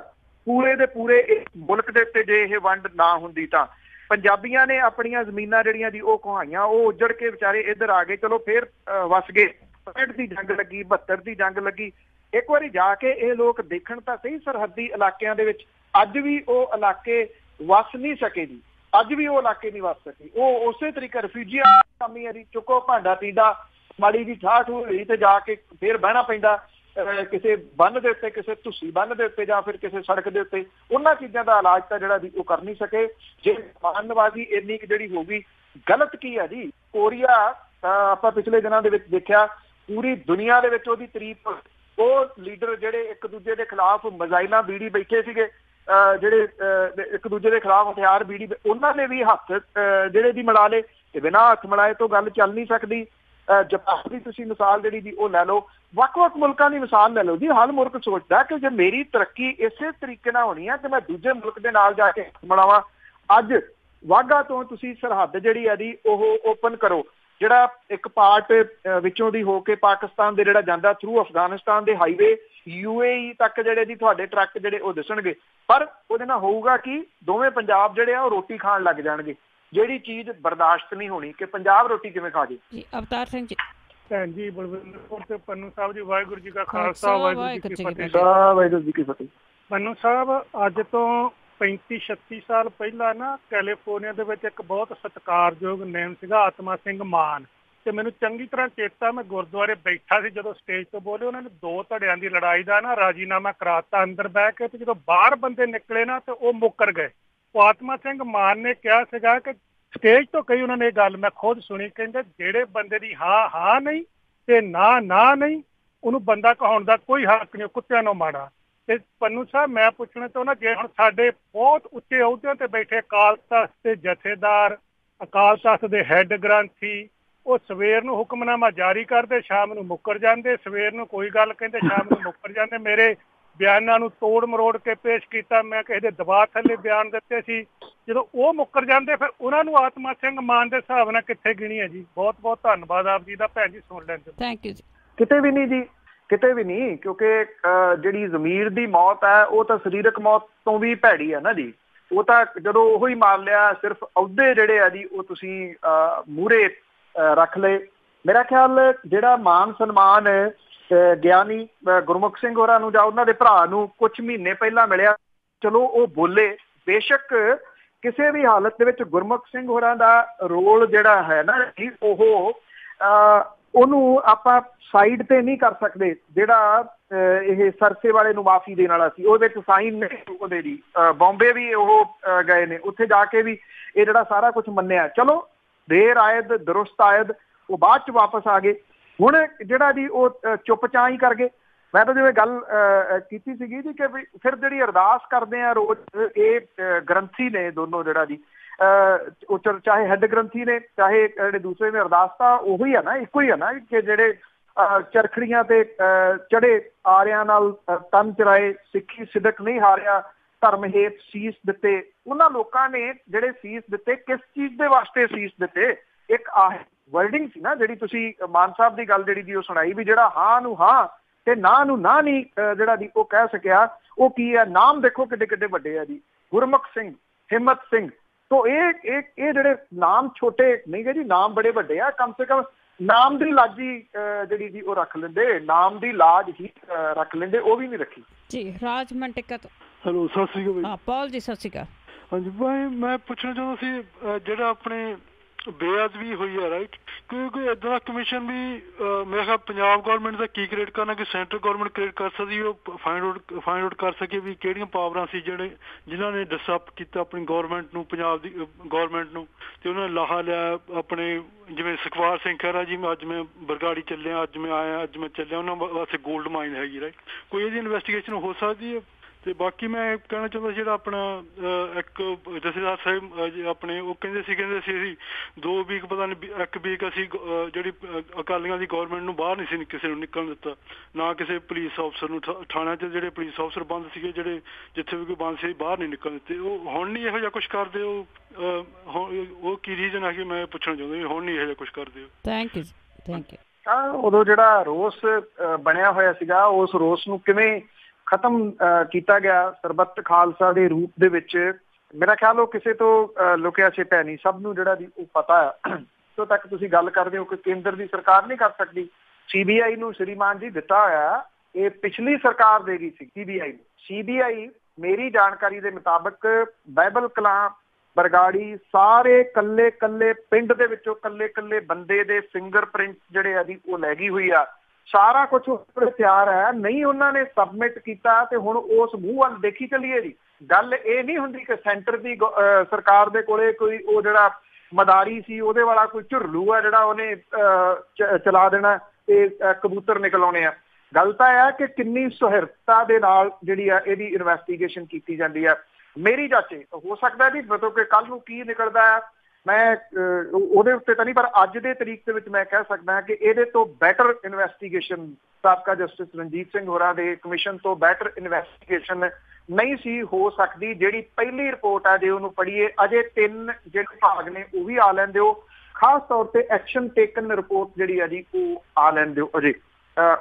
ਪੂਰੇ ਦੇ ਪੂਰੇ ਮੁਲਕ ਦੇ ਉੱਤੇ। ਜੇ ਇਹ ਵੰਡ ਨਾ ਹੁੰਦੀ ਤਾਂ ਪੰਜਾਬੀਆਂ ਨੇ ਆਪਣੀਆਂ ਜ਼ਮੀਨਾਂ ਜਿਹੜੀਆਂ ਦੀ ਉਹ ਕਹਾਈਆਂ, ਉਹ ਉੱਜੜ ਕੇ ਵਿਚਾਰੇ ਇੱਧਰ ਆ ਗਏ, ਚਲੋ ਫੇਰ ਵਸ ਗਏ। 65 ਦੀ ਜੰਗ ਲੱਗੀ, 72 ਦੀ ਜੰਗ ਲੱਗੀ। ਇੱਕ ਵਾਰੀ ਜਾ ਕੇ ਇਹ ਲੋਕ ਦੇਖਣ ਤਾਂ ਸਹੀ ਸਰਹੱਦੀ ਇਲਾਕਿਆਂ ਦੇ ਵਿੱਚ, ਅੱਜ ਵੀ ਉਹ ਇਲਾਕੇ ਵਸ ਨਹੀਂ ਸਕੇ ਜੀ, ਅੱਜ ਵੀ ਉਹ ਇਲਾਕੇ ਨਹੀਂ ਵਸ ਸਕੇ। ਉਹ ਉਸੇ ਤਰੀਕੇ ਰਿਫਿਊਜੀਆਂ ਕਾਮੀ ਹੈ ਜੀ, ਚੁੱਕੋ ਭਾਂਡਾ ਤੀਡਾ, ਮਾੜੀ ਜੀ ਠਾਠ ਹੋਈ ਤੇ ਜਾ ਕੇ ਫੇਰ ਬਹਿਣਾ ਪੈਂਦਾ ਕਿਸੇ ਬੰਨ ਦੇ ਉੱਤੇ, ਕਿਸੇ ਧੁੱਸੀ ਬੰਨ ਦੇ ਉੱਤੇ, ਜਾਂ ਫਿਰ ਕਿਸੇ ਸੜਕ ਦੇ ਉੱਤੇ। ਉਹਨਾਂ ਚੀਜ਼ਾਂ ਦਾ ਇਲਾਜ ਤਾਂ ਜਿਹੜਾ ਜੀ ਉਹ ਕਰ ਨਹੀਂ ਸਕੇ। ਜੇ ਮਹਿਮਾਨ ਨਵਾਜ਼ੀ ਇੰਨੀ ਕੁ ਜਿਹੜੀ ਹੋ ਗਈ, ਗਲਤ ਕੀ ਹੈ ਜੀ? ਕੋਰੀਆ ਆਪਾਂ ਪਿਛਲੇ ਦਿਨਾਂ ਦੇ ਵਿੱਚ ਦੇਖਿਆ, ਪੂਰੀ ਦੁਨੀਆ ਦੇ ਵਿੱਚ ਉਹਦੀ ਤਾਰੀਫ, ਉਹ ਲੀਡਰ ਜਿਹੜੇ ਇੱਕ ਦੂਜੇ ਦੇ ਖਿਲਾਫ ਮਿਜ਼ਾਈਲਾਂ ਬੀੜੀ ਬੈਠੇ ਸੀਗੇ, ਜਿਹੜੇ ਇੱਕ ਦੂਜੇ ਦੇ ਖਿਲਾਫ ਹਥਿਆਰ ਬੀੜੀ, ਉਹਨਾਂ ਨੇ ਵੀ ਹੱਥ ਜਿਹੜੇ ਦੀ ਮਿਲਾ ਲਏ ਤੇ ਬਿਨਾਂ ਹੱਥ ਮਿਲਾਏ ਤੋਂ ਗੱਲ ਚੱਲ ਨਹੀਂ ਸਕਦੀ। ਜਾਪਾਨ ਦੀ ਤੁਸੀਂ ਮਿਸਾਲ ਜਿਹੜੀ ਜੀ ਉਹ ਲੈ ਲਓ, ਵੱਖ-ਵੱਖ ਮੁਲਕਾਂ ਦੀ ਮਿਸਾਲ ਲੈ ਲਓ ਜੀ। ਹਰ ਮੁਲਕ ਸੋਚਦਾ ਕਿ ਜੇ ਮੇਰੀ ਤਰੱਕੀ ਇਸੇ ਤਰੀਕੇ ਨਾਲ ਹੋਣੀ ਹੈ ਕਿ ਮੈਂ ਦੂਜੇ ਮੁਲਕ ਦੇ ਨਾਲ ਜਾ ਕੇ ਮਿਲਾਵਾਂ। ਅੱਜ ਵਾਘਾ ਤੋਂ ਤੁਸੀਂ ਸਰਹੱਦ ਜਿਹੜੀ ਹੈ ਜੀ ਉਹ ਓਪਨ ਕਰੋ, ਜਿਹੜਾ ਇੱਕ ਪਾਰਟ ਵਿੱਚੋਂ ਦੀ ਹੋ ਕੇ ਪਾਕਿਸਤਾਨ ਦੇ ਜਿਹੜਾ ਜਾਂਦਾ ਥਰੂ ਅਫਗਾਨਿਸਤਾਨ ਦੇ ਹਾਈਵੇ UAE ਤੱਕ ਜਿਹੜੇ ਜੀ ਤੁਹਾਡੇ ਟਰੱਕ ਜਿਹੜੇ ਉਹ ਦਿਸਣਗੇ। ਪਰ ਉਹਦੇ ਨਾਲ ਹੋਊਗਾ ਕਿ ਦੋਵੇਂ ਪੰਜਾਬ ਜਿਹੜੇ ਆ ਉਹ ਰੋਟੀ ਖਾਣ ਲੱਗ ਜਾਣਗੇ, ਜਿਹੜੀ ਚੀਜ਼ ਬਰਦਾਸ਼ਤ ਨਹੀਂ ਹੋਣੀ ਕਿ ਪੰਜਾਬ ਰੋਟੀ ਕਿਵੇਂ ਖਾ ਜੇ। ਅਵਤਾਰ ਸਿੰਘ ਜੀ, ਭੈਣ ਜੀ, ਬਲਵਿੰਦਰ ਕੌਰ ਤੇ ਪੰਨੂ ਸਾਹਿਬ ਜੀ, ਵਾਹਿਗੁਰੂ ਜੀ ਕਾ ਖਾਲਸਾ, ਵਾਹਿਗੁਰੂ ਜੀ ਕੀ ਫਤਿਹ। ਵਾਹਿਗੁਰੂ ਜੀ ਕੀ ਫਤਿਹ। ਪੰਨੂ ਸਾਹਿਬ, ਅੱਜ ਤੋਂ 35-36 ਸਾਲ ਪਹਿਲਾਂ ਨਾ ਕੈਲੀਫੋਰਨੀਆ ਦੇ ਵਿੱਚ ਇੱਕ ਬਹੁਤ ਸਤਿਕਾਰਯੋਗ ਨੇਮ ਸੀਗਾ ਆਤਮਾ ਸਿੰਘ ਮਾਨ, ਤੇ ਮੈਨੂੰ ਚੰਗੀ ਤਰ੍ਹਾਂ ਚੇਤਾ, ਮੈਂ ਗੁਰਦੁਆਰੇ ਬੈਠਾ ਸੀ ਜਦੋਂ ਸਟੇਜ ਤੋਂ ਬੋਲੇ। ਉਹਨਾਂ ਨੇ 2 ਧੜਿਆਂ ਦੀ ਲੜਾਈ ਦਾ ਨਾ ਰਾਜੀਨਾਮਾ ਕਰਾਤਾ ਅੰਦਰ ਬਹਿ ਕੇ, ਤੇ ਜਦੋਂ ਬਾਹਰ ਬੰਦੇ ਨਿਕਲੇ ਨਾ ਤੇ ਉਹ ਮੁੱਕਰ ਗਏ। ਉਹ ਆਤਮਾ ਸਿੰਘ ਮਾਨ ਨੇ ਕਿਹਾ ਸੀਗਾ ਕਿ ਸਟੇਜ ਤੋਂ ਕਹੀ ਉਹਨਾਂ ਨੇ ਇਹ ਗੱਲ, ਮੈਂ ਖੁਦ ਸੁਣੀ, ਕਹਿੰਦੇ ਜਿਹੜੇ ਬੰਦੇ ਦੀ ਹਾਂ ਨਹੀਂ ਤੇ ਨਾ ਨਹੀਂ, ਉਹਨੂੰ ਬੰਦਾ ਕਹਾਉਣ ਦਾ ਕੋਈ ਹੱਕ ਨਹੀਂ, ਕੁੱਤਿਆਂ ਨੂੰ ਮਾੜਾ। ਤੇ ਪੰਨੂ ਸਾਹਿਬ, ਮੈਂ ਪੁੱਛਣਾ ਚਾਹੁੰਦਾ, ਜੇ ਹੁਣ ਸਾਡੇ ਬਹੁਤ ਉੱਚੇ ਅਹੁਦਿਆਂ ਤੇ ਬੈਠੇ ਅਕਾਲ ਤਖ਼ਤ ਦੇ ਜਥੇਦਾਰ, ਅਕਾਲ ਤਖ਼ਤ ਦੇ ਹੈੱਡ ਗ੍ਰੰਥੀ, ਉਹ ਸਵੇਰ ਨੂੰ ਹੁਕਮਨਾਮਾ ਜਾਰੀ ਕਰਦੇ, ਸ਼ਾਮ ਨੂੰ ਮੁੱਕਰ ਜਾਂਦੇ, ਸਵੇਰ ਨੂੰ ਕੋਈ ਗੱਲ ਕਹਿੰਦੇ, ਸ਼ਾਮ ਨੂੰ ਮੁੱਕਰ ਜਾਂਦੇ। ਮੇਰੇ ਬਿਆਨਾਂ ਨੂੰ ਤੋੜ ਮਰੋੜ ਕੇ ਪੇਸ਼ ਕੀਤਾ, ਮੈਂ ਕਿਸੇ ਦੇ ਦਬਾਅ ਥੱਲੇ ਬਿਆਨ ਦਿੱਤੇ ਸੀ, ਜਦੋਂ ਉਹ ਮੁੱਕਰ ਜਾਂਦੇ ਫਿਰ ਉਹਨਾਂ ਨੂੰ ਆਤਮਾ ਸਿੰਘ ਮਾਨ ਦੇ ਹਿਸਾਬ ਨਾਲ ਕਿੱਥੇ ਗਿਣੀ ਹੈ ਜੀ। ਬਹੁਤ ਬਹੁਤ ਧੰਨਵਾਦ ਆਪ ਜੀ ਦਾ ਭੈਣ ਜੀ, ਸੁਣ ਲੈਣ ਦਿਓ। ਥੈਂਕ ਯੂ ਜੀ। ਕਿਤੇ ਵੀ ਨਹੀਂ ਜੀ, ਕਿਤੇ ਵੀ ਨਹੀਂ, ਕਿਉਂਕਿ ਜਿਹੜੀ ਜ਼ਮੀਰ ਦੀ ਮੌਤ ਹੈ ਉਹ ਤਾਂ ਸਰੀਰਕ ਮੌਤ ਤੋਂ ਵੀ ਭੈੜੀ ਹੈ ਨਾ ਜੀ। ਉਹ ਤਾਂ ਜਦੋਂ ਉਹ ਹੀ ਮਾਰ ਲਿਆ, ਸਿਰਫ ਅਹੁਦੇ ਜਿਹੜੇ ਆ ਜੀ ਉਹ ਤੁਸੀਂ ਮੂਹਰੇ ਰੱਖ ਲਏ। ਮੇਰਾ ਖਿਆਲ ਜਿਹੜਾ ਮਾਨ ਸਨਮਾਨ ਗਿਆਨੀ ਗੁਰਮੁਖ ਸਿੰਘ ਹੋਰਾਂ ਨੂੰ ਜਾਂ ਉਹਨਾਂ ਦੇ ਭਰਾ ਨੂੰ ਕੁਝ ਮਹੀਨੇ ਪਹਿਲਾਂ ਮਿਲਿਆ, ਚਲੋ ਉਹ ਬੋਲੇ, ਬੇਸ਼ੱਕ ਕਿਸੇ ਵੀ ਹਾਲਤ ਦੇ ਵਿੱਚ ਗੁਰਮੁਖ ਸਿੰਘ ਹੋਰਾਂ ਦਾ ਰੋਲ ਜਿਹੜਾ ਹੈ ਨਾ ਜੀ ਉਹਨੂੰ ਆਪਾਂ ਸਾਈਡ ਤੇ ਨਹੀਂ ਕਰ ਸਕਦੇ। ਜਿਹੜਾ ਇਹ ਸਰਸੇ ਵਾਲੇ ਨੂੰ ਮਾਫੀ ਦੇਣ ਵਾਲਾ ਸੀ, ਉਹਦੇ ਵਿੱਚ ਸਾਈਨ ਨਹੀਂ ਉਹਦੇ ਜੀ। ਬੰਬੇ ਵੀ ਉਹ ਗਏ ਨੇ, ਉੱਥੇ ਜਾ ਕੇ ਵੀ ਇਹ ਜਿਹੜਾ ਸਾਰਾ ਕੁਝ ਮੰਨਿਆ। ਚਲੋ ਦੇਰ ਆਇਦ ਦਰੁਸਤ ਆਇਦ, ਉਹ ਬਾਅਦ ਚ ਵਾਪਸ ਆ ਗਏ। ਹੁਣ ਜਿਹੜਾ ਜੀ ਉਹ ਚੁੱਪ ਚਾਂ ਹੀ ਕਰ ਗਏ। ਮੈਂ ਤਾਂ ਜਿਵੇਂ ਗੱਲ ਕੀਤੀ ਸੀਗੀ ਜੀ ਕਿ ਫਿਰ ਜਿਹੜੀ ਅਰਦਾਸ ਕਰਦੇ ਆ ਰੋਜ਼, ਇਹ ਗ੍ਰੰਥੀ ਨੇ ਦੋਨੋਂ ਜਿਹੜਾ ਜੀ ਚਾਹੇ ਹੈੱਡ ਗ੍ਰੰਥੀ ਨੇ ਚਾਹੇ ਜਿਹੜੇ ਦੂਸਰੇ ਨੇ, ਅਰਦਾਸ ਤਾਂ ਉਹੀ ਆ ਨਾ, ਇੱਕੋ ਹੀ ਆ ਨਾ, ਕਿ ਜਿਹੜੇ ਚਰਖੜੀਆਂ ਤੇ ਚੜੇ ਆਰਿਆਂ ਨਾਲ ਤਨ ਚਰਾਏ, ਸਿੱਖੀ ਸਿਦਕ ਨਹੀਂ ਹਾਰਿਆ, ਧਰਮ ਹੇਤ ਸੀਸ ਦਿੱਤੇ। ਉਹਨਾਂ ਲੋਕਾਂ ਨੇ ਜਿਹੜੇ ਸੀਸ ਦਿੱਤੇ, ਕਿਸ ਚੀਜ਼ ਦੇ ਵਾਸਤੇ ਸੀਸ ਦਿੱਤੇ? ਇੱਕ ਆਹ ਵਰਡਿੰਗ ਸੀ ਨਾ ਜਿਹੜੀ ਤੁਸੀਂ ਮਾਨ ਸਾਹਿਬ ਦੀ ਗੱਲ ਜਿਹੜੀ ਦੀ ਉਹ ਸੁਣਾਈ, ਵੀ ਜਿਹੜਾ ਹਾਂ ਨੂੰ ਹਾਂ ਤੇ ਨਾ ਨੂੰ ਨਾ ਨਹੀਂ ਜਿਹੜਾ ਦੀ ਉਹ ਕਹਿ ਸਕਿਆ, ਉਹ ਕੀ ਹੈ? ਨਾਮ ਦੇਖੋ ਕਿੱਡੇ ਕਿੱਡੇ ਵੱਡੇ ਆ ਜੀ, ਗੁਰਮੁਖ ਸਿੰਘ, ਹਿੰਮਤ ਸਿੰਘ। ਤੋ ਇਹ ਜਿਹੜੇ ਨਾਮ ਛੋਟੇ ਨਹੀਂ ਗੇ ਜੀ, ਨਾਮ ਬੜੇ ਵੱਡੇ ਆ। ਕਮ ਸੇ ਕਮ ਨਾਮ ਦੀ ਲਾਜੀ ਜਿਹੜੀ ਜੀ ਉਹ ਰੱਖ ਲੈਂਦੇ, ਨਾਮ ਦੀ ਲਾਜ ਹੀ ਰੱਖ ਲੈਂਦੇ, ਉਹ ਵੀ ਨਹੀਂ ਰੱਖੀ ਜੀ। ਰਾਜ ਮੰਟਿਕਾ ਤੋਂ ਹੈਲੋ, ਸਤਿ ਸ਼੍ਰੀ ਅਕਾਲ। ਹਾਂ ਪੌਲ ਜੀ, ਸਤਿ ਸ਼੍ਰੀ ਅਕਾਲ। ਹਾਂਜੀ ਭਾਈ, ਮੈਂ ਪੁੱਛਣਾ ਚਾਹੁੰਦਾ ਸੀ ਜਿਹੜਾ ਆਪਣੇ ਬੇਅਦਬੀ ਹੋਈ ਹੈ ਰਾਈਟ, ਕਿਉਂਕਿ ਇੱਦਾਂ ਦਾ ਕਮਿਸ਼ਨ ਵੀ ਮੇਰੇ ਖਿਆਲ ਪੰਜਾਬ ਗੌਰਮੈਂਟ ਦਾ ਕੀ ਕ੍ਰੀਏਟ ਕਰਨਾ ਕਿ ਸੈਂਟਰ ਗੌਰਮੈਂਟ ਕ੍ਰੀਏਟ ਕਰ ਸਕਦੀ, ਉਹ ਫਾਈਂਡ ਆਊਟ ਕਰ ਸਕੇ ਵੀ ਕਿਹੜੀਆਂ ਪਾਵਰਾਂ ਸੀ ਜਿਨ੍ਹਾਂ ਨੇ ਡਿਸਰਪਟ ਕੀਤਾ ਆਪਣੀ ਗੌਰਮੈਂਟ ਨੂੰ, ਪੰਜਾਬ ਦੀ ਗੌਰਮੈਂਟ ਨੂੰ, ਤੇ ਉਹਨਾਂ ਨੇ ਲਾਹਾ ਲਿਆ ਆਪਣੇ। ਜਿਵੇਂ ਸੁਖਵਾਰ ਸਿੰਘ ਖਹਿਰਾ ਜੀ, ਅੱਜ ਮੈਂ ਬਰਗਾੜੀ ਚੱਲਿਆ, ਅੱਜ ਮੈਂ ਆਇਆ, ਅੱਜ ਮੈਂ ਚੱਲਿਆ, ਉਹਨਾਂ ਵਾਸਤੇ ਗੋਲਡ ਮਾਈਨ ਹੈਗੀ ਰਾਈਟ, ਕੋਈ ਇਹਦੀ ਇਨਵੈਸਟੀਗੇਸ਼ਨ ਹੋ ਸਕਦੀ ਹੈ? ਤੇ ਬਾਕੀ ਮੈਂ ਕਹਿਣਾ ਚਾਹੁੰਦਾ ਜਿਹੜਾ ਆਪਣਾ ਇੱਕ ਜਥੇਦਾਰ ਸਾਹਿਬ ਆਪਣੇ ਉਹ ਕਹਿੰਦੇ ਸੀ ਅਸੀਂ 2 ਵੀਕ ਪਤਾ ਨਹੀਂ 1 ਵੀਕ ਅਸੀਂ ਜਿਹੜੀ ਅਕਾਲੀਆਂ ਦੀ ਗੌਰਮੈਂਟ ਨੂੰ ਬਾਹਰ ਨਹੀਂ ਸੀ ਕਿਸੇ ਨੂੰ ਨਿਕਲਣ ਦਿੱਤਾ, ਨਾ ਕਿਸੇ ਪੁਲਿਸ ਅਫਸਰ ਨੂੰ। ਥਾਣਿਆਂ 'ਚ ਜਿਹੜੇ ਪੁਲਿਸ ਅਫਸਰ ਬੰਦ ਸੀਗੇ, ਜਿਹੜੇ ਜਿੱਥੇ ਵੀ ਕੋਈ ਬੰਦ ਸੀ ਬਾਹਰ ਨਹੀਂ ਨਿਕਲਣ ਦਿੱਤੇ। ਉਹ ਹੁਣ ਨਹੀਂ ਇਹੋ ਜਿਹਾ ਕੁਛ ਕਰਦੇ? ਉਹ ਕੀ ਰੀਜ਼ਨ ਹੈ ਕਿ ਮੈਂ ਪੁੱਛਣਾ ਚਾਹੁੰਦਾ ਹੁਣ ਨਹੀਂ ਇਹੋ ਜਿਹਾ ਕੁਛ ਕਰਦੇ? Thank you thank you. ਉਦੋਂ ਜਿਹੜਾ ਰੋਸ ਬਣਿਆ ਹੋਇਆ ਸੀਗਾ, ਉਸ ਰੋਸ ਨੂੰ ਕਿਵੇਂ ਖਤਮ ਕੀਤਾ ਗਿਆ ਸਰਬੱਤ ਖਾਲਸਾ ਦੇ ਰੂਪ ਦੇ ਵਿੱਚ, ਮੇਰਾ ਖਿਆਲ ਉਹ ਕਿਸੇ ਤੋਂ ਲੁਕਿਆ ਛਿਪਿਆ ਨਹੀਂ, ਸਭ ਨੂੰ ਜਿਹੜਾ ਦੀ ਉਹ ਪਤਾ ਆ। ਇੱਥੋਂ ਤੱਕ ਤੁਸੀਂ ਗੱਲ ਕਰਦੇ ਹੋ ਕਿ ਕੇਂਦਰ ਦੀ ਸਰਕਾਰ ਨਹੀਂ ਕਰ ਸਕਦੀ, CBI ਨੂੰ ਸ਼੍ਰੀਮਾਨ ਜੀ ਦਿੱਤਾ ਹੋਇਆ, ਇਹ ਪਿਛਲੀ ਸਰਕਾਰ ਦੇ ਗਈ ਸੀ CBI ਨੂੰ। CBI ਮੇਰੀ ਜਾਣਕਾਰੀ ਦੇ ਮੁਤਾਬਕ ਬਾਈਬਲ ਕਲਾਂ, ਬਰਗਾੜੀ, ਸਾਰੇ ਕੱਲੇ ਕੱਲੇ ਪਿੰਡ ਦੇ ਵਿੱਚੋਂ ਕੱਲੇ ਕੱਲੇ ਬੰਦੇ ਦੇ ਫਿੰਗਰਪ੍ਰਿੰਟ ਜਿਹੜੇ ਆ ਜੀ ਉਹ ਲੈ ਗਈ ਹੋਈ ਆ। ਸਾਰਾ ਕੁਛ ਉੱਪਰ ਤਿਆਰ ਹੈ, ਨਹੀਂ ਉਹਨਾਂ ਨੇ ਸਬਮਿਟ ਕੀਤਾ ਤੇ ਹੁਣ ਉਸ ਮੂੰਹ ਵੱਲ ਦੇਖੀ ਚੱਲੀਏ ਜੀ। ਗੱਲ ਇਹ ਨਹੀਂ ਹੁੰਦੀ ਕਿ ਸੈਂਟਰ ਦੀ ਸਰਕਾਰ ਦੇ ਕੋਲੇ ਕੋਈ ਉਹ ਜਿਹੜਾ ਮਦਾਰੀ ਸੀ ਉਹਦੇ ਵਾਲਾ ਕੋਈ ਝੁਰਲੂ ਆ ਜਿਹੜਾ ਉਹਨੇ ਚਲਾ ਦੇਣਾ ਤੇ ਕਬੂਤਰ ਨਿਕਲਾਉਣੇ ਆ। ਗੱਲ ਤਾਂ ਇਹ ਕਿ ਕਿੰਨੀ ਸੁਹਿਰਦਤਾ ਦੇ ਨਾਲ ਜਿਹੜੀ ਆ ਇਹਦੀ ਇਨਵੈਸਟੀਗੇਸ਼ਨ ਕੀਤੀ ਜਾਂਦੀ ਆ। ਮੇਰੀ ਜਾਚੇ ਹੋ ਸਕਦਾ ਜੀ ਮਤਲਬ ਕਿ ਕੱਲ ਨੂੰ ਕੀ ਨਿਕਲਦਾ ਆ ਮੈਂ ਉਹਦੇ ਉੱਤੇ ਤਾਂ ਨਹੀਂ, ਪਰ ਅੱਜ ਦੇ ਤਰੀਕ ਦੇ ਵਿੱਚ ਮੈਂ ਕਹਿ ਸਕਦਾ ਕਿ ਇਹਦੇ ਤੋਂ ਬੈਟਰ ਇਨਵੈਸਟੀਗੇਸ਼ਨ ਸਾਬਕਾ ਜਸਟਿਸ ਰਣਜੀਤ ਸਿੰਘ ਹੋਰਾਂ ਦੇ ਕਮਿਸ਼ਨ ਤੋਂ ਬੈਟਰ ਇਨਵੈਸਟੀਗੇਸ਼ਨ ਨਹੀਂ ਸੀ ਹੋ ਸਕਦੀ। ਜਿਹੜੀ ਪਹਿਲੀ ਰਿਪੋਰਟ ਆ ਜੇ ਉਹਨੂੰ ਪੜ੍ਹੀਏ, ਅਜੇ 3 ਜਿਹੜੇ ਭਾਗ ਨੇ ਉਹ ਵੀ ਆ ਲੈਣ ਦਿਓ, ਖਾਸ ਤੌਰ ਤੇ ਐਕਸ਼ਨ ਟੇਕਨ ਰਿਪੋਰਟ ਜਿਹੜੀ ਆ ਜੀ ਉਹ ਆ ਲੈਣ ਦਿਓ ਅਜੇ।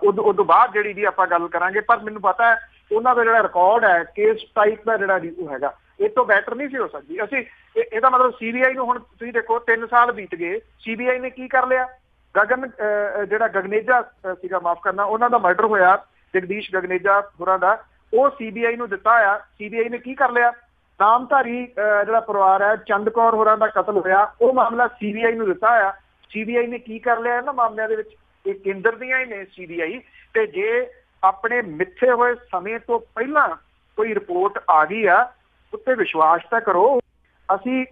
ਉਦੋਂ ਬਾਅਦ ਜਿਹੜੀ ਜੀ ਆਪਾਂ ਗੱਲ ਕਰਾਂਗੇ। ਪਰ ਮੈਨੂੰ ਪਤਾ ਹੈ ਉਹਨਾਂ ਦਾ ਜਿਹੜਾ ਰਿਕਾਰਡ ਹੈ ਕੇਸ ਟਾਈਪ ਦਾ ਜਿਹੜਾ ਜੀ ਉਹ ਹੈਗਾ, ਇਹ ਤੋਂ ਬੈਟਰ ਨਹੀਂ ਸੀ ਹੋ ਸਕਦੀ। ਅਸੀਂ ਇਹਦਾ ਮਤਲਬ CBI ਨੂੰ ਹੁਣ ਤੁਸੀਂ ਦੇਖੋ 3 ਸਾਲ ਬੀਤ ਗਏ, CBI ਨੇ ਕੀ ਕਰ ਲਿਆ? ਜਿਹੜਾ ਗਗਨੇਜਾ ਸੀਗਾ, ਮਾਫ ਕਰਨਾ, ਉਹਨਾਂ ਦਾ ਮਰਡਰ ਹੋਇਆ, ਜਗਦੀਸ਼ ਗਗਨੇਜਾ ਹੋਰਾਂ ਦਾ, ਉਹ CBI ਨੂੰ ਦਿੱਤਾ ਹੋਇਆ। CBI ਨੇ ਕੀ ਕਰ ਲਿਆ? ਨਾਮਧਾਰੀ ਜਿਹੜਾ ਪਰਿਵਾਰ ਹੈ ਚੰਦ ਕੌਰ ਹੋਰਾਂ ਦਾ ਕਤਲ ਹੋਇਆ, ਉਹ ਮਾਮਲਾ CBI ਨੂੰ ਦਿੱਤਾ ਹੋਇਆ। CBI ਨੇ ਕੀ ਕਰ ਲਿਆ ਇਹਨਾਂ ਮਾਮਲਿਆਂ ਦੇ ਵਿੱਚ? ਇਹ ਕੇਂਦਰ ਦੀਆਂ ਹੀ ਨੇ CBI। ਤੇ ਜੇ ਆਪਣੇ ਮਿੱਥੇ ਹੋਏ ਸਮੇਂ ਤੋਂ ਪਹਿਲਾਂ ਕੋਈ ਰਿਪੋਰਟ ਆ ਗਈ ਆ ਉੱਤੇ ਵਿਸ਼ਵਾਸ ਤਾਂ ਕਰੋ। ਅਸੀਂ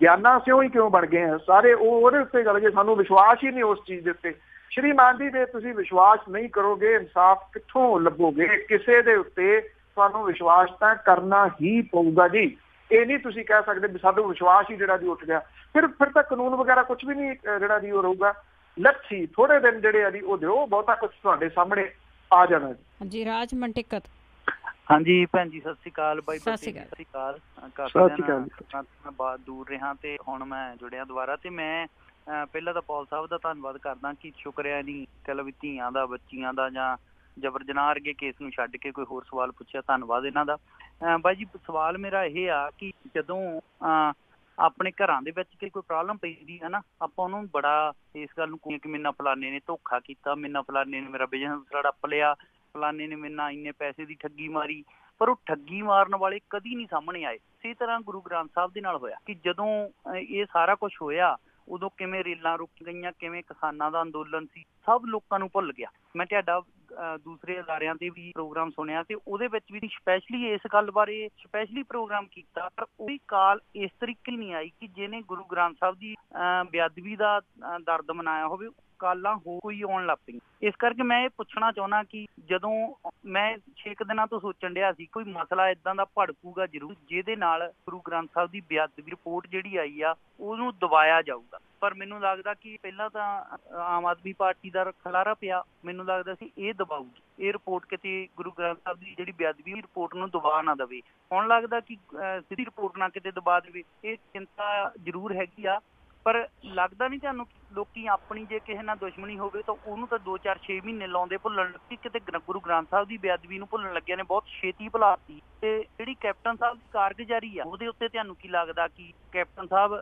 ਗਿਆਨਾਂ ਸਿਓ ਹੀ ਕਿਉਂ ਬਣ ਗਏ ਹਾਂ ਸਾਰੇ, ਉਹਦੇ ਉੱਤੇ ਗੱਲ ਜੇ ਸਾਨੂੰ ਵਿਸ਼ਵਾਸ ਹੀ ਨਹੀਂ ਉਸ ਚੀਜ਼ ਦੇ ਉੱਤੇ। ਸ਼੍ਰੀਮਾਨ ਜੀ, ਜੇ ਤੁਸੀਂ ਵਿਸ਼ਵਾਸ ਨਹੀਂ ਕਰੋਗੇ ਇਨਸਾਫ ਕਿੱਥੋਂ ਲੱਭੋਗੇ? ਕਿਸੇ ਦੇ ਉੱਤੇ ਤੁਹਾਨੂੰ ਵਿਸ਼ਵਾਸ ਤਾਂ ਕਰਨਾ ਹੀ ਪਊਗਾ ਜੀ। ਇਹ ਨਹੀਂ ਤੁਸੀਂ ਕਹਿ ਸਕਦੇ ਵੀ ਸਾਨੂੰ ਵਿਸ਼ਵਾਸ ਹੀ ਜਿਹੜਾ ਜੀ ਉੱਠ ਗਿਆ, ਫਿਰ ਤਾਂ ਕਾਨੂੰਨ ਵਗੈਰਾ ਕੁਝ ਵੀ ਨਹੀਂ ਜਿਹੜਾ ਜੀ ਉਹ ਰਹੂਗਾ। ਲੈਟਸ ਸੀ, ਥੋੜੇ ਦਿਨ ਜਿਹੜੇ ਆ ਜੀ ਉਹ ਦਿਓ, ਬਹੁਤਾ ਕੁਝ ਤੁਹਾਡੇ ਸਾਹਮਣੇ ਆ ਜਾਣਾ ਜੀ। ਰਾਜ ਮੰਟਿਕਾ। ਹਾਂਜੀ ਭੈਣ ਜੀ, ਸਤਿ ਸ਼੍ਰੀ ਅਕਾਲ। ਬਾਈ ਸਤਿ ਸ਼੍ਰੀ ਅਕਾਲ। ਕਾਫੀ ਦਿਨ ਬਾਅਦ ਦੂਰ ਰਿਹਾ ਤੇ ਹੁਣ ਮੈਂ ਜੁੜਿਆ ਦੁਬਾਰਾ। ਤੇ ਮੈਂ ਪਹਿਲਾਂ ਤਾਂ ਪੌਲ ਸਾਹਿਬ ਦਾ ਧੰਨਵਾਦ ਕਰਦਾ ਕਿ ਸ਼ੁਕਰਿਆ ਨਹੀਂ ਕਹਿ ਲਓ ਵੀ ਧੀਆਂ ਦਾ, ਬੱਚੀਆਂ ਦਾ ਜਾਂ ਜਬਰ ਜਨਾਹ ਵਰਗੇ ਕੇਸ ਨੂੰ ਛੱਡ ਕੇ ਕੋਈ ਹੋਰ ਸਵਾਲ ਪੁੱਛਿਆ, ਧੰਨਵਾਦ ਇਹਨਾਂ ਦਾ। ਬਾਈ ਜੀ, ਸਵਾਲ ਮੇਰਾ ਇਹ ਆ ਕਿ ਜਦੋਂ ਆਪਣੇ ਘਰਾਂ ਦੇ ਵਿੱਚ ਕੋਈ ਪ੍ਰੋਬਲਮ ਪੈਂਦੀ ਹੈ ਨਾ, ਆਪਾਂ ਉਹਨੂੰ ਬੜਾ ਇਸ ਗੱਲ ਨੂੰ ਕਿ ਮੇਰੇ ਨਾਲ ਫਲਾਨੇ ਨੇ ਧੋਖਾ ਕੀਤਾ, ਮੇਰੇ ਨਾਲ ਫਲਾਨੇ ਨੇ ਮੇਰਾ ਬਿਜ਼ਨਸ ਹੜੱਪ ਲਿਆ, ਫਲਾਨੇ ਨੇ ਮੇਰੇ ਨਾਲ ਇੰਨੇ ਪੈਸੇ ਦੀ ਠੱਗੀ ਮਾਰੀ, ਪਰ ਉਹ ਠੱਗੀ ਮਾਰਨ ਵਾਲੇ ਕਦੀ ਨਹੀਂ ਸਾਹਮਣੇ ਆਏ। ਇਸੇ ਤਰ੍ਹਾਂ ਗੁਰੂ ਗ੍ਰੰਥ ਸਾਹਿਬ ਦੇ ਨਾਲ ਹੋਇਆ ਕਿ ਜਦੋਂ ਇਹ ਸਾਰਾ ਕੁਛ ਹੋਇਆ ਉਦੋਂ ਕਿਵੇਂ ਰੇਲਾਂ ਰੁਕ ਗਈਆਂ, ਕਿਵੇਂ ਕਿਸਾਨਾਂ ਦਾ ਅੰਦੋਲਨ ਸੀ, ਸਭ ਲੋਕਾਂ ਨੂੰ ਭੁੱਲ ਗਿਆ। ਮੈਂ ਤੁਹਾਡਾ ਦੂਸਰੇ ਅਦਾਰਿਆਂ ਤੇ ਵੀ ਪ੍ਰੋਗਰਾਮ ਸੁਣਿਆ ਤੇ ਉਹਦੇ ਵਿੱਚ ਵੀ ਸਪੈਸ਼ਲੀ ਇਸ ਗੱਲ ਬਾਰੇ ਸਪੈਸ਼ਲੀ ਪ੍ਰੋਗਰਾਮ ਕੀਤਾ, ਪਰ ਉਹਦੀ ਕਾਲ ਇਸ ਤਰੀਕੇ ਨਹੀਂ ਆਈ ਕਿ ਜਿਹਨੇ ਗੁਰੂ ਗ੍ਰੰਥ ਸਾਹਿਬ ਦੀ ਬੇਅਦਬੀ ਦਾ ਦਰਦ ਮਨਾਇਆ ਹੋਵੇ ਕਾਲਾਂ ਹੋ ਕੋਈ ਆਉਣ ਲੱਗ ਪਈਆਂ। ਇਸ ਕਰਕੇ ਮੈਂ ਇਹ ਪੁੱਛਣਾ ਚਾਹੁੰਦਾ ਕਿ ਜਦੋਂ ਮੈਂ 6 ਦਿਨਾਂ ਤੋਂ ਸੋਚਣ ਡਿਆ ਸੀ ਕੋਈ ਮਸਲਾ ਇਦਾਂ ਦਾ ਭੜਕੂਗਾ ਜ਼ਰੂਰ ਜਿਹਦੇ ਨਾਲ ਗੁਰੂ ਗ੍ਰੰਥ ਸਾਹਿਬ ਦੀ ਬੇਅਦਬੀ ਰਿਪੋਰਟ ਜਿਹੜੀ ਆਈ ਆ ਉਹਨੂੰ ਦਬਾਇਆ ਜਾਊਗਾ, ਪਰ ਮੈਨੂੰ ਲੱਗਦਾ ਕਿ ਪਹਿਲਾਂ ਤਾਂ ਆਮ ਆਦਮੀ ਪਾਰਟੀ ਦਾ ਖਲਾਰਾ ਪਿਆ, ਮੈਨੂੰ ਲੱਗਦਾ ਸੀ ਇਹ ਦਬਾਊਗੀ, ਇਹ ਰਿਪੋਰਟ ਕਿਤੇ ਗੁਰੂ ਗ੍ਰੰਥ ਸਾਹਿਬ ਦੀ ਜਿਹੜੀ ਬੇਅਦਬੀ ਰਿਪੋਰਟ ਨੂੰ ਦਬਾ ਨਾ ਦੇਵੇ। ਹੁਣ ਲੱਗਦਾ ਕਿ ਸਿੱਧੀ ਰਿਪੋਰਟ ਨਾ ਕਿਤੇ ਦਬਾ ਦੇਵੇ, ਇਹ ਚਿੰਤਾ ਜ਼ਰੂਰ ਹੈਗੀ ਆ। ਪਰ ਲੱਗਦਾ ਨਹੀਂ ਤੁਹਾਨੂੰ ਲੋਕੀ ਆਪਣੀ ਜੇ ਕਿਸੇ ਨਾਲ ਦੁਸ਼ਮਣੀ ਹੋਵੇ ਤਾਂ ਉਹਨੂੰ ਤਾਂ 2-4-6 ਮਹੀਨੇ ਲਾਉਂਦੇ ਭੁੱਲਣ ਲੱਗੀ, ਕਿਤੇ ਗੁਰੂ ਗ੍ਰੰਥ ਸਾਹਿਬ ਦੀ ਬੇਅਦਬੀ ਨੂੰ ਭੁੱਲਣ ਲੱਗਿਆ ਨੇ ਬਹੁਤ ਛੇਤੀ ਭੁਲਾਤੀ। ਤੇ ਜਿਹੜੀ ਕੈਪਟਨ ਸਾਹਿਬ ਦੀ ਕਾਰਗੁਜ਼ਾਰੀ ਆ ਉਹਦੇ ਉੱਤੇ ਤੁਹਾਨੂੰ ਕੀ ਲੱਗਦਾ ਕਿ ਕੈਪਟਨ ਸਾਹਿਬ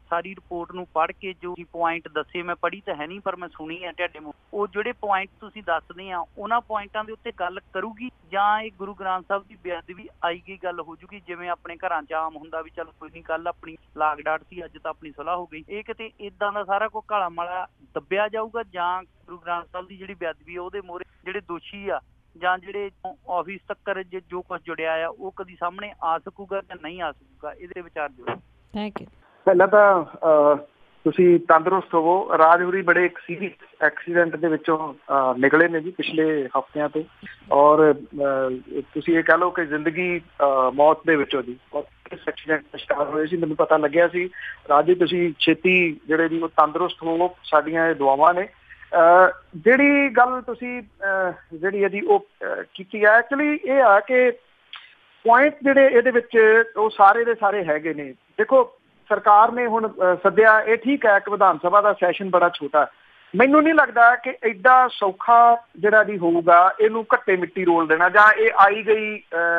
ਸਾਰੀ ਰਿਪੋਰਟ ਨੂੰ ਪੜ੍ਹ ਕੇ ਜੋ ਪੁਆਇੰਟ ਦੱਸੇ, ਮੈਂ ਪੜ੍ਹੀ ਤਾਂ ਹੈ ਨਹੀਂ ਪਰ ਮੈਂ ਸੁਣੀ ਆ ਤੁਹਾਡੇ ਮੂੰਹ, ਉਹ ਜਿਹੜੇ ਪੁਆਇੰਟ ਤੁਸੀਂ ਦੱਸਦੇ ਆ ਉਹਨਾਂ ਪੁਆਇੰਟਾਂ ਦੇ ਉੱਤੇ ਗੱਲ ਕਰੂਗੀ ਜਾਂ ਇਹ ਗੁਰੂ ਗ੍ਰੰਥ ਸਾਹਿਬ ਦੀ ਬੇਅਦਬੀ ਆਈ ਗਈ ਗੱਲ ਹੋ ਜੂਗੀ ਜਿਵੇਂ ਆਪਣੇ ਘਰਾਂ 'ਚ ਆਮ ਹੁੰਦਾ ਵੀ ਚੱਲ ਕੋਈ ਨਹੀਂ ਕੱਲ ਆਪਣੀ ਲਾਗ ਡਾਟ ਸੀ ਅੱਜ ਤਾਂ ਆਪਣੀ ਸੁਲਾਹ ਹੋ ਗਈ, ਇਹ ਕਿਤੇ ਏਦਾਂ ਦਾ ਸਾਰਾ ਕੁਝ ਘਾਲਾ ਮਾਲਾ ਦੱਬਿਆ ਜਾਊਗਾ ਜਾਂ ਗੁਰੂ ਗ੍ਰੰਥ ਸਾਹਿਬ ਦੀ ਜਿਹੜੀ ਬੇਅਦਬੀ ਉਹਦੇ ਮੋਹਰੇ ਜਿਹੜੇ ਦੋਸ਼ੀ ਆ ਜਾਂ ਜਿਹੜੇ ਆਫਿਸ ਤੱਕ ਜੋ ਕੁਝ ਜੁੜਿਆ ਆ ਉਹ ਕਦੀ ਸਾਹਮਣੇ ਆ ਸਕੂਗਾ ਜਾਂ ਨਹੀਂ ਆ ਸਕੂਗਾ, ਇਹਦੇ ਵਿਚਾਰ ਦਿਓ। Thank you. ਪਹਿਲਾਂ ਤਾਂ ਤੁਸੀਂ ਤੰਦਰੁਸਤ ਹੋਵੋ। ਰਾਜ ਹੋਰੀ ਬੜੇ ਇੱਕ ਸੀਰੀਅਸ ਐਕਸੀਡੈਂਟ ਦੇ ਵਿੱਚੋਂ ਨਿਕਲੇ ਨੇ ਜੀ ਪਿਛਲੇ ਹਫ਼ਤਿਆਂ ਤੋਂ, ਔਰ ਤੁਸੀਂ ਇਹ ਕਹਿ ਲਓ ਕਿ ਜ਼ਿੰਦਗੀ ਮੌਤ ਦੇ ਵਿੱਚੋਂ ਜੀ ਇਸ ਐਕਸੀਡੈਂਟ ਦਾ ਸ਼ਿਕਾਰ ਹੋਏ ਸੀ। ਮੈਨੂੰ ਪਤਾ ਲੱਗਿਆ ਸੀ ਰਾਜ ਜੀ ਤੁਸੀਂ ਛੇਤੀ ਜਿਹੜੇ ਜੀ ਉਹ ਤੰਦਰੁਸਤ ਹੋਵੋ, ਸਾਡੀਆਂ ਇਹ ਦੁਆਵਾਂ ਨੇ। ਜਿਹੜੀ ਗੱਲ ਤੁਸੀਂ ਜਿਹੜੀ ਹੈ ਜੀ ਉਹ ਕੀਤੀ ਹੈ, ਐਕਚੁਅਲੀ ਇਹ ਆ ਕਿ ਪੁਆਇੰਟ ਜਿਹੜੇ ਇਹਦੇ ਵਿੱਚ ਉਹ ਸਾਰੇ ਦੇ ਸਾਰੇ ਹੈਗੇ ਨੇ। ਦੇਖੋ ਸਰਕਾਰ ਨੇ ਹੁਣ ਸੱਦਿਆ, ਇਹ ਠੀਕ ਹੈ ਕਿ ਵਿਧਾਨ ਸਭਾ ਦਾ ਸੈਸ਼ਨ ਬੜਾ ਛੋਟਾ, ਮੈਨੂੰ ਨਹੀਂ ਲੱਗਦਾ ਕਿ ਐਡਾ ਸੌਖਾ ਜਿਹੜਾ ਜੀ ਹੋਊਗਾ ਇਹਨੂੰ ਘੱਟੇ ਮਿੱਟੀ ਰੋਲ ਦੇਣਾ ਜਾਂ ਇਹ ਆਈ ਗਈ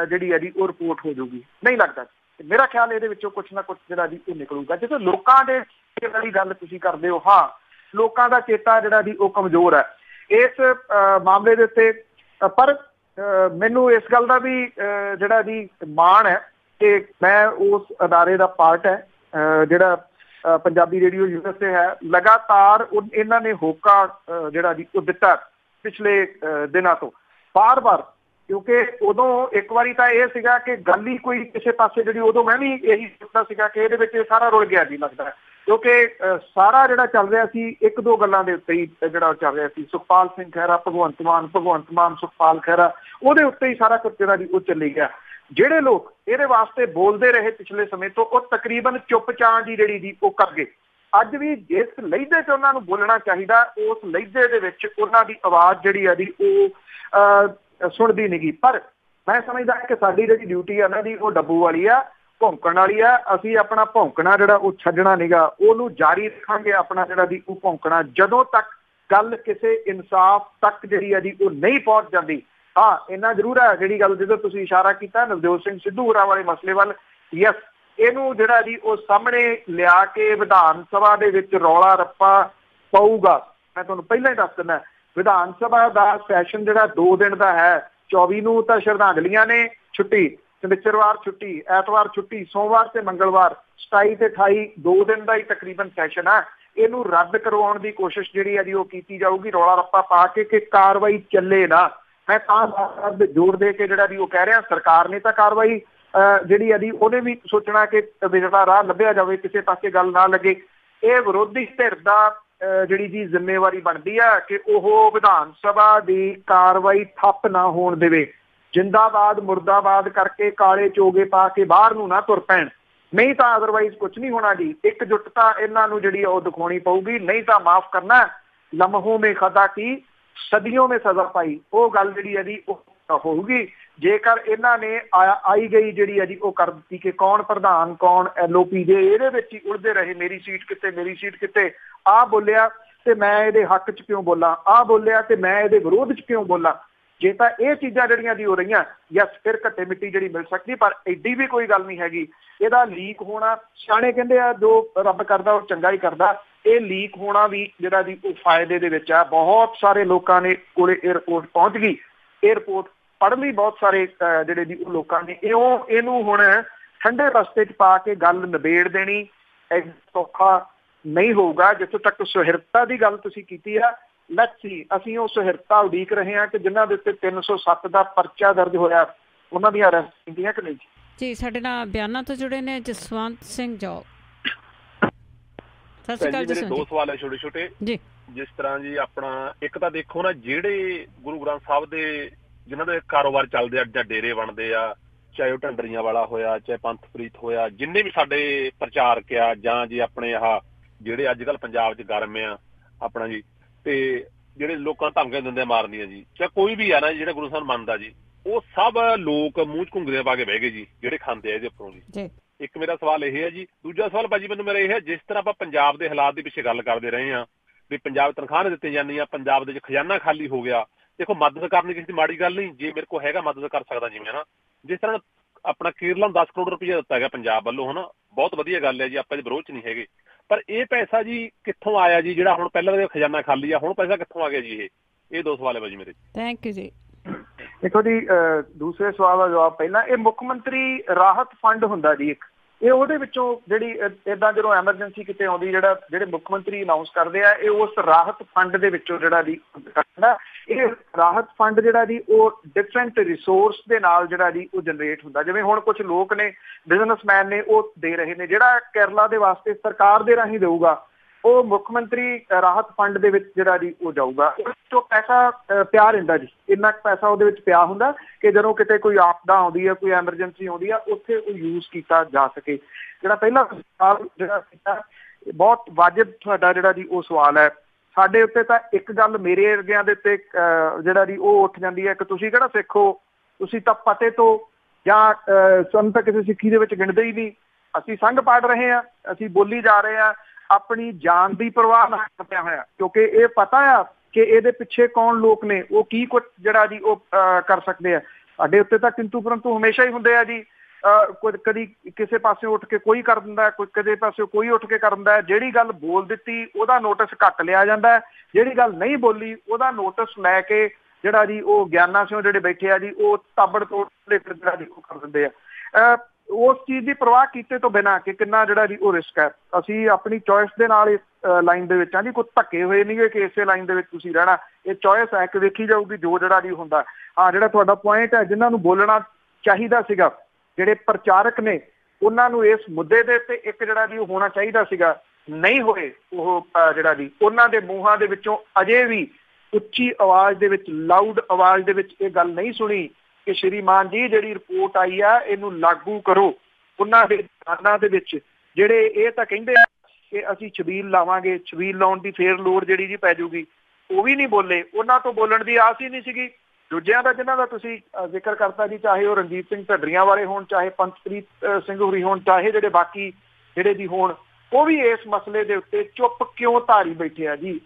ਜਿਹੜੀ ਹੈ ਜੀ ਉਹ ਰਿਪੋਰਟ ਹੋ ਜਾਊਗੀ, ਨਹੀਂ ਲੱਗਦਾ। ਮੇਰਾ ਖਿਆਲ ਇਹਦੇ ਵਿੱਚੋਂ ਕੁਛ ਨਾ ਕੁਛ ਜਿਹੜਾ ਜੀ ਉਹ ਨਿਕਲੂਗਾ। ਜਦੋਂ ਲੋਕਾਂ ਦੇ ਵਾਲੀ ਗੱਲ ਤੁਸੀਂ ਕਰਦੇ ਹੋ, ਹਾਂ ਲੋਕਾਂ ਦਾ ਚੇਤਾ ਜਿਹੜਾ ਜੀ ਉਹ ਕਮਜ਼ੋਰ ਹੈ ਇਸ ਮਾਮਲੇ ਦੇ ਉੱਤੇ, ਪਰ ਮੈਨੂੰ ਇਸ ਗੱਲ ਦਾ ਵੀ ਜਿਹੜਾ ਜੀ ਮਾਣ ਹੈ ਕਿ ਮੈਂ ਉਸ ਅਦਾਰੇ ਦਾ ਪਾਰਟ ਹੈ ਜਿਹੜਾ ਪੰਜਾਬੀ ਰੇਡੀਓ ਯੂਨੀਵਰਸਿਟੀ ਹੈ। ਲਗਾਤਾਰ ਇਹਨਾਂ ਨੇ ਹੋਕਾ ਜਿਹੜਾ ਜੀ ਉਹ ਦਿੱਤਾ ਪਿਛਲੇ ਦਿਨਾਂ ਤੋਂ ਬਾਰ-ਬਾਰ, ਕਿਉਂਕਿ ਉਦੋਂ ਇੱਕ ਵਾਰੀ ਤਾਂ ਇਹ ਸੀਗਾ ਕਿ ਗੱਲ ਹੀ ਕੋਈ ਕਿਸੇ ਪਾਸੇ ਜਿਹੜੀ ਉਦੋਂ ਮੈਂ ਵੀ ਇਹੀ ਸੋਚਦਾ ਸੀਗਾ ਕਿ ਇਹਦੇ ਵਿੱਚ ਸਾਰਾ ਰੁਲ ਗਿਆ ਜੀ ਲੱਗਦਾ, ਕਿਉਂਕਿ ਸਾਰਾ ਜਿਹੜਾ ਚੱਲ ਰਿਹਾ ਸੀ ਇੱਕ ਦੋ ਗੱਲਾਂ ਦੇ ਉੱਤੇ ਹੀ ਜਿਹੜਾ ਚੱਲ ਰਿਹਾ ਸੀ। ਸੁਖਪਾਲ ਸਿੰਘ ਖਹਿਰਾ ਭਗਵੰਤ ਮਾਨ ਸੁਖਪਾਲ ਖਹਿਰਾ, ਉਹਦੇ ਉੱਤੇ ਹੀ ਸਾਰਾ ਕੁਝ ਜਿਹੜਾ ਜੀ ਉਹ ਚੱਲੀ ਗਿਆ। ਜਿਹੜੇ ਲੋਕ ਇਹਦੇ ਵਾਸਤੇ ਬੋਲਦੇ ਰਹੇ ਪਿਛਲੇ ਸਮੇਂ ਤੋਂ ਉਹ ਤਕਰੀਬਨ ਚੁੱਪ-ਚਾਂ ਦੀ ਜਿਹੜੀ ਜੀ ਉਹ ਕਰ ਗਏ। ਅੱਜ ਵੀ ਜਿਸ ਲਹਿਜੇ 'ਚ ਉਹਨਾਂ ਨੂੰ ਬੋਲਣਾ ਚਾਹੀਦਾ ਉਸ ਲਹਿਜੇ ਦੇ ਵਿੱਚ ਉਹਨਾਂ ਦੀ ਆਵਾਜ਼ ਜਿਹੜੀ ਹੈ ਜੀ ਉਹ ਸੁਣਦੀ ਨਹੀਂ ਗੀ। ਪਰ ਮੈਂ ਸਮਝਦਾ ਕਿ ਸਾਡੀ ਜਿਹੜੀ ਡਿਊਟੀ ਆ ਨਾ ਜੀ ਉਹ ਡੱਬੂ ਵਾਲੀ ਆ, ਭੌਂਕਣ ਵਾਲੀ ਆ। ਅਸੀਂ ਆਪਣਾ ਭੌਂਕਣਾ ਜਿਹੜਾ ਉਹ ਛੱਡਣਾ ਨੀਗਾ, ਉਹਨੂੰ ਜਾਰੀ ਰੱਖਾਂਗੇ ਆਪਣਾ ਜਿਹੜਾ ਜੀ ਉਹ ਭੌਂਕਣਾ, ਜਦੋਂ ਤੱਕ ਗੱਲ ਕਿਸੇ ਇਨਸਾਫ ਤੱਕ ਜਿਹੜੀ ਆ ਜੀ ਉਹ ਨਹੀਂ ਪਹੁੰਚ ਜਾਂਦੀ। ਹਾਂ ਇੰਨਾ ਜ਼ਰੂਰ ਹੈ ਜਿਹੜੀ ਗੱਲ ਜਦੋਂ ਤੁਸੀਂ ਇਸ਼ਾਰਾ ਕੀਤਾ ਨਵਜੋਤ ਸਿੰਘ ਸਿੱਧੂ ਹੋਰਾਂ ਵਾਲੇ ਮਸਲੇ ਵੱਲ, ਯੈਸ ਇਹਨੂੰ ਜਿਹੜਾ ਜੀ ਉਹ ਸਾਹਮਣੇ ਲਿਆ ਕੇ ਵਿਧਾਨ ਸਭਾ ਦੇ ਵਿੱਚ ਰੌਲਾ ਰੱਪਾ ਪਊਗਾ। ਮੈਂ ਤੁਹਾਨੂੰ ਪਹਿਲਾਂ ਹੀ ਦੱਸ ਦਿੰਦਾ ਵਿਧਾਨ ਸਭਾ ਦਾ ਸੈਸ਼ਨ ਜਿਹੜਾ 2 ਦਿਨ ਦਾ ਹੈ, 24 ਨੂੰ ਤਾਂ ਸ਼ਰਧਾਂਜਲੀਆਂ ਨੇ ਛੁੱਟੀ, ਸ਼ਨੀਚਰਵਾਰ ਛੁੱਟੀ, ਐਤਵਾਰ ਛੁੱਟੀ, ਸੋਮਵਾਰ ਤੇ ਮੰਗਲਵਾਰ 27 ਤੇ 28 2 ਦਿਨ ਦਾ ਹੀ ਤਕਰੀਬਨ ਸੈਸ਼ਨ ਆ। ਇਹਨੂੰ ਰੱਦ ਕਰਵਾਉਣ ਦੀ ਕੋਸ਼ਿਸ਼ ਜਿਹੜੀ ਹੈ ਜੀ ਉਹ ਕੀਤੀ ਜਾਊਗੀ ਰੌਲਾ ਰੱਪਾ ਪਾ ਕੇ ਕਿ ਕਾਰਵਾਈ ਚੱਲੇ ਨਾ। ਮੈਂ ਤਾਂ ਜ਼ੋਰ ਦੇ ਕੇ ਜਿਹੜਾ ਜੀ ਉਹ ਕਹਿ ਰਿਹਾ ਸਰਕਾਰ ਨੇ ਤਾਂ ਕਾਰਵਾਈ ਜਿਹੜੀ ਹੈ ਜੀ ਉਹਨੇ ਵੀ ਸੋਚਣਾ ਕਿ ਜਿਹੜਾ ਰਾਹ ਲੱਭਿਆ ਜਾਵੇ, ਕਿਸੇ ਪਾਸੇ ਗੱਲ ਨਾ ਲੱਗੇ। ਇਹ ਵਿਰੋਧੀ ਧਿਰ ਦਾ ਜਿਹੜੀ ਜੀ ਜ਼ਿੰਮੇਵਾਰੀ ਬਣਦੀ ਆ ਕਿ ਉਹ ਵਿਧਾਨ ਸਭਾ ਦੀ ਕਾਰਵਾਈ ਠੱਪ ਨਾ ਹੋਣ ਦੇਵੇ, ਜਿੰਦਾਬਾਦ ਮੁਰਦਾਬਾਦ ਕਰਕੇ ਕਾਲੇ ਚੋਗੇ ਪਾ ਕੇ ਬਾਹਰ ਨੂੰ ਨਾ ਤੁਰ ਪੈਣ, ਨਹੀਂ ਤਾਂ ਅਦਰਵਾਈਜ਼ ਕੁਛ ਨਹੀਂ ਹੋਣਾ ਜੀ। ਇਕਜੁੱਟਤਾ ਇਹਨਾਂ ਨੂੰ ਜਿਹੜੀ ਉਹ ਦਿਖਾਉਣੀ ਪਊਗੀ, ਨਹੀਂ ਤਾਂ ਮਾਫ ਕਰਨਾ ਲਮਹੋਂ ਮੇ ਖਤਾ ਕੀ ਸਦੀਆਂ ਮੇ ਸਜ਼ਾ ਪਾਈ, ਉਹ ਗੱਲ ਜਿਹੜੀ ਹੈ ਜੀ ਉਹ ਹੋਊਗੀ। ਜੇਕਰ ਇਹਨਾਂ ਨੇ ਆਈ ਗਈ ਜਿਹੜੀ ਹੈ ਜੀ ਉਹ ਕਰ ਦਿੱਤੀ ਕਿ ਕੌਣ ਪ੍ਰਧਾਨ ਕੌਣ LOP ਦੇ ਇਹਦੇ ਵਿੱਚ ਹੀ ਉਲਝਦੇ ਰਹੇ, ਮੇਰੀ ਸੀਟ ਕਿੱਥੇ, ਆਹ ਬੋਲਿਆ ਤੇ ਮੈਂ ਇਹਦੇ ਹੱਕ 'ਚ ਕਿਉਂ ਬੋਲਾਂ, ਆਹ ਬੋਲਿਆ ਤੇ ਮੈਂ ਇਹਦੇ ਵਿਰੋਧ 'ਚ ਕਿਉਂ ਬੋਲਾਂ, ਜੇ ਤਾਂ ਇਹ ਚੀਜ਼ਾਂ ਜਿਹੜੀਆਂ ਦੀ ਹੋ ਰਹੀਆਂ ਯਸ ਫਿਰ ਘੱਟੇ ਮਿੱਟੀ ਜਿਹੜੀ ਮਿਲ ਸਕਦੀ, ਪਰ ਐਡੀ ਵੀ ਕੋਈ ਗੱਲ ਨਹੀਂ ਹੈਗੀ। ਇਹਦਾ ਲੀਕ ਹੋਣਾ, ਸਿਆਣੇ ਕਹਿੰਦੇ ਆ ਜੋ ਰੱਬ ਕਰਦਾ ਉਹ ਚੰਗਾ ਹੀ ਕਰਦਾ, ਇਹ ਲੀਕ ਹੋਣਾ ਵੀ ਜਿਹੜਾ ਦੀ ਉਹ ਫਾਇਦੇ ਦੇ ਵਿੱਚ ਆ। ਬਹੁਤ ਸਾਰੇ ਲੋਕਾਂ ਨੇ ਕੋਲੇ ਇਹ ਰਿਪੋਰਟ ਪਹੁੰਚ ਗਈ, ਇਹ ਰਿਪੋਰਟ ਪੜ੍ਹ ਲਈ ਬਹੁਤ ਸਾਰੇ ਜਿਹੜੇ ਦੀ ਉਹ ਲੋਕਾਂ ਨੇ, ਇਹਨੂੰ ਹੁਣ ਠੰਡੇ ਰਸਤੇ 'ਚ ਪਾ ਕੇ ਗੱਲ ਨਿਬੇੜ ਦੇਣੀ ਸੌਖਾ ਨਹੀਂ ਹੋਊਗਾ। ਜਿੱਥੋਂ ਤੱਕ ਸੁਹਿਰਦਤਾ ਦੀ ਗੱਲ ਤੁਸੀਂ ਕੀਤੀ ਆ, ਲੈਟਸ ਸੀ ਅਸੀਂ ਉਹ ਸੁਹਿਰਦਤਾ ਉਡੀਕ ਰਹੇ ਹਾਂ ਕਿ ਜਿਨ੍ਹਾਂ ਦੇ ਉੱਤੇ 307 ਦਾ ਪਰਚਾ ਦਰਜ ਹੋਇਆ ਉਹਨਾਂ ਦੀਆਂ ਅਰੈਸਟ ਹੁੰਦੀਆਂ ਕਿ ਨਹੀਂ ਜੀ। ਸਾਡੇ ਨਾਲ ਬਿਆਨਾਂ ਤੋਂ ਜੁੜੇ ਨੇ ਜਸਵੰਤ ਸਿੰਘ ਜੌਲ। ਸਤਿ ਸ਼੍ਰੀ ਅਕਾਲ ਜੀ। 2 ਸਵਾਲ ਹੈ ਛੋਟੇ ਜੀ। ਜਿਸ ਤਰ੍ਹਾਂ ਜੀ ਆਪਣਾ ਇੱਕ ਤਾਂ ਦੇਖੋ ਨਾ, ਜਿਹੜੇ ਗੁਰੂ ਗ੍ਰੰਥ ਸਾਹਿਬ ਦੇ ਜਿਨ੍ਹਾਂ ਦੇ ਕਾਰੋਬਾਰ ਚੱਲਦੇ ਆ ਜਾਂ ਡੇਰੇ ਬਣਦੇ ਆ, ਚਾਹੇ ਉਹ ਢੰਡਰੀਆਂ ਵਾਲਾ ਹੋਇਆ, ਚਾਹੇ ਪੰਥ ਪ੍ਰੀਤ ਹੋਇਆ, ਜਿੰਨੇ ਵੀ ਸਾਡੇ ਪ੍ਰਚਾਰਕ ਆ, ਜਾਂ ਜੀ ਆਪਣੇ ਆਹ ਜਿਹੜੇ ਅੱਜ ਕੱਲ੍ਹ ਪੰਜਾਬ 'ਚ ਗਰਮ ਆ ਆਪਣਾ ਜੀ, ਤੇ ਜਿਹੜੇ ਲੋਕਾਂ ਧਮਕੀਆਂ ਦਿੰਦੇ ਮਾਰਨੀਆਂ ਜੀ, ਚਾਹੇ ਕੋਈ ਵੀ ਆ ਨਾ ਜਿਹੜਾ ਗੁਰੂ ਸਾਹਿਬ ਮੰਨਦਾ ਜੀ, ਉਹ ਸਭ ਲੋਕ ਮੂੰਹ 'ਚ ਘੁੰਗਰੀਆਂ ਪਾ ਕੇ ਬਹਿ ਗਏ ਜੀ ਜਿਹੜੇ ਖਾਂਦੇ ਆ ਇਹਦੇ ਉੱਪਰੋਂ ਜੀ। ਇੱਕ ਮੇਰਾ ਸਵਾਲ ਇਹ ਹੈ ਜੀ। ਦੂਜਾ ਸਵਾਲ ਭਾਜੀ ਮੈਨੂੰ ਮੇਰਾ ਇਹ ਹੈ, ਜਿਸ ਤਰ੍ਹਾਂ ਆਪਾਂ ਪੰਜਾਬ ਦੇ ਹਾਲਾਤ ਦੇ ਪਿੱਛੇ ਗੱਲ ਕਰਦੇ ਰਹੇ ਹਾਂ ਵੀ ਪੰਜਾਬ ਤਨਖਾਹਾਂ ਦਿੱਤੀਆਂ ਜਾਂਦੀਆਂ, ਪੰਜਾਬ ਦੇ ਵਿੱਚ ਖਜ਼ਾਨਾ ਖਾਲੀ ਹੋ ਗਿਆ। ਦੇਖੋ ਮਦਦ ਕਰਨੀ ਕਿਸੇ ਦੀ ਮਾੜੀ ਗੱਲ ਨਹੀਂ, ਜੇ ਮੇਰੇ ਕੋਲ ਹੈਗਾ ਮਦਦ ਕਰ ਸਕਦਾ ਜਿਵੇਂ ਨਾ। ਜਿਸ ਤਰ੍ਹਾਂ ਆਪਣਾ ਕੇਰਲਾ ਨੂੰ 10 ਕਰੋੜ ਰੁਪਈਆ ਦਿੱਤਾ ਗਿਆ ਪੰਜਾਬ ਵੱਲੋਂ, ਹਨਾ, ਬਹੁਤ ਵਧੀਆ ਗੱਲ ਹੈ ਜੀ, ਆਪਾਂ ਇਹਦੇ ਵਿਰੋਧ 'ਚ ਨਹੀਂ ਹੈਗੇ। ਪਰ ਇਹ ਪੈਸਾ ਜੀ ਕਿੱਥੋਂ ਆਇਆ ਜੀ, ਜਿਹੜਾ ਹੁਣ ਪਹਿਲਾਂ ਦਾ ਖਜ਼ਾਨਾ ਖਾਲੀ ਆ, ਹੁਣ ਪੈਸਾ ਕਿੱਥੋਂ ਆ ਗਿਆ ਜੀ? ਇਹ ਦੋ ਸਵਾਲ ਹੈ ਭਾਜੀ ਮੇਰੇ। ਥੈਂਕ ਯੂ ਜੀ। ਦੇਖੋ ਜੀ, ਦੂਸਰੇ ਸਵਾਲ ਦਾ ਜਵਾਬ ਪਹਿਲਾਂ, ਇਹ ਮੁੱਖ ਮੰਤਰੀ ਰਾਹਤ ਫੰਡ ਹੁੰਦਾ ਜੀ ਇੱਕ, ਇਹ ਉਹਦੇ ਵਿੱਚੋਂ ਜਿਹੜੀ ਏਦਾਂ ਜਦੋਂ ਐਮਰਜੈਂਸੀ ਕਿਤੇ ਆਉਂਦੀ, ਜਿਹੜੇ ਮੁੱਖ ਮੰਤਰੀ ਅਨਾਉਂਸ ਕਰਦੇ ਆ, ਇਹ ਉਸ ਰਾਹਤ ਫੰਡ ਦੇ ਵਿੱਚੋਂ ਜਿਹੜਾ ਜੀ ਇਹ ਰਾਹਤ ਫੰਡ ਜਿਹੜਾ ਜੀ ਉਹ ਡਿਫਰੈਂਟ ਰਿਸੋਰਸ ਦੇ ਨਾਲ ਜਿਹੜਾ ਜੀ ਉਹ ਜਨਰੇਟ ਹੁੰਦਾ। ਜਿਵੇਂ ਹੁਣ ਕੁਝ ਲੋਕ ਨੇ, ਬਿਜ਼ਨਸਮੈਨ ਨੇ, ਉਹ ਦੇ ਰਹੇ ਨੇ। ਜਿਹੜਾ ਕੇਰਲਾ ਦੇ ਵਾਸਤੇ ਸਰਕਾਰ ਦੇ ਰਾਹੀਂ ਦੇਊਗਾ, ਉਹ ਮੁੱਖ ਮੰਤਰੀ ਰਾਹਤ ਫੰਡ ਦੇ ਵਿੱਚ ਜਿਹੜਾ ਜੀ ਉਹ ਜਾਊਗਾ। ਉਸ ਤੋਂ ਪੈਸਾ ਪਿਆ ਰਹਿੰਦਾ ਜੀ, ਇੰਨਾ ਕੁ ਪੈਸਾ ਉਹਦੇ ਵਿੱਚ ਪਿਆ ਹੁੰਦਾ ਕਿ ਜਦੋਂ ਕਿਤੇ ਕੋਈ ਆਪਦਾ ਆਉਂਦੀ ਹੈ, ਕੋਈ ਐਮਰਜੈਂਸੀ ਆਉਂਦੀ ਆ, ਉੱਥੇ ਉਹ ਯੂਜ਼ ਕੀਤਾ ਜਾ ਸਕੇ। ਜਿਹੜਾ ਪਹਿਲਾ ਸਵਾਲ ਜਿਹੜਾ ਕੀਤਾ, ਬਹੁਤ ਵਾਜਿਬ ਤੁਹਾਡਾ ਜਿਹੜਾ ਜੀ ਉਹ ਸਵਾਲ ਹੈ। ਸਾਡੇ ਉੱਤੇ ਤਾਂ ਇੱਕ ਗੱਲ ਮੇਰੇ ਵਰਗਿਆਂ ਦੇ ਉੱਤੇ ਜਿਹੜਾ ਜੀ ਉਹ ਉੱਠ ਜਾਂਦੀ ਹੈ ਕਿ ਤੁਸੀਂ ਕਿਹੜਾ ਸਿੱਖ ਹੋ, ਤੁਸੀਂ ਤਾਂ ਪਤੇ ਤੋਂ ਜਾਂ ਸਾਨੂੰ ਤਾਂ ਕਿਸੇ ਸਿੱਖੀ ਦੇ ਵਿੱਚ ਗਿਣਦੇ ਹੀ ਨਹੀਂ। ਅਸੀਂ ਸੰਘ ਪਾੜ ਰਹੇ ਹਾਂ, ਅਸੀਂ ਬੋਲੀ ਜਾ ਰਹੇ ਹਾਂ, ਆਪਣੀ ਜਾਨ ਦੀ ਪਰਵਾਹ ਨਾ ਕਰਦਿਆਂ ਹੋਇਆ, ਕਿਉਂਕਿ ਇਹ ਪਤਾ ਆ ਕਿ ਇਹਦੇ ਪਿੱਛੇ ਕੌਣ ਲੋਕ ਨੇ, ਉਹ ਕੀ ਕੁਝ ਜਿਹੜਾ ਜੀ ਉਹ ਕਰ ਸਕਦੇ ਆ। ਸਾਡੇ ਉੱਤੇ ਤਾਂ ਕਿੰਤੂ ਪਰੰਤੂ ਹਮੇਸ਼ਾ ਹੀ ਹੁੰਦੇ ਆ ਜੀ। ਕਦੀ ਕਿਸੇ ਪਾਸੇ ਉੱਠ ਕੇ ਕੋਈ ਕਰ ਦਿੰਦਾ, ਕੋਈ ਕਿਸੇ ਪਾਸੇ ਕੋਈ ਉੱਠ ਕੇ ਕਰ ਦਿੰਦਾ। ਜਿਹੜੀ ਗੱਲ ਬੋਲ ਦਿੱਤੀ ਉਹਦਾ ਨੋਟਿਸ ਘੱਟ ਲਿਆ ਜਾਂਦਾ, ਜਿਹੜੀ ਗੱਲ ਨਹੀਂ ਬੋਲੀ ਉਹਦਾ ਨੋਟਿਸ ਲੈ ਕੇ ਜਿਹੜਾ ਜੀ ਉਹ ਗਿਆਨਾਂ ਸਿਓ ਜਿਹੜੇ ਬੈਠੇ ਆ ਜੀ, ਉਹ ਤਾਬੜ ਤੋੜ ਜਿਹੜਾ ਜੀ ਉਹ ਕਰ ਦਿੰਦੇ ਆ। ਉਸ ਚੀਜ਼ ਦੀ ਪਰਵਾਹ ਕੀਤੇ ਤੋਂ ਬਿਨਾਂ ਕਿ ਕਿੰਨਾ ਜਿਹੜਾ ਜੀ ਉਹ ਰਿਸਕ ਹੈ। ਅਸੀਂ ਆਪਣੀ ਚੋਇਸ ਦੇ ਨਾਲ ਇਸ ਲਾਈਨ ਦੇ ਵਿੱਚ ਆ ਜੀ, ਕੋਈ ਧੱਕੇ ਹੋਏ ਨਹੀਂ ਕਿ ਇਸੇ ਲਾਈਨ ਦੇ ਵਿੱਚ ਤੁਸੀਂ ਰਹਿਣਾ। ਇਹ ਚੋਇਸ ਹੈ ਕਿ ਵੇਖੀ ਜਾਊਗੀ ਜੋ ਜਿਹੜਾ ਜੀ ਹੁੰਦਾ। ਹਾਂ, ਜਿਹੜਾ ਤੁਹਾਡਾ ਪੁਆਇੰਟ ਹੈ, ਜਿਨ੍ਹਾਂ ਨੂੰ ਬੋਲਣਾ ਚਾਹੀਦਾ ਸੀਗਾ, ਜਿਹੜੇ ਪ੍ਰਚਾਰਕ ਨੇ, ਉਹਨਾਂ ਨੂੰ ਇਸ ਮੁੱਦੇ ਦੇ ਉੱਤੇ ਇੱਕ ਜਿਹੜਾ ਜੀ ਹੋਣਾ ਚਾਹੀਦਾ ਸੀਗਾ, ਨਹੀਂ ਹੋਏ ਉਹ ਜਿਹੜਾ ਜੀ ਉਹਨਾਂ ਦੇ ਮੂੰਹਾਂ ਦੇ ਵਿੱਚੋਂ ਅਜੇ ਵੀ ਉੱਚੀ ਆਵਾਜ਼ ਦੇ ਵਿੱਚ, ਲਾਊਡ ਆਵਾਜ਼ ਦੇ ਵਿੱਚ ਇਹ ਗੱਲ ਨਹੀਂ ਸੁਣੀ ਕਿ ਸ਼੍ਰੀਮਾਨ ਜੀ ਜਿਹੜੀ ਰਿਪੋਰਟ ਆਈ ਆ ਇਹਨੂੰ ਲਾਗੂ ਕਰੋ। ਉਹਨਾਂ ਦੇ ਦੁਕਾਨਾਂ ਦੇ ਵਿੱਚ ਜਿਹੜੇ ਇਹ ਤਾਂ ਕਹਿੰਦੇ ਆ ਕਿ ਅਸੀਂ ਛਬੀਲ ਲਾਵਾਂਗੇ, ਛਬੀਲ ਲਾਉਣ ਦੀ ਫੇਰ ਲੋੜ ਜਿਹੜੀ ਜੀ ਪੈ ਜਾਊਗੀ, ਉਹ ਵੀ ਨਹੀਂ ਬੋਲੇ। ਉਹਨਾਂ ਤੋਂ ਬੋਲਣ ਦੀ ਆਸ ਹੀ ਨਹੀਂ ਸੀਗੀ। ਦੂਜਿਆਂ ਦਾ ਜਿਨ੍ਹਾਂ ਦਾ ਤੁਸੀਂ ਜ਼ਿਕਰ ਕਰਤਾ ਜੀ, ਚਾਹੇ ਉਹ ਰਣਜੀਤ ਸਿੰਘ ਢੱਡਰੀਆਂ ਵਾਲੇ ਹੋਣ, ਚਾਹੇ ਪੰਥਪ੍ਰੀਤ ਸਿੰਘ ਹੋਰੀ ਹੋਣ, ਚਾਹੇ ਜਿਹੜੇ ਬਾਕੀ ਜਿਹੜੇ ਵੀ ਹੋਣ, ਉਹ ਵੀ ਇਸ ਮਸਲੇ ਦੇ ਉੱਤੇ ਚੁੱਪ ਕਿਉਂ ਧਾਰੀ ਬੈਠੇ ਆ ਜੀ।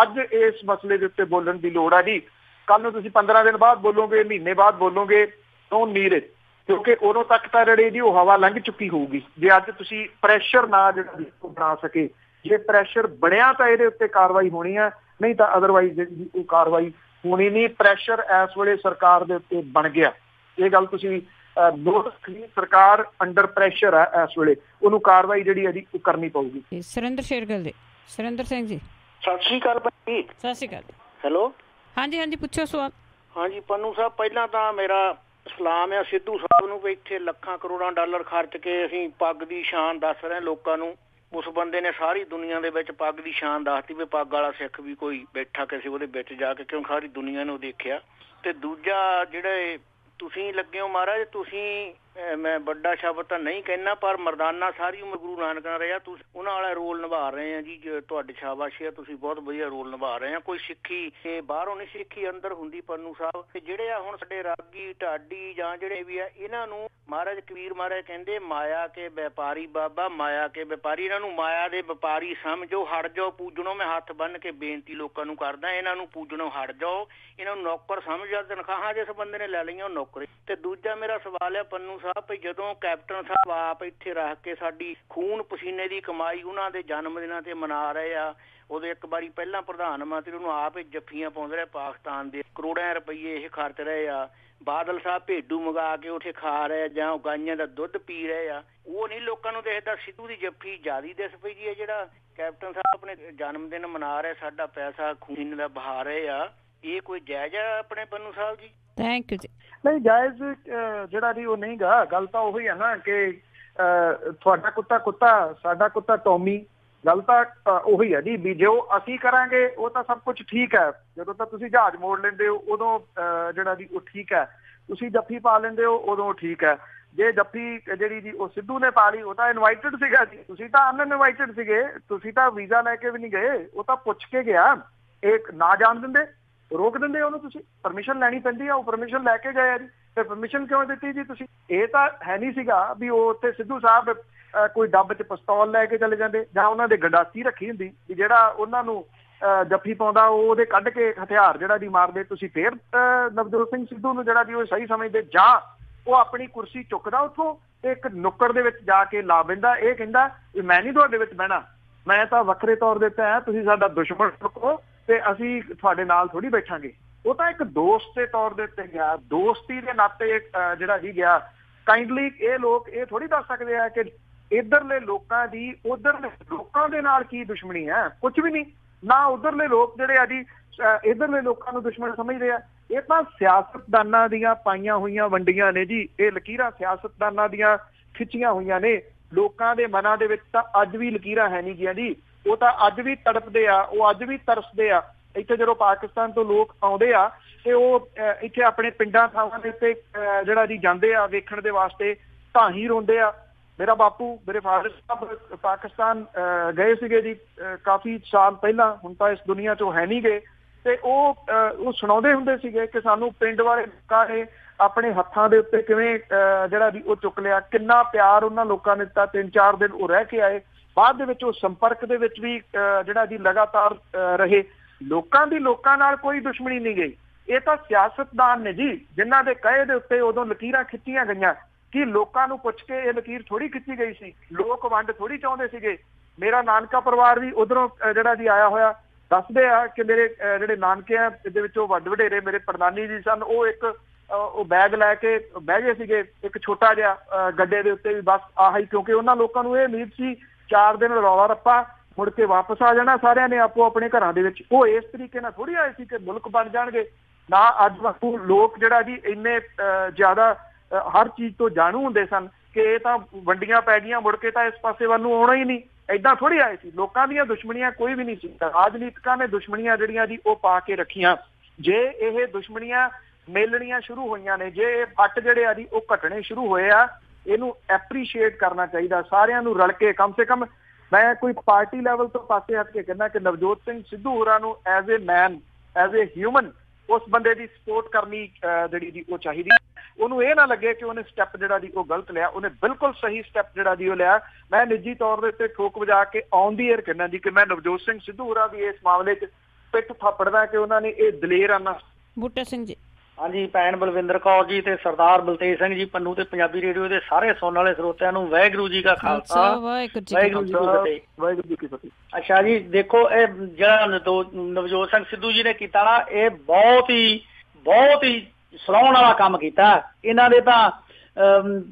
ਅੱਜ ਇਸ ਮਸਲੇ ਦੇ ਉੱਤੇ ਬੋਲਣ ਦੀ ਲੋੜ ਆ ਜੀ। ਕੱਲ ਨੂੰ ਤੁਸੀਂ 15 ਦਿਨ ਬਾਅਦ ਬੋਲੋਗੇ, ਮਹੀਨੇ ਬਾਅਦ ਬੋਲੋਗੇ, ਡੋਂਟ ਨੀਡ ਇਟ, ਕਿਉਂਕਿ ਉਦੋਂ ਤੱਕ ਤਾਂ ਜਿਹੜੀ ਜੀ ਉਹ ਹਵਾ ਲੰਘ ਚੁੱਕੀ ਹੋਊਗੀ। ਜੇ ਅੱਜ ਤੁਸੀਂ ਪ੍ਰੈਸ਼ਰ ਨਾ ਜਿਹੜਾ ਬਣਾ ਸਕੇ, ਜੇ ਪ੍ਰੈਸ਼ਰ ਬਣਿਆ ਤਾਂ ਇਹਦੇ ਉੱਤੇ ਕਾਰਵਾਈ ਹੋਣੀ ਆ, ਨਹੀਂ ਤਾਂ ਅਦਰਵਾਈਜ਼ ਜਿਹੜੀ ਉਹ ਕਾਰਵਾਈ ਹੋਣੀ ਨਹੀਂ। ਪ੍ਰੈਸ਼ਰ ਇਸ ਵੇਲੇ ਸਰਕਾਰ ਦੇ ਉੱਤੇ ਬਣ ਗਿਆ, ਇਹ ਗੱਲ ਤੁਸੀਂ ਨੋਟ ਰੱਖਣੀ। ਸਰਕਾਰ ਅੰਡਰ ਪ੍ਰੈਸ਼ਰ ਹੈ ਇਸ ਵੇਲੇ, ਉਹਨੂੰ ਕਾਰਵਾਈ ਜਿਹੜੀ ਹੈ ਜੀ ਉਹ ਕਰਨੀ ਪਊਗੀ। ਸੁਰਿੰਦਰ ਸ਼ੇਰਗਿੱਲ ਜੀ। ਸੁਰਿੰਦਰ ਸਿੰਘ ਜੀ, ਸਤਿ ਸ਼੍ਰੀ ਅਕਾਲ ਭਾਈ। ਸਤਿ ਸ਼੍ਰੀ ਅਕਾਲ। ਹੈਲੋ, ਹਾਂਜੀ ਹਾਂਜੀ, ਪੁੱਛੋ ਸਵਾਲ। ਹਾਂਜੀ ਪੰਨੂ ਸਾਹਿਬ, ਪਹਿਲਾਂ ਤਾਂ ਮੇਰਾ ਸਲਾਮ ਆ ਸਿੱਧੂ ਸਾਹਿਬ ਨੂੰ ਵੀ ਇੱਥੇ ਲੱਖਾਂ ਕਰੋੜਾਂ ਡਾਲਰ ਖਰਚ ਕੇ ਅਸੀਂ ਪੱਗ ਦੀ ਸ਼ਾਨ ਦੱਸ ਰਹੇ ਲੋਕਾਂ ਨੂੰ। ਉਸ ਬੰਦੇ ਨੇ ਸਾਰੀ ਦੁਨੀਆ ਦੇ ਵਿੱਚ ਪੱਗ ਦੀ ਸ਼ਾਨ ਦੱਸਤੀ ਵੀ ਪੱਗ ਵਾਲਾ ਸਿੱਖ ਵੀ ਕੋਈ ਬੈਠਾ ਕਿਸੇ ਉਹਦੇ ਵਿੱਚ ਜਾ ਕੇ, ਕਿਉਂ ਸਾਰੀ ਦੁਨੀਆ ਨੂੰ ਦੇਖਿਆ। ਤੇ ਦੂਜਾ ਜਿਹੜੇ ਤੁਸੀਂ ਲੱਗੇ ਹੋ ਮਹਾਰਾਜ, ਤੁਸੀਂ ਮੈਂ ਵੱਡਾ ਸ਼ਬਦ ਤਾਂ ਨਹੀਂ ਕਹਿਣਾ, ਪਰ ਮਰਦਾਨਾ ਸਾਰੀ ਉਮਰ ਗੁਰੂ ਨਾਨਕ ਨਾਲ ਰਿਹਾ, ਤੁਸੀਂ ਉਹਨਾਂ ਵਾਲਾ ਰੋਲ ਨਿਭਾ ਰਹੇ ਆ ਜੀ। ਤੁਹਾਡੀ ਸ਼ਾਬਾਸ਼ ਹੈ, ਤੁਸੀਂ ਬਹੁਤ ਵਧੀਆ ਰੋਲ ਨਿਭਾ ਰਹੇ ਆ। ਕੋਈ ਸਿੱਖੀ ਬਾਹਰੋਂ ਨਹੀਂ, ਸਿੱਖੀ ਅੰਦਰ ਹੁੰਦੀ ਪੰਨੂ ਸਾਹਿਬ। ਤੇ ਜਿਹੜੇ ਆ ਹੁਣ ਸਾਡੇ ਰਾਗੀ ਢਾਡੀ ਜਾਂ ਜਿਹੜੇ ਵੀ ਆ, ਇਹਨਾਂ ਨੂੰ ਮਹਾਰਾਜ ਕਬੀਰ ਮਹਾਰਾਜ ਕਹਿੰਦੇ ਮਾਇਆ ਕੇ ਵਪਾਰੀ ਬਾਬਾ, ਮਾਇਆ ਕੇ ਵਪਾਰੀ। ਇਹਨਾਂ ਨੂੰ ਮਾਇਆ ਦੇ ਵਪਾਰੀ ਸਮਝੋ, ਹਟ ਜਾਓ ਪੂਜਣੋਂ। ਮੈਂ ਹੱਥ ਬੰਨ ਕੇ ਬੇਨਤੀ ਲੋਕਾਂ ਨੂੰ ਕਰਦਾ, ਇਹਨਾਂ ਨੂੰ ਪੂਜਣੋਂ ਹਟ ਜਾਓ, ਇਹਨਾਂ ਨੂੰ ਨੌਕਰ ਸਮਝੋ। ਤਨਖਾਹਾਂ ਜਿਸ ਬੰਦੇ ਨੇ ਲੈ ਲਈਆਂ ਉਹ ਨੌਕਰੀ। ਤੇ ਦੂਜਾ ਮੇਰਾ ਸਵਾਲ ਹੈ ਪੰਨੂ ਸਾਹਿਬ, ਵੀ ਜਦੋਂ ਕੈਪਟਨ ਸਾਹਿਬ ਆਪ ਇੱਥੇ ਰੱਖ ਕੇ ਸਾਡੀ ਖੂਨ ਪਸੀਨੇ ਦੀ ਕਮਾਈ ਉਹਨਾਂ ਦੇ ਜਨਮ ਦਿਨਾਂ ਤੇ ਮਨਾ ਰਹੇ ਆ, ਉਦੋਂ ਇੱਕ ਵਾਰੀ ਪਹਿਲਾਂ ਪ੍ਰਧਾਨ ਮੰਤਰੀ ਉਹਨੂੰ ਆਪ ਜੱਫੀਆਂ ਪਾਉਂਦੇ ਰਹੇ ਪਾਕਿਸਤਾਨ ਦੇ, ਕਰੋੜਾਂ ਰੁਪਈਏ ਇਹ ਖਰਚ ਰਹੇ ਆ। ਬਾਦਲ ਸਾਹਿਬ ਭੇਡੂ ਮੰਗਾ ਕੇ ਉੱਥੇ ਖਾ ਰਹੇ ਜਾਂ ਉਹ ਗਾਈਆਂ ਦਾ ਦੁੱਧ ਪੀ ਰਹੇ ਆ, ਉਹ ਨਹੀਂ ਲੋਕਾਂ ਨੂੰ ਦੇਖਦਾ। ਸਿੱਧੂ ਦੀ ਜੱਫੀ ਜ਼ਿਆਦਾ ਦਿਸ ਪਈ ਜੀ ਹੈ। ਜਿਹੜਾ ਕੈਪਟਨ ਸਾਹਿਬ ਆਪਣੇ ਜਨਮ ਦਿਨ ਮਨਾ ਰਹੇ, ਸਾਡਾ ਪੈਸਾ ਖੂਨ ਦਾ ਬਹਾ ਰਹੇ ਆ, ਇਹ ਕੋਈ ਜਾਇਜ਼ ਆ ਆਪਣੇ ਪੰਨੂ ਸਾਹਿਬ ਜੀ? ਥੈਂਕ ਯੂ ਜੀ। ਨਹੀਂ ਜਾਇਜ਼ ਜਿਹੜਾ ਜੀ ਉਹ ਨਹੀਂ ਗਾ। ਗੱਲ ਤਾਂ ਉਹੀ ਹੈ ਨਾ ਕਿ ਤੁਹਾਡਾ ਕੁੱਤਾ ਕੁੱਤਾ, ਸਾਡਾ ਕੁੱਤਾ ਟੋਮੀ, ਗੱਲ ਤਾਂ ਉਹੀ ਹੈ ਜੀ ਵੀ ਜੋ ਅਸੀਂ ਕਰਾਂਗੇ ਉਹ ਤਾਂ ਸਭ ਕੁਝ ਠੀਕ ਹੈ। ਜਦੋਂ ਤਾਂ ਤੁਸੀਂ ਜਹਾਜ਼ ਮੋੜ ਲੈਂਦੇ ਹੋ ਉਦੋਂ ਜਿਹੜਾ ਜੀ ਉਹ ਠੀਕ ਹੈ, ਤੁਸੀਂ ਜੱਫੀ ਪਾ ਲੈਂਦੇ ਹੋ ਉਦੋਂ ਠੀਕ ਹੈ। ਜੇ ਜੱਫੀ ਜਿਹੜੀ ਜੀ ਉਹ ਸਿੱਧੂ ਨੇ ਪਾ ਲਈ ਉਹ ਤਾਂ ਇਨਵਾਈਟਡ ਸੀਗਾ ਜੀ, ਤੁਸੀਂ ਤਾਂ ਅਨਇਨਵਾਈਟਡ ਸੀਗੇ, ਤੁਸੀਂ ਤਾਂ ਵੀਜ਼ਾ ਲੈ ਕੇ ਵੀ ਨਹੀਂ ਗਏ, ਉਹ ਤਾਂ ਪੁੱਛ ਕੇ ਗਿਆ। ਇਹ ਨਾ ਜਾਣ ਦਿੰਦੇ, ਰੋਕ ਦਿੰਦੇ ਉਹਨੂੰ, ਤੁਸੀਂ ਪਰਮਿਸ਼ਨ ਲੈਣੀ ਪੈਂਦੀ ਆ, ਉਹ ਪਰਮਿਸ਼ਨ ਲੈ ਕੇ ਗਏ ਆ ਜੀ। ਤੇ ਪਰਮਿਸ਼ਨ ਕਿਉਂ ਦਿੱਤੀ ਜੀ ਤੁਸੀਂ? ਇਹ ਤਾਂ ਹੈ ਨਹੀਂ ਸੀਗਾ ਵੀ ਉਹ ਉੱਥੇ ਸਿੱਧੂ ਸਾਹਿਬ ਕੋਈ ਡੱਬ 'ਚ ਪਿਸਤੌਲ ਲੈ ਕੇ ਚਲੇ ਜਾਂਦੇ ਜਾਂ ਉਹਨਾਂ ਦੇ ਗੰਡਾਸੀ ਰੱਖੀ ਹੁੰਦੀ ਵੀ ਜਿਹੜਾ ਉਹਨਾਂ ਨੂੰ ਜੱਫੀ ਪਾਉਂਦਾ ਉਹ ਉਹਦੇ ਕੱਢ ਕੇ ਹਥਿਆਰ ਜਿਹੜਾ ਜੀ ਮਾਰਦੇ। ਤੁਸੀਂ ਫੇਰ ਨਵਜੋਤ ਸਿੰਘ ਸਿੱਧੂ ਨੂੰ ਜਿਹੜਾ ਜੀ ਉਹ ਸਹੀ ਸਮਝਦੇ, ਜਾਂ ਉਹ ਆਪਣੀ ਕੁਰਸੀ ਚੁੱਕਦਾ ਉੱਥੋਂ ਤੇ ਇੱਕ ਨੁੱਕੜ ਦੇ ਵਿੱਚ ਜਾ ਕੇ ਲਾ ਬਹਿੰਦਾ, ਇਹ ਕਹਿੰਦਾ ਵੀ ਮੈਂ ਨਹੀਂ ਤੁਹਾਡੇ ਵਿੱਚ ਬਹਿਣਾ, ਮੈਂ ਤਾਂ ਵੱਖਰੇ ਤੌਰ ਦੇ ਉੱਤੇ ਤੁਸੀਂ ਸਾਡਾ ਦੁਸ਼ਮਣ ਚੁੱਕੋ ਤੇ ਅਸੀਂ ਤੁਹਾਡੇ ਨਾਲ ਥੋੜੀ ਬੈਠਾਂਗੇ। ਉਹ ਤਾਂ ਇੱਕ ਦੋਸਤ ਦੇ ਤੌਰ ਦੇ ਉੱਤੇ ਗਿਆ, ਦੋਸਤੀ ਦੇ ਨਾਤੇ ਜਿਹੜਾ ਜੀ ਗਿਆ। ਕਾਈਂਡਲੀ ਇਹ ਲੋਕ ਇਹ ਥੋੜੀ ਦੱਸ ਸਕਦੇ ਆ ਕਿ ਇੱਧਰਲੇ ਲੋਕਾਂ ਦੀ ਉੱਧਰਲੇ ਲੋਕਾਂ ਦੇ ਨਾਲ ਕੀ ਦੁਸ਼ਮਣੀ ਹੈ, ਕੁਝ ਵੀ ਨਹੀਂ। ਨਾ ਉੱਧਰਲੇ ਲੋਕ ਜਿਹੜੇ ਆ ਜੀ ਇੱਧਰਲੇ ਲੋਕਾਂ ਨੂੰ ਦੁਸ਼ਮਣ ਸਮਝਦੇ ਆ। ਇਹ ਤਾਂ ਸਿਆਸਤਦਾਨਾਂ ਦੀਆਂ ਪਾਈਆਂ ਹੋਈਆਂ ਵੰਡੀਆਂ ਨੇ ਜੀ, ਇਹ ਲਕੀਰਾਂ ਸਿਆਸਤਦਾਨਾਂ ਦੀਆਂ ਖਿੱਚੀਆਂ ਹੋਈਆਂ ਨੇ। ਲੋਕਾਂ ਦੇ ਮਨਾਂ ਦੇ ਵਿੱਚ ਤਾਂ ਅੱਜ ਵੀ ਲਕੀਰਾਂ ਹੈ ਨਹੀਂ ਗੀਆਂ ਜੀ, ਉਹ ਤਾਂ ਅੱਜ ਵੀ ਤੜਪਦੇ ਆ, ਉਹ ਅੱਜ ਵੀ ਤਰਸਦੇ ਆ। ਇੱਥੇ ਜਦੋਂ ਪਾਕਿਸਤਾਨ ਤੋਂ ਲੋਕ ਆਉਂਦੇ ਆ ਤੇ ਉਹ ਇੱਥੇ ਆਪਣੇ ਪਿੰਡਾਂ ਥਾਵਾਂ ਦੇ ਉੱਤੇ ਜਿਹੜਾ ਜੀ ਜਾਂਦੇ ਆ ਵੇਖਣ ਦੇ ਵਾਸਤੇ, ਤਾਂ ਹੀ ਰੋਂਦੇ ਆ। ਮੇਰਾ ਬਾਪੂ, ਮੇਰੇ ਫਾਦਰ ਸਾਹਿਬ ਪਾਕਿਸਤਾਨ ਗਏ ਸੀਗੇ ਜੀ ਕਾਫੀ ਸਾਲ ਪਹਿਲਾਂ, ਹੁਣ ਤਾਂ ਇਸ ਦੁਨੀਆ 'ਚੋਂ ਹੈ ਨਹੀਂ ਗਏ। ਤੇ ਉਹ ਸੁਣਾਉਂਦੇ ਹੁੰਦੇ ਸੀਗੇ ਕਿ ਸਾਨੂੰ ਪਿੰਡ ਵਾਲੇ ਲੋਕਾਂ ਨੇ ਆਪਣੇ ਹੱਥਾਂ ਦੇ ਉੱਤੇ ਕਿਵੇਂ ਜਿਹੜਾ ਜੀ ਉਹ ਚੁੱਕ ਲਿਆ, ਕਿੰਨਾ ਪਿਆਰ ਉਹਨਾਂ ਲੋਕਾਂ ਨੇ ਦਿੱਤਾ। 3-4 ਦਿਨ ਉਹ ਰਹਿ ਕੇ ਆਏ, ਬਾਅਦ ਦੇ ਵਿੱਚ ਉਹ ਸੰਪਰਕ ਦੇ ਵਿੱਚ ਵੀ ਜਿਹੜਾ ਜੀ ਲਗਾਤਾਰ ਰਹੇ। ਲੋਕਾਂ ਦੀ ਲੋਕਾਂ ਨਾਲ ਕੋਈ ਦੁਸ਼ਮਣੀ ਨਹੀਂ ਗਈ। ਇਹ ਤਾਂ ਸਿਆਸਤਦਾਨ ਨੇ ਜੀ ਜਿਨ੍ਹਾਂ ਦੇ ਕਹੇ ਦੇ ਉੱਤੇ ਉਦੋਂ ਲਕੀਰਾਂ ਖਿੱਚੀਆਂ ਗਈਆਂ। ਕਿ ਲੋਕਾਂ ਨੂੰ ਪੁੱਛ ਕੇ ਇਹ ਲਕੀਰ ਥੋੜੀ ਖਿੱਚੀ ਗਈ ਸੀ, ਲੋਕ ਵੰਡ ਥੋੜੀ ਚਾਹੁੰਦੇ ਸੀਗੇ। ਮੇਰਾ ਨਾਨਕਾ ਪਰਿਵਾਰ ਵੀ ਉਧਰੋਂ ਜਿਹੜਾ ਜੀ ਆਇਆ ਹੋਇਆ, ਦੱਸਦੇ ਆ ਕਿ ਮੇਰੇ ਜਿਹੜੇ ਨਾਨਕੇ ਆ ਇਹਦੇ ਵਿੱਚੋਂ ਵੱਡ ਵਡੇਰੇ ਮੇਰੇ ਪੜਨਾਨੀ ਜੀ ਸਨ, ਉਹ ਬੈਗ ਲੈ ਕੇ ਬਹਿ ਗਏ ਸੀਗੇ ਇੱਕ ਛੋਟਾ ਜਿਹਾ ਗੱਡੇ ਦੇ ਉੱਤੇ ਵੀ, ਬਸ ਆਹੀ। ਕਿਉਂਕਿ ਉਹਨਾਂ ਲੋਕਾਂ ਨੂੰ ਇਹ ਉਮੀਦ ਸੀ 4 ਦਿਨ ਰੌਲਾ ਰੱਪਾ, ਮੁੜ ਕੇ ਵਾਪਸ ਆ ਜਾਣਾ ਸਾਰਿਆਂ ਨੇ ਆਪੋ ਆਪਣੇ ਘਰਾਂ ਦੇ ਵਿੱਚ। ਉਹ ਇਸ ਤਰੀਕੇ ਨਾਲ ਥੋੜੀ ਆਏ ਸੀ ਕਿ ਮੁਲਕ ਬਣ ਜਾਣਗੇ। ਨਾ ਅੱਜ ਵਾਂਗੂ ਲੋਕ ਜਿਹੜਾ ਜੀ ਇੰਨੇ ਜ਼ਿਆਦਾ ਹਰ ਚੀਜ਼ ਤੋਂ ਜਾਣੂ ਹੁੰਦੇ ਸਨ ਕਿ ਇਹ ਤਾਂ ਵੰਡੀਆਂ ਪੈ ਗਈਆਂ, ਮੁੜ ਕੇ ਤਾਂ ਇਸ ਪਾਸੇ ਵੱਲ ਨੂੰ ਆਉਣਾ ਹੀ ਨਹੀਂ। ਏਦਾਂ ਥੋੜੀ ਆਏ ਸੀ। ਲੋਕਾਂ ਦੀਆਂ ਦੁਸ਼ਮਣੀਆਂ ਕੋਈ ਵੀ ਨਹੀਂ ਸੀ, ਰਾਜਨੀਤਿਕਾਂ ਨੇ ਦੁਸ਼ਮਣੀਆਂ ਜਿਹੜੀਆਂ ਜੀ ਉਹ ਪਾ ਕੇ ਰੱਖੀਆਂ। ਜੇ ਇਹ ਦੁਸ਼ਮਣੀਆਂ ਮੇਲਣੀਆਂ ਸ਼ੁਰੂ ਹੋਈਆਂ ਨੇ, ਜੇ ਇਹ ਫੱਟ ਜਿਹੜੇ ਆ ਜੀ ਉਹ ਘਟਣੇ ਸ਼ੁਰੂ ਹੋਏ ਆ, ਇਹਨੂੰ ਐਪਰੀਸ਼ੀਏਟ ਕਰਨਾ ਚਾਹੀਦਾ ਸਾਰਿਆਂ ਨੂੰ ਰਲ ਕੇ। ਕਮ ਸੇ ਕਮ ਮੈਂ ਕੋਈ ਪਾਰਟੀ ਲੈਵਲ ਤੋਂ ਪਾਸੇ ਹਟ ਕੇ ਕਹਿੰਦਾ ਕਿ ਨਵਜੋਤ ਸਿੰਘ ਸਿੱਧੂ ਹੋਰਾਂ ਨੂੰ as a man, as a human ਉਸ ਬੰਦੇ ਦੀ ਸਪੋਰਟ ਕਰਨੀ ਜਿਹੜੀ ਜੀ ਉਹ ਚਾਹੀਦੀ। ਉਹਨੂੰ ਇਹ ਨਾ ਲੱਗੇ ਕਿ ਉਹਨੇ ਸਟੈਪ ਜਿਹੜਾ ਜੀ ਉਹ ਗਲਤ ਲਿਆ, ਉਹਨੇ ਬਿਲਕੁਲ ਸਹੀ ਸਟੈਪ ਜਿਹੜਾ ਜੀ ਉਹ ਲਿਆ। ਮੈਂ ਨਿੱਜੀ ਤੌਰ ਦੇ ਉੱਤੇ ਠੋਕ ਵਜਾ ਕੇ ਔਨ ਦੀ ਏਅਰ ਕਹਿੰਦਾ ਜੀ ਕਿ ਮੈਂ ਨਵਜੋਤ ਸਿੰਘ ਸਿੱਧੂ ਹੋਰਾਂ ਦੀ ਇਸ ਮਾਮਲੇ 'ਚ ਪਿੱਠ ਥਾਪੜਦਾ ਕਿ ਉਹਨਾਂ ਨੇ ਇਹ ਦਲੇਰਾਨਾ। ਬੂਟਾ ਸਿੰਘ ਜੀ। ਹਾਂਜੀ, ਭੈਣ ਬਲਵਿੰਦਰ ਕੌਰ ਜੀ ਤੇ ਸਰਦਾਰ ਬਲਤੇਜ ਸਿੰਘ ਜੀ ਪੰਨੂ ਤੇ ਪੰਜਾਬੀ ਰੇਡੀਓ ਦੇ ਸਾਰੇ ਸੁਣਨ ਵਾਲੇ ਸਰੋਤਿਆਂ ਨੂੰ ਵਾਹਿਗੁਰੂ ਜੀ ਕਾ ਖਾਲਸਾ, ਵਾਹਿਗੁਰੂ ਜੀ ਕੀ ਫਤਿਹ। ਵਾਹਿਗੁਰੂ ਜੀ ਕੀ ਫਤਿਹ। ਅੱਛਾ ਜੀ, ਦੇਖੋ ਇਹ ਜਿਹੜਾ ਨਵਜੋਤ ਸਿੰਘ ਸਿੱਧੂ ਜੀ ਨੇ ਕੀਤਾ ਨਾ, ਇਹ ਬਹੁਤ ਹੀ ਸਰਾਹੁਣ ਵਾਲਾ ਕੰਮ ਕੀਤਾ। ਇਹਨਾਂ ਦੇ ਤਾਂ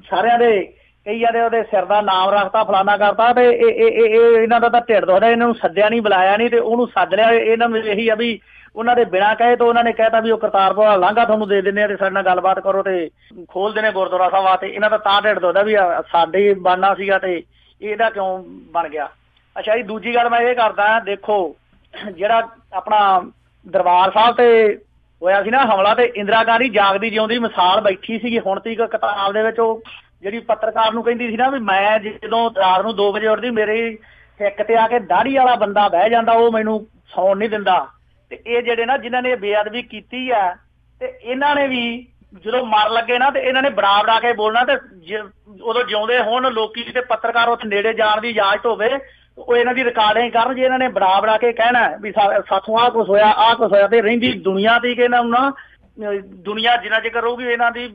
ਸਾਰਿਆਂ ਦੇ ਕਈ ਜਾਂਦੇ ਉਹਦੇ ਸਿਰ ਦਾ ਨਾਮ ਰੱਖਤਾ, ਫਲਾਨਾ ਕਰਤਾ, ਤੇ ਇਹ ਇਹਨਾਂ ਦਾ ਤਾਂ ਢਿੱਡ ਦੁਖਦਾ। ਇਹਨਾਂ ਨੂੰ ਸੱਦਿਆ ਨਹੀਂ, ਬੁਲਾਇਆ ਨਹੀਂ, ਤੇ ਉਹਨੂੰ ਸੱਦ ਲਿਆ। ਇਹਨਾਂ ਨੂੰ ਇਹੀ ਆ ਵੀ ਉਹਨਾਂ ਦੇ ਬਿਨਾਂ ਕਹੇ ਤਾਂ ਉਹਨਾਂ ਨੇ ਕਹਿਤਾ ਵੀ ਉਹ ਕਰਤਾਰਪੁਰ ਵਾਲਾ ਲਾਂਘਾ ਤੁਹਾਨੂੰ ਦੇ ਦਿੰਦੇ ਆ ਤੇ ਸਾਡੇ ਨਾਲ ਗੱਲਬਾਤ ਕਰੋ ਤੇ ਖੋਲਦੇ ਨੇ ਗੁਰਦੁਆਰਾ ਸਾਹਿਬ ਵਾਸਤੇ। ਇਹਨਾਂ ਦਾ ਤਾਂ ਢਿੱਡ ਦੁਖਦਾ ਵੀ ਸਾਡੇ ਬਣਨਾ ਸੀਗਾ ਤੇ ਇਹਦਾ ਕਿਉਂ ਬਣ ਗਿਆ। ਅੱਛਾ ਜੀ, ਦੂਜੀ ਗੱਲ ਮੈਂ ਇਹ ਕਰਦਾ, ਦੇਖੋ ਜਿਹੜਾ ਆਪਣਾ ਦਰਬਾਰ ਸਾਹਿਬ ਤੇ ਹੋਇਆ ਸੀ ਨਾ ਹਮਲਾ, ਤੇ ਇੰਦਰਾ ਗਾਂਧੀ ਜਾਗਦੀ ਜਿਉਂਦੀ ਮਿਸਾਲ ਬੈਠੀ ਸੀਗੀ ਹੁਣ ਤੀਕ ਕਿਤਾਬ ਦੇ ਵਿੱਚ। ਉਹ ਜਿਹੜੀ ਪੱਤਰਕਾਰ ਨੂੰ ਕਹਿੰਦੀ ਸੀ ਨਾ ਵੀ ਮੈਂ ਜਦੋਂ ਰਾਤ ਨੂੰ 2 ਵਜੇ ਉੱਠਦੀ, ਮੇਰੇ ਹਿੱਕ ਤੇ ਆ ਕੇ ਦਾੜੀ ਵਾਲਾ ਬੰਦਾ ਬਹਿ ਜਾਂਦਾ, ਉਹ ਮੈਨੂੰ ਸੌਣ ਨਹੀਂ ਦਿੰਦਾ। ਤੇ ਇਹ ਜਿਹੜੇ ਨਾ ਜਿਨ੍ਹਾਂ ਨੇ ਬੇਅਦਬੀ ਕੀਤੀ ਆ, ਤੇ ਇਹਨਾਂ ਨੇ ਵੀ ਜਦੋਂ ਮਰ ਲੱਗੇ ਨਾ ਤੇ ਇਹਨਾਂ ਨੇ ਬੜਾ ਕੇ ਬੋਲਣਾ, ਤੇ ਉਦੋਂ ਜਿਉਂਦੇ ਹੋਣ ਲੋਕੀ ਤੇ ਪੱਤਰਕਾਰ ਉੱਥੇ ਨੇੜੇ ਜਾਣ ਦੀ ਇਜਾਜ਼ਤ ਹੋਵੇ, ਉਹ ਇਹਨਾਂ ਦੀ ਰਿਕਾਰਡਿੰਗ ਕਰਨ। ਜੇ ਇਹਨਾਂ ਨੇ ਬੜਾ ਕੇ ਕਹਿਣਾ ਵੀ ਸਾਥੋਂ ਆਹ ਕੁਛ ਹੋਇਆ, ਤੇ ਰਹਿੰਦੀ ਦੁਨੀਆ ਦੀ ਕਿ ਇਹਨਾਂ ਨੂੰ ਨਾ ਦੁਨੀਆ ਜਿੰਨਾ ਚਿਰ ਰਹੂਗੀ ਇਹਨਾਂ ਦੀ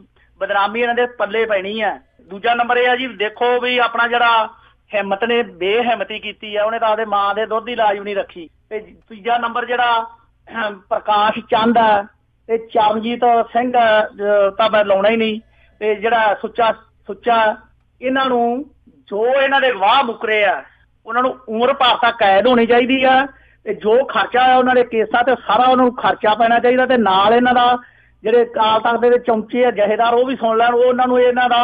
ਬਦਨਾਮੀ ਇਹਨਾਂ ਦੇ ਪੱਲੇ ਪੈਣੀ ਹੈ। ਦੂਜਾ ਨੰਬਰ ਇਹ ਆ ਜੀ, ਦੇਖੋ ਵੀ ਆਪਣਾ ਜਿਹੜਾ ਹਿੰਮਤ ਨੇ ਬੇਹਿੰਮਤੀ ਕੀਤੀ ਆ, ਉਹਨੇ ਤਾਂ ਆਪਦੇ ਮਾਂ ਦੇ ਦੁੱਧ ਦੀ ਲਾਜ ਵੀ ਨਹੀਂ ਰੱਖੀ। ਤੇ ਤੀਜਾ ਨੰਬਰ ਜਿਹੜਾ ਪ੍ਰਕਾਸ਼ ਚੰਦ ਆ ਤੇ ਚਰਨਜੀਤ ਸਿੰਘ ਤਾਂ ਮੈਂ ਲਾਉਣਾ ਹੀ ਨਹੀਂ। ਤੇ ਜਿਹੜਾ ਸੁੱਚਾ ਇਹਨਾਂ ਨੂੰ ਜੋ ਇਹਨਾਂ ਦੇ ਗਵਾਹ ਮੁਕਰੇ ਆ, ਉਹਨਾਂ ਨੂੰ ਉਮਰ ਭਰ ਤੱਕ ਕੈਦ ਹੋਣੀ ਚਾਹੀਦੀ ਆ। ਤੇ ਜੋ ਖਰਚਾ ਆ ਉਹਨਾਂ ਦੇ ਕੇਸਾਂ ਤੇ ਸਾਰਾ ਉਹਨਾਂ ਨੂੰ ਖਰਚਾ ਪੈਣਾ ਚਾਹੀਦਾ। ਤੇ ਨਾਲ ਇਹਨਾਂ ਦਾ ਜਿਹੜੇ ਅਕਾਲ ਤਖਤ ਦੇ ਚਮਚੇ ਆ ਜਹੇਦਾਰ, ਉਹ ਵੀ ਸੁਣ ਲੈਣ, ਉਹਨਾਂ ਨੂੰ ਇਹਨਾਂ ਦਾ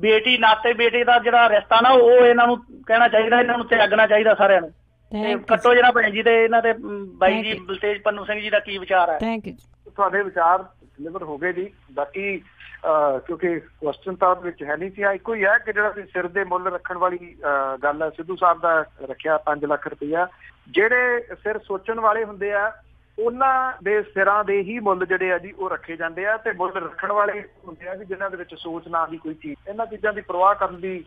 ਬੇਟੀ ਨਾਤੇ ਬੇਟੇ ਦਾ ਜਿਹੜਾ ਰਿਸ਼ਤਾ ਨਾ ਉਹ ਇਹਨਾਂ ਨੂੰ ਕਹਿਣਾ ਚਾਹੀਦਾ, ਇਹਨਾਂ ਨੂੰ ਤਿਆਗਣਾ ਚਾਹੀਦਾ ਸਾਰਿਆਂ ਨੂੰ। ਤੇ ਕੱਟੋ ਜਿਹੜਾ ਭੈਣ ਜੀ ਤੇ ਇਹਨਾਂ ਦੇ ਬਾਈ ਜੀ ਬਲਤੇਜ ਪੰਨੂ ਸਿੰਘ ਜੀ ਦਾ ਕੀ ਵਿਚਾਰ ਹੈ? Thank you. ਤੁਹਾਡੇ ਵਿਚਾਰ ਡਿਲੀਵਰ ਹੋ ਗਏ ਜੀ। ਬਾਕੀ ਕਿਉਂਕਿ ਕੁਐਸਚਨ ਤਾਂ ਉਹਦੇ ਵਿੱਚ ਹੈ ਨਹੀਂ ਸੀ, ਇੱਕੋ ਹੀ ਹੈ ਕਿ ਜਿਹੜਾ ਸਿਰ ਦੇ ਮੁੱਲ ਰੱਖਣ ਵਾਲੀ ਗੱਲ ਹੈ, ਸਿੱਧੂ ਸਾਹਿਬ ਦਾ ਰੱਖਿਆ 5 ਲੱਖ ਰੁਪਈਆ। ਜਿਹੜੇ ਸਿਰ ਸੋਚਣ ਵਾਲੇ ਹੁੰਦੇ ਆ ਉਹਨਾਂ ਦੇ ਸਿਰਾਂ ਦੇ ਹੀ ਮੁੱਲ ਜਿਹੜੇ ਆ ਜੀ ਉਹ ਰੱਖੇ ਜਾਂਦੇ ਆ, ਤੇ ਮੁੱਲ ਰੱਖਣ ਵਾਲੇ ਹੁੰਦੇ ਆ ਜਿਨ੍ਹਾਂ ਦੇ ਵਿੱਚ ਸੋਚ ਨਾ ਦੀ ਕੋਈ ਚੀਜ਼। ਇਹਨਾਂ ਚੀਜ਼ਾਂ ਦੀ ਪਰਵਾਹ ਕਰਨ ਦੀ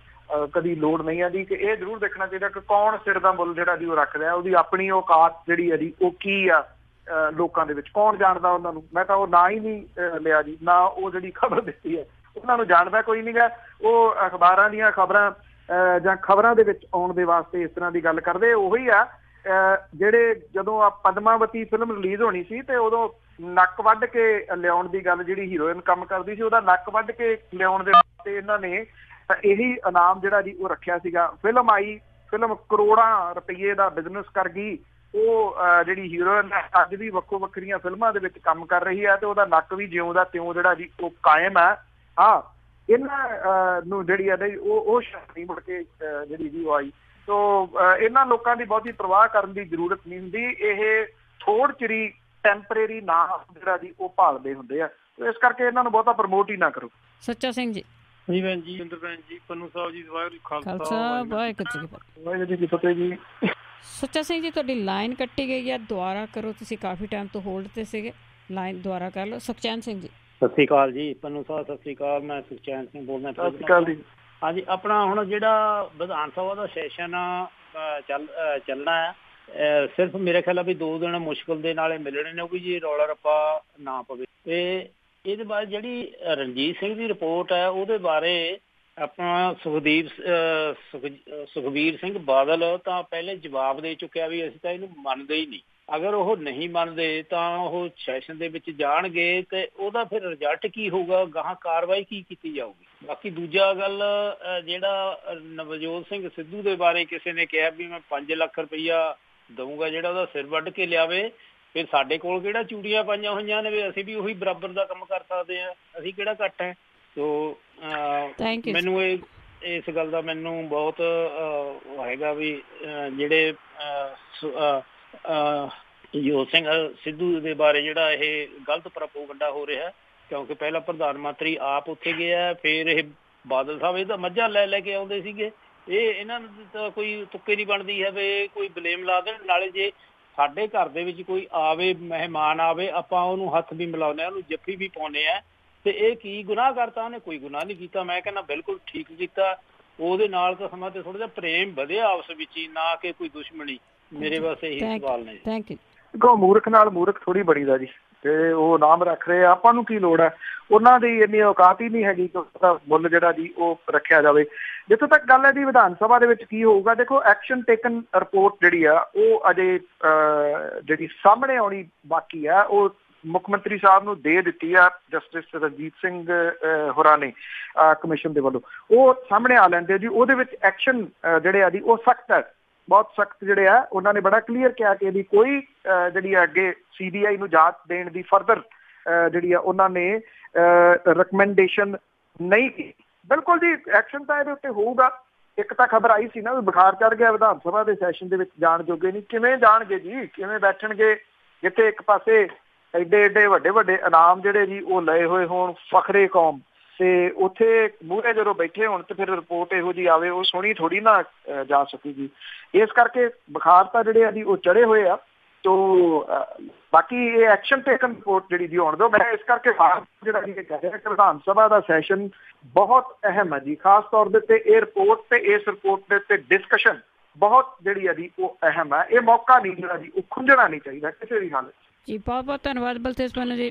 ਕਦੀ ਲੋੜ ਨਹੀਂ ਆ ਜੀ, ਕਿ ਇਹ ਜ਼ਰੂਰ ਦੇਖਣਾ ਚਾਹੀਦਾ ਕਿ ਕੌਣ ਸਿਰ ਦਾ ਮੁੱਲ ਜਿਹੜਾ ਜੀ ਉਹ ਰੱਖਦਾ, ਉਹਦੀ ਆਪਣੀ ਔਕਾਤ ਜਿਹੜੀ ਹੈ ਜੀ ਉਹ ਕੀ ਆ ਲੋਕਾਂ ਦੇ ਵਿੱਚ, ਕੌਣ ਜਾਣਦਾ ਉਹਨਾਂ ਨੂੰ। ਮੈਂ ਤਾਂ ਉਹ ਨਾਂ ਹੀ ਨਹੀਂ ਲਿਆ ਜੀ, ਨਾ ਉਹ ਜਿਹੜੀ ਖਬਰ ਦਿੱਤੀ ਹੈ ਉਹਨਾਂ ਨੂੰ ਜਾਣਦਾ ਕੋਈ ਨਹੀਂ ਗਾ। ਉਹ ਅਖਬਾਰਾਂ ਦੀਆਂ ਖਬਰਾਂ ਜਾਂ ਖਬਰਾਂ ਦੇ ਵਿੱਚ ਆਉਣ ਦੇ ਵਾਸਤੇ ਇਸ ਤਰ੍ਹਾਂ ਦੀ ਗੱਲ ਕਰਦੇ। ਉਹੀ ਆ ਜਿਹੜੇ ਜਦੋਂ ਆ ਪਦਮਾਵਤੀ ਫਿਲਮ ਰਿਲੀਜ਼ ਹੋਣੀ ਸੀ ਤੇ ਉਦੋਂ ਨੱਕ ਵੱਢ ਕੇ ਲਿਆਉਣ ਦੀ ਗੱਲ, ਜਿਹੜੀ ਹੀਰੋਇਨ ਕੰਮ ਕਰਦੀ ਸੀ ਉਹਦਾ ਨੱਕ ਵੱਢ ਕੇ ਲਿਆਉਣ ਦੇ ਵਾਸਤੇ ਇਹਨਾਂ ਨੇ ਇਹੀ ਇਨਾਮ ਜਿਹੜਾ ਜੀ ਉਹ ਰੱਖਿਆ ਸੀਗਾ। ਫਿਲਮ ਆਈ, ਫਿਲਮ ਕਰੋੜਾਂ ਰੁਪਈਏ ਦਾ ਬਿਜ਼ਨਸ ਕਰ ਗਈ। ਉਹ ਜਿਹੜੀ ਹੀਰੋਇਨ ਅੱਜ ਵੀ ਵੱਖੋ ਵੱਖਰੀਆਂ ਫਿਲਮਾਂ ਦੇ ਵਿੱਚ ਕੰਮ ਕਰ ਰਹੀ ਹੈ ਤੇ ਉਹਦਾ ਨੱਕ ਵੀ ਜਿਉਂ ਦਾ ਤਿਉਂ ਜਿਹੜਾ ਜੀ ਉਹ ਕਾਇਮ ਹੈ। ਹਾਂ, ਇਹਨਾਂ ਨੂੰ ਜਿਹੜੀ ਹੈ ਉਹ ਸ਼ਾਨੀ ਮੁੜ ਕੇ ਜਿਹੜੀ ਜੀ ਉਹ ਆਈ। ਸੋ ਇਹਨਾਂ ਲੋਕਾਂ ਦੀ ਬਹੁਤੀ ਪਰਵਾਹ ਕਰਨ ਦੀ ਜ਼ਰੂਰਤ ਨਹੀਂ ਹੁੰਦੀ। ਇਹ ਥੋੜ ਚਿਰੀ ਟੈਂਪਰੇਰੀ ਨਾਮ ਜਿਹੜਾ ਜੀ ਉਹ ਭਾਲਦੇ ਹੁੰਦੇ ਆ, ਇਸ ਕਰਕੇ ਇਹਨਾਂ ਨੂੰ ਬਹੁਤਾ ਪ੍ਰਮੋਟ ਹੀ ਨਾ ਕਰੋ। ਸੱਚਾ ਸਿੰਘ ਜੀ। ਜੀ ਭੈਣ ਜੀ, ਇੰਦਰ ਭੈਣ ਜੀ, ਪੰਨੂ ਸਾਹਿਬ ਜੀ, ਵਾਹਿਗੁਰੂ ਖਾਲਸਾ ਵਾਹਿਗੁਰੂ ਜੀ ਕੀ ਫਤਿਹ ਜੀ। ਸੱਚਾ ਸਿੰਘ ਜੀ, ਤੁਹਾਡੀ ਲਾਈਨ ਕੱਟੀ ਗਈ ਹੈ, ਦੁਬਾਰਾ ਕਰੋ। ਤੁਸੀਂ ਕਾਫੀ ਟਾਈਮ ਤੋਂ ਹੋਲਡ ਤੇ ਸੀਗੇ, ਲਾਈਨ ਦੁਬਾਰਾ ਕਰ ਲਓ। ਸੁਖਚੈਨ ਸਿੰਘ ਜੀ। ਸਤਿ ਸ਼੍ਰੀ ਅਕਾਲ ਜੀ। ਪੰਨੂ ਸਾਹਿਬ ਸਤਿ ਸ਼੍ਰੀ ਅਕਾਲ। ਮੈਂ ਸੁਖਚੈਨ ਸਿੰਘ ਬੋਲਦਾ। ਸਤਿ ਸ਼੍ਰੀ ਅਕਾਲ ਜੀ। ਹਾਂਜੀ, ਆਪਣਾ ਹੁਣ ਜਿਹੜਾ ਵਿਧਾਨ ਸਭਾ ਦਾ ਸੈਸ਼ਨ ਚੱਲਣਾ ਹੈ, ਸਿਰਫ ਮੇਰੇ ਖਿਆਲ ਆ ਵੀ 2 ਦਿਨ ਮੁਸ਼ਕਿਲ ਦੇ ਨਾਲ ਮਿਲਣੇ ਨੇ, ਕਿਉਂਕਿ ਜੀ ਰੌਲਾ ਰੱਪਾ ਨਾ ਪਵੇ। ਤੇ ਇਹਦੇ ਬਾਅਦ ਜਿਹੜੀ ਰਣਜੀਤ ਸਿੰਘ ਦੀ ਰਿਪੋਰਟ ਹੈ ਉਹਦੇ ਬਾਰੇ ਆਪਣਾ ਸੁਖਬੀਰ ਸਿੰਘ ਬਾਦਲ ਤਾਂ ਪਹਿਲੇ ਜਵਾਬ ਦੇ ਚੁੱਕਿਆ ਵੀ ਅਸੀਂ ਤਾਂ ਇਹਨੂੰ ਮੰਨਦੇ ਹੀ ਨਹੀਂ। ਅਗਰ ਉਹ ਨਹੀਂ ਮੰਨਦੇ ਤਾਂ ਉਹ ਸੈਸ਼ਨ ਦੇ ਵਿੱਚ ਜਾਣਗੇ ਤੇ ਉਹਦਾ ਫਿਰ ਰਿਜ਼ਲਟ ਕੀ ਹੋਊਗਾ, ਗਾਹਾਂ ਕਾਰਵਾਈ ਕੀ ਕੀਤੀ ਜਾਊਗੀ। ਬਾਕੀ ਦੂਜਾ ਗੱਲ, ਜਿਹੜਾ ਨਵਜੋਤ ਸਿੰਘ ਸਿੱਧੂ ਦੇ ਬਾਰੇ ਕਿਸੇ ਨੇ ਕਿਹਾ ਵੀ ਮੈਂ 5 ਲੱਖ ਰੁਪਈਆ ਦਊਂਗਾ ਜਿਹੜਾ ਉਹਦਾ ਸਿਰ ਵੱਢ ਕੇ ਲਿਆਵੇ, ਫਿਰ ਸਾਡੇ ਕੋਲ ਕਿਹੜਾ ਚੂੜੀਆਂ ਪਾਈਆਂ ਹੋਈਆਂ ਨੇ ਵੀ ਅਸੀਂ ਵੀ ਉਹੀ ਬਰਾਬਰ ਦਾ ਕੰਮ ਕਰ ਸਕਦੇ ਹਾਂ, ਅਸੀਂ ਕਿਹੜਾ ਘੱਟ ਹੈ। ਸੋ ਮੈਨੂੰ ਇਸ ਗੱਲ ਦਾ ਮੈਨੂੰ ਬਹੁਤ ਹੈਗਾ ਵੀ ਜਿਹੜੇ ਨਵਜੋਤ ਸਿੰਘ ਸਿੱਧੂ ਦੇ ਬਾਰੇ ਜਿਹੜਾ ਇਹ ਗਲਤ ਪ੍ਰੋਪਗੈਂਡਾ ਹੋ ਰਿਹਾ, ਕਿਉਂਕਿ ਪਹਿਲਾਂ ਪ੍ਰਧਾਨ ਮੰਤਰੀ ਆਪ ਉੱਥੇ ਗਿਆ, ਫਿਰ ਇਹ ਬਾਦਲ ਸਾਹਿਬ ਇਹ ਤਾਂ ਮੱਝਾਂ ਲੈ ਕੇ ਆਉਂਦੇ ਸੀਗੇ। ਇਹਨਾਂ ਨੂੰ ਤਾਂ ਕੋਈ ਤੁੱਕੇ ਨਹੀਂ ਬਣਦੀ ਹੈ ਵੀ ਕੋਈ ਬਲੇਮ ਲਾ ਦੇਣ। ਨਾਲੇ ਜੇ ਸਾਡੇ ਘਰ ਦੇ ਵਿੱਚ ਕੋਈ ਆਵੇ, ਮਹਿਮਾਨ ਆਵੇ, ਆਪਾਂ ਉਹਨੂੰ ਹੱਥ ਵੀ ਮਿਲਾਉਂਦੇ ਹਾਂ, ਉਹਨੂੰ ਜੱਫੀ ਵੀ ਪਾਉਂਦੇ ਹਾਂ, ਤੇ ਇਹ ਕੀ ਗੁਨਾਹ ਕਰਤਾ? ਉਹਨੇ ਕੋਈ ਗੁਨਾਹ ਨਹੀਂ ਕੀਤਾ। ਮੈਂ ਕਹਿੰਦਾ ਬਿਲਕੁਲ ਠੀਕ ਕੀਤਾ। ਉਹਦੇ ਨਾਲ ਤਾਂ ਸਮਾਂ ਤੇ ਥੋੜਾ ਜਿਹਾ ਪ੍ਰੇਮ ਵਧਿਆ ਆਪਸ ਵਿੱਚ ਹੀ, ਨਾ ਕਿ ਕੋਈ ਦੁਸ਼ਮਣੀ। ਮੇਰੇ ਵਾਸਤੇ ਇਹੀ ਸਵਾਲ ਨੇ। Thank you. ਦੇਖੋ, ਮੂਰਖ ਨਾਲ ਮੂਰਖ ਥੋੜੀ ਬਣੀਦਾ ਜੀ, ਤੇ ਉਹ ਨਾਮ ਰੱਖ ਰਹੇ ਆ, ਆਪਾਂ ਨੂੰ ਕੀ ਲੋੜ ਹੈ? ਉਹਨਾਂ ਦੀ ਇੰਨੀ ਔਕਾਤ ਹੀ ਨਹੀਂ ਹੈਗੀ ਕਿ ਉਹਦਾ ਮੁੱਲ ਜਿਹੜਾ ਜੀ ਉਹ ਰੱਖਿਆ ਜਾਵੇ। ਜਿੱਥੋਂ ਤੱਕ ਗੱਲ ਹੈ ਜੀ ਵਿਧਾਨ ਸਭਾ ਦੇ ਵਿੱਚ ਕੀ ਹੋਊਗਾ, ਦੇਖੋ ਐਕਸ਼ਨ ਟੇਕਨ ਰਿਪੋਰਟ ਜਿਹੜੀ ਆ ਉਹ ਅਜੇ ਜਿਹੜੀ ਸਾਹਮਣੇ ਆਉਣੀ ਬਾਕੀ ਆ। ਉਹ ਮੁੱਖ ਮੰਤਰੀ ਸਾਹਿਬ ਨੂੰ ਦੇ ਦਿੱਤੀ ਆ ਜਸਟਿਸ ਰਣਜੀਤ ਸਿੰਘ ਹੋਰਾਂ ਨੇ ਕਮਿਸ਼ਨ ਦੇ ਵੱਲੋਂ, ਉਹ ਸਾਹਮਣੇ ਆ ਲੈਂਦੇ ਜੀ। ਉਹਦੇ ਵਿੱਚ ਐਕਸ਼ਨ ਜਿਹੜੇ ਆ ਜੀ ਉਹ ਸਖਤ ਹੈ, ਬਹੁਤ ਸਖਤ ਜਿਹੜੇ ਆ। ਉਹਨਾਂ ਨੇ ਬੜਾ ਕਲੀਅਰ ਕਿਹਾ ਕਿ ਇਹਦੀ ਕੋਈ ਜਿਹੜੀ ਆ ਅੱਗੇ CBI ਨੂੰ ਜਾਂਚ ਦੇਣ ਦੀ ਫਰਦਰ ਜਿਹੜੀ ਆ ਉਹਨਾਂ ਨੇ ਰਿਕਮੈਂਡੇਸ਼ਨ ਨਹੀਂ ਕੀਤੀ। ਬਿਲਕੁਲ ਜੀ, ਐਕਸ਼ਨ ਤਾਂ ਇਹਦੇ ਉੱਤੇ ਹੋਊਗਾ। ਇੱਕ ਤਾਂ ਖਬਰ ਆਈ ਸੀ ਨਾ ਵੀ ਬੁਖਾਰ ਚੜ ਗਿਆ, ਵਿਧਾਨ ਸਭਾ ਦੇ ਸੈਸ਼ਨ ਦੇ ਵਿੱਚ ਜਾਣ ਜੋਗੇ ਨਹੀਂ। ਕਿਵੇਂ ਜਾਣਗੇ ਜੀ, ਕਿਵੇਂ ਬੈਠਣਗੇ ਜਿੱਥੇ ਇੱਕ ਪਾਸੇ ਐਡੇ ਵੱਡੇ ਇਨਾਮ ਜਿਹੜੇ ਜੀ ਉਹ ਲਏ ਹੋਏ ਹੋਣ, ਫਖਰੇ ਕੌਮ, ਤੇ ਉੱਥੇ ਮੂਹਰੇ ਜਦੋਂ ਬੈਠੇ ਹੋਣ ਤੇ ਫਿਰ ਰਿਪੋਰਟ ਇਹੋ ਜਿਹੀ ਆਵੇ, ਉਹ ਸੋਹਣੀ ਥੋੜੀ ਨਾ ਜਾ ਸਕੇਗੀ। ਇਸ ਕਰਕੇ ਬੁਖਾਰ ਤਾਂ ਜਿਹੜੇ ਆ ਜੀ ਉਹ ਚੜੇ ਹੋਏ ਆ। ਤੋ ਬਾਕੀ ਇਹ ਐਕਸ਼ਨ ਟੇਕਨ ਰਿਪੋਰਟ ਜਿਹੜੀ ਜੀ ਆਉਣ ਦਿਓ। ਮੈਂ ਇਸ ਕਰਕੇ ਜਿਹੜਾ ਜੀ ਕਹਿ ਰਿਹਾ ਕਿ ਵਿਧਾਨ ਸਭਾ ਦਾ ਸੈਸ਼ਨ ਬਹੁਤ ਅਹਿਮ ਹੈ ਜੀ, ਖਾਸ ਤੌਰ ਦੇ ਉੱਤੇ ਇਹ ਰਿਪੋਰਟ ਤੇ ਇਸ ਰਿਪੋਰਟ ਦੇ ਉੱਤੇ ਡਿਸਕਸ਼ਨ ਬਹੁਤ ਜਿਹੜੀ ਆ ਜੀ ਉਹ ਅਹਿਮ ਹੈ। ਇਹ ਮੌਕਾ ਨਹੀਂ ਜਿਹੜਾ ਜੀ ਉਹ ਖੁੰਝਣਾ ਨਹੀਂ ਚਾਹੀਦਾ ਕਿਸੇ ਵੀ ਹਾਲਤ ਜੀ। ਬਹੁਤ ਬਹੁਤ ਧੰਨਵਾਦ ਬਲਤੇਜ ਪੰਨੂ ਜੀ।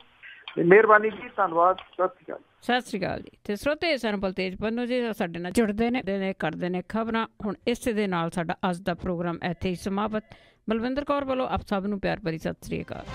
ਮਿਹਰਬਾਨੀ ਜੀ, ਧੰਨਵਾਦ। ਸਤਿ ਸ਼੍ਰੀ ਅਕਾਲ। ਸਤਿ ਸ਼੍ਰੀ ਅਕਾਲ ਜੀ। ਤੇ ਸਰੋਤੇ ਸਨ ਬਲਤੇਜ ਪੰਨੂ ਜੀ ਸਾਡੇ ਨਾਲ ਜੁੜਦੇ ਨੇ, ਕਰਦੇ ਨੇ ਖਬਰਾਂ। ਹੁਣ ਇਸੇ ਦੇ ਨਾਲ ਸਾਡਾ ਅੱਜ ਦਾ ਪ੍ਰੋਗਰਾਮ ਇੱਥੇ ਹੀ ਸਮਾਪਤ। ਬਲਵਿੰਦਰ ਕੌਰ ਵੱਲੋਂ ਆਪ ਸਭ ਨੂੰ ਪਿਆਰ ਭਰੀ ਸਤਿ ਸ਼੍ਰੀ ਅਕਾਲ।